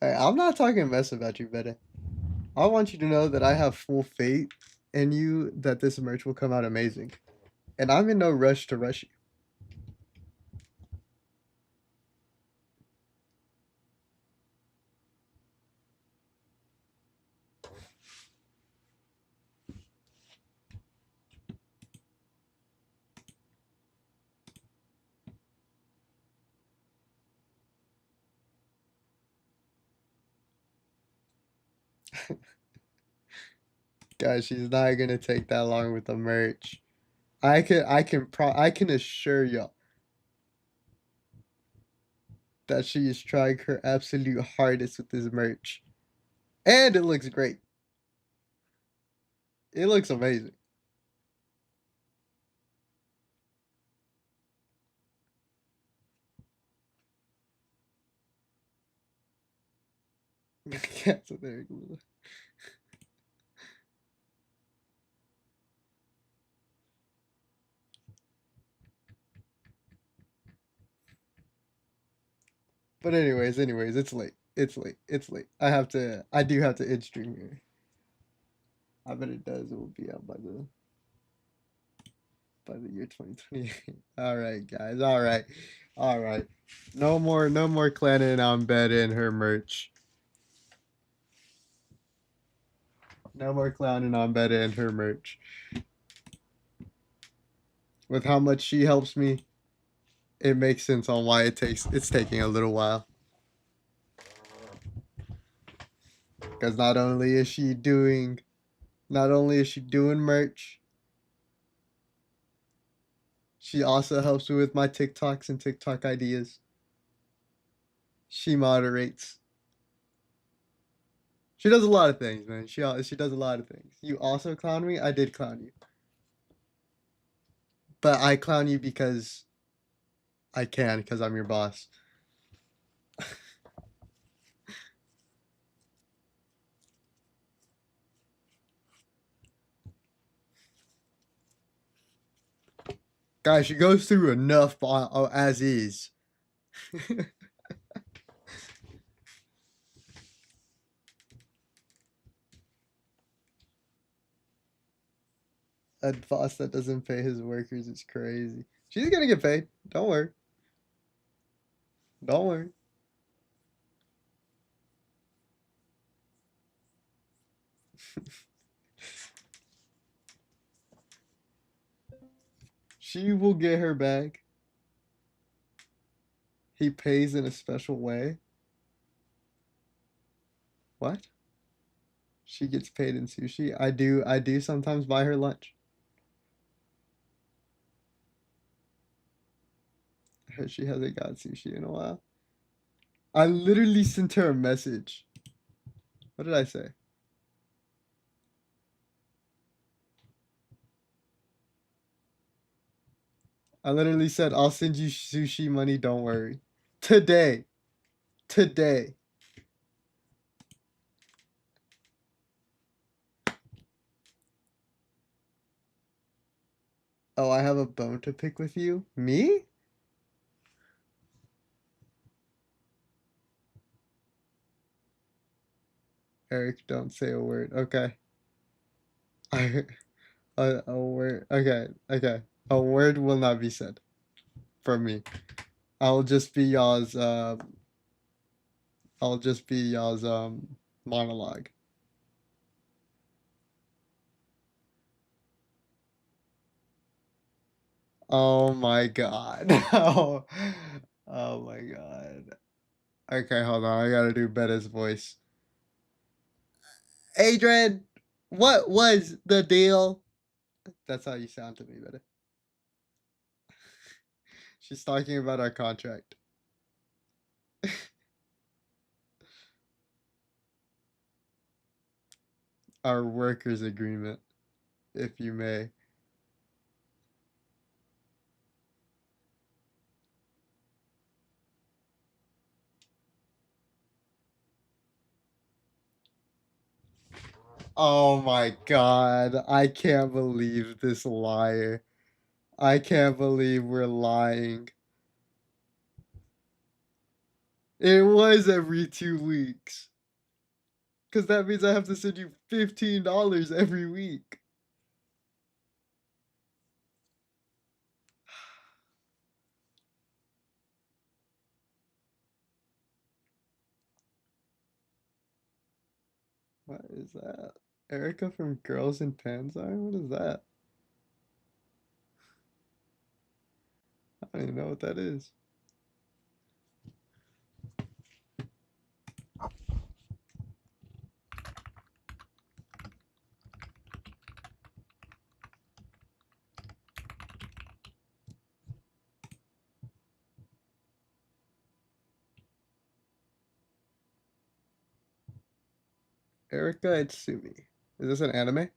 Hey, I'm not talking mess about you, Beta. I want you to know that I have full faith in you that this merch will come out amazing. And I'm in no rush to rush you. Guys, she's not gonna take that long with the merch. I can assure y'all that she is trying her absolute hardest with this merch. And it looks great. It looks amazing. Cancel there. But anyways, it's late. It's late. It's late. I do have to end stream here. I bet it does. It will be out by the year 2028. All right, guys. All right. All right. No more clanning on Bed and her merch. No more clowning on Bed and her merch. With how much she helps me, it makes sense on why it's taking a little while. Because not only is she doing merch, she also helps me with my TikToks and TikTok ideas. She moderates. She does a lot of things, man. She does a lot of things. You also clown me. I did clown you, but I clown you because I can, because I'm your boss. Guys, she goes through enough as is. A boss that doesn't pay his workers is crazy. She's gonna get paid. Don't worry. Don't worry. She will get her bag. He pays in a special way. What? She gets paid in sushi. I do sometimes buy her lunch. I heard she hasn't got sushi in a while. I literally sent her a message. What did I say? I literally said, I'll send you sushi money, don't worry. Today. Today. Oh, I have a bone to pick with you? Me? Eric, don't say a word. Okay. A word. Okay. Okay. A word will not be said from me. I'll just be y'all's monologue. Oh my god. Oh, oh my god. Okay, hold on. I gotta do Betta's voice. Adrian, what was the deal? That's how you sound to me, Betta. She's talking about our contract. Our workers' agreement, if you may. Oh my god. I can't believe this liar. I can't believe we're lying. It was every 2 weeks. Because that means I have to send you $15 every week. What is that? Erica from Girls in Panzer? What is that? I don't even know what that is. Erica Itsumi. Is this an anime?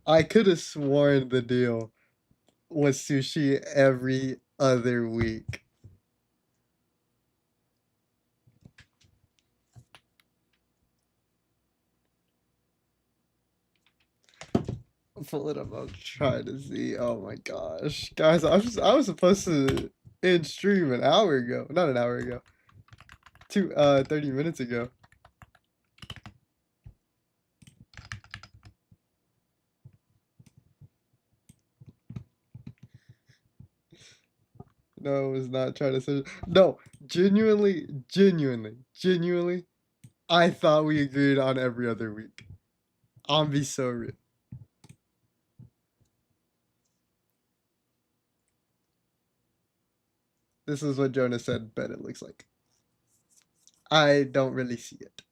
I could have sworn the deal was sushi every other week. Pull it up. I'm trying to see. Oh my gosh, guys, I was supposed to end stream an hour ago. Not an hour ago. 30 minutes ago. No, I was not trying to say. No, genuinely. I thought we agreed on every other week. I'm be so real. This is what Jonah said, but it looks like. I don't really see it.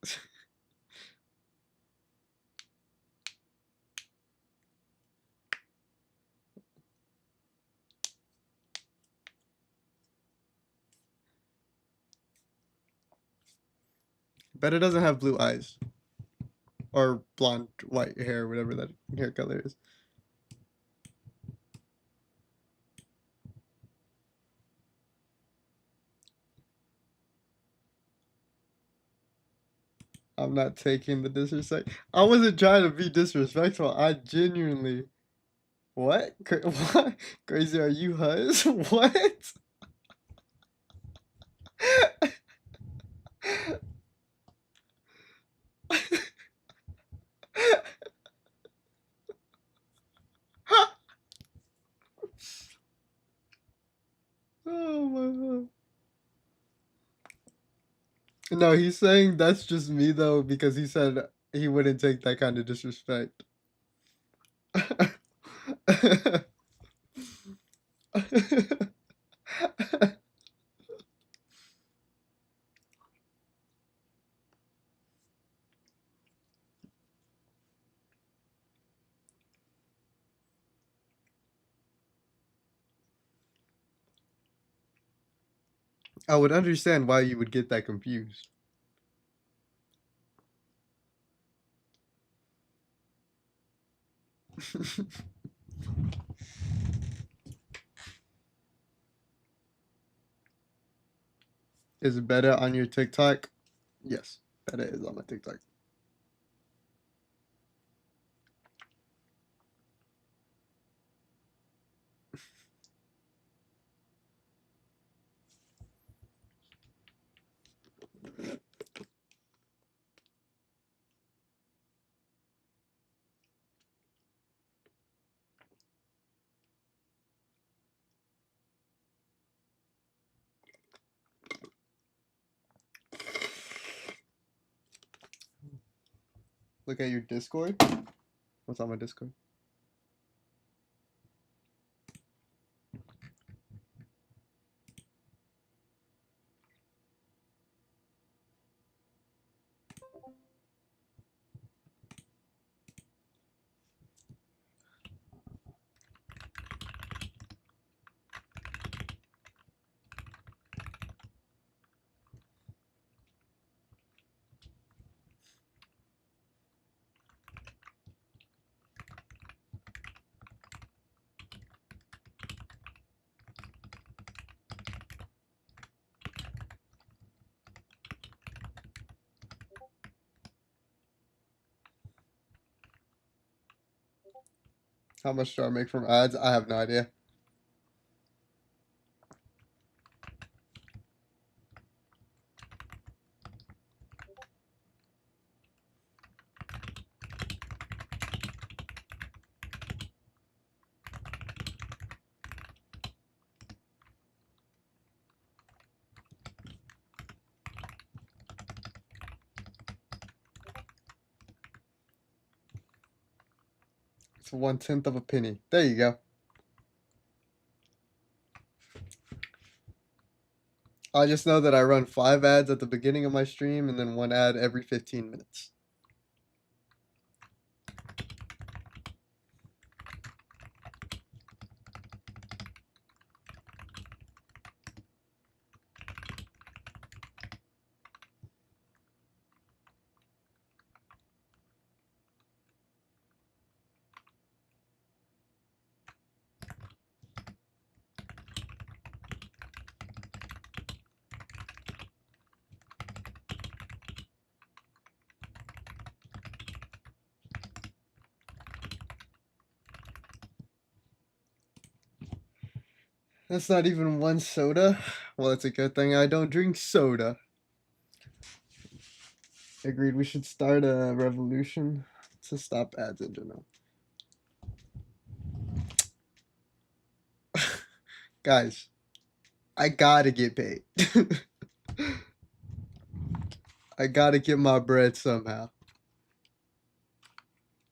But it doesn't have blue eyes. Or blonde, white hair, whatever that hair color is. I'm not taking the disrespect. I wasn't trying to be disrespectful. I genuinely. What? What? Crazy, are you Huz? What? Oh my god. No, he's saying that's just me though, because he said he wouldn't take that kind of disrespect. I would understand why you would get that confused. Is it better on your TikTok? Yes, better is on my TikTok. Look at your Discord. What's on my Discord? How much do I make from ads? I have no idea. It's 1/10 of a penny. There you go. I just know that I run 5 ads at the beginning of my stream and then 1 ad every 15 minutes. That's not even one soda. Well, it's a good thing I don't drink soda. Agreed, we should start a revolution to stop ads in general. Guys, I gotta get paid. I gotta get my bread somehow.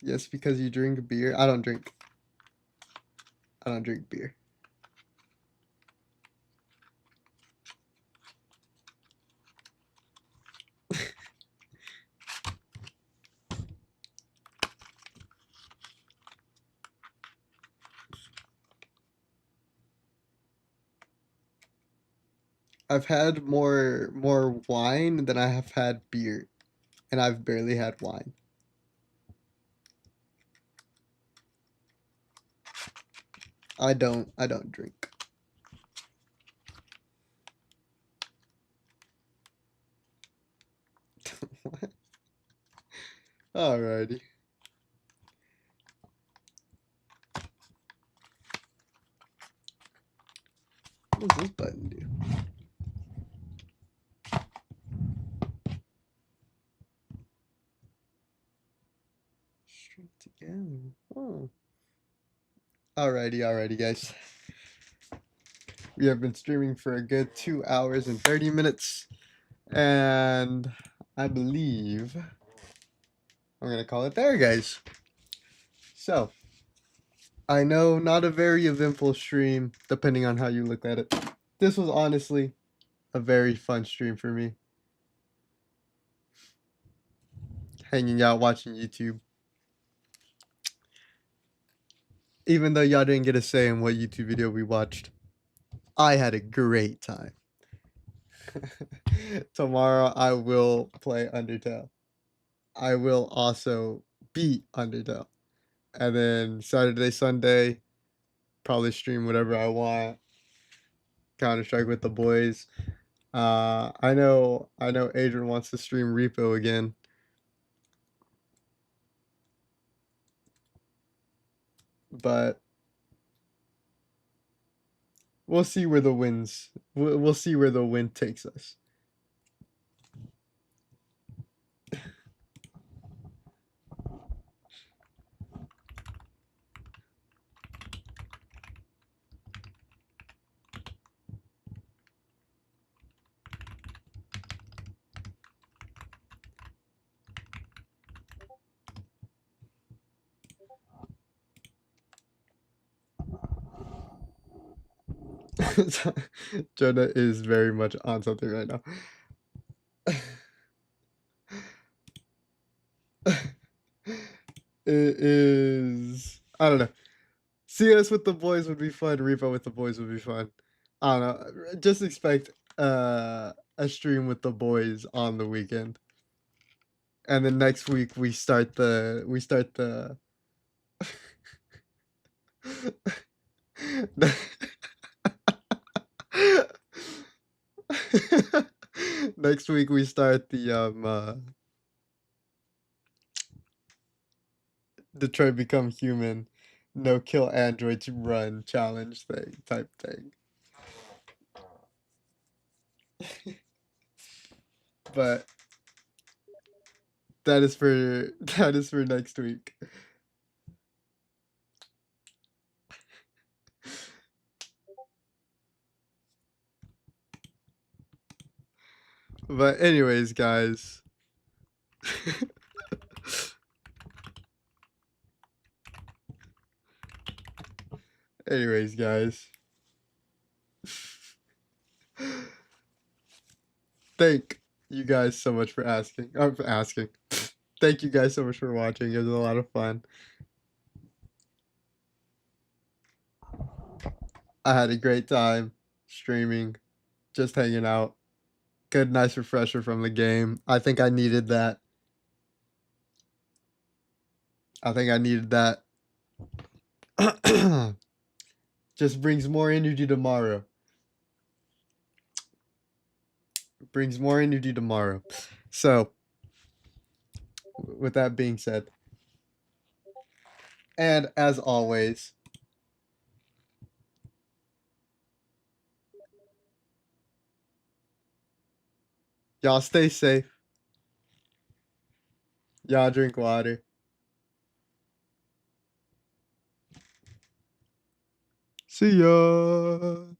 Yes, because you drink beer. I don't drink beer. I've had more wine than I have had beer, and I've barely had wine. I don't drink. What? Alrighty. What does this button do? String together. Oh. Alrighty, guys. We have been streaming for a good 2 hours and 30 minutes. And I believe I'm going to call it there, guys. So, I know not a very eventful stream, depending on how you look at it. This was honestly a very fun stream for me. Hanging out, watching YouTube. Even though y'all didn't get a say in what YouTube video we watched, I had a great time. Tomorrow I will play Undertale. I will also beat Undertale. And then Saturday, Sunday, probably stream whatever I want. Counter-Strike with the boys. I know Adrian wants to stream Repo again. But we'll see where the winds. We'll see where the wind takes us. Jonah is very much on something right now. It is. I don't know. CS with the boys would be fun. Repo with the boys would be fun. I don't know. Just expect a stream with the boys on the weekend, and then next week we start the next week we start the Detroit Become Human, no kill androids run challenge thing type thing. But that is for next week. But anyways, guys. Anyways, guys. Thank you guys so much for asking. Thank you guys so much for watching. It was a lot of fun. I had a great time streaming, just hanging out. Good, nice refresher from the game. I think I needed that. Just brings more energy tomorrow. So, with that being said, and as always, Y'all stay safe. Y'all drink water. See ya.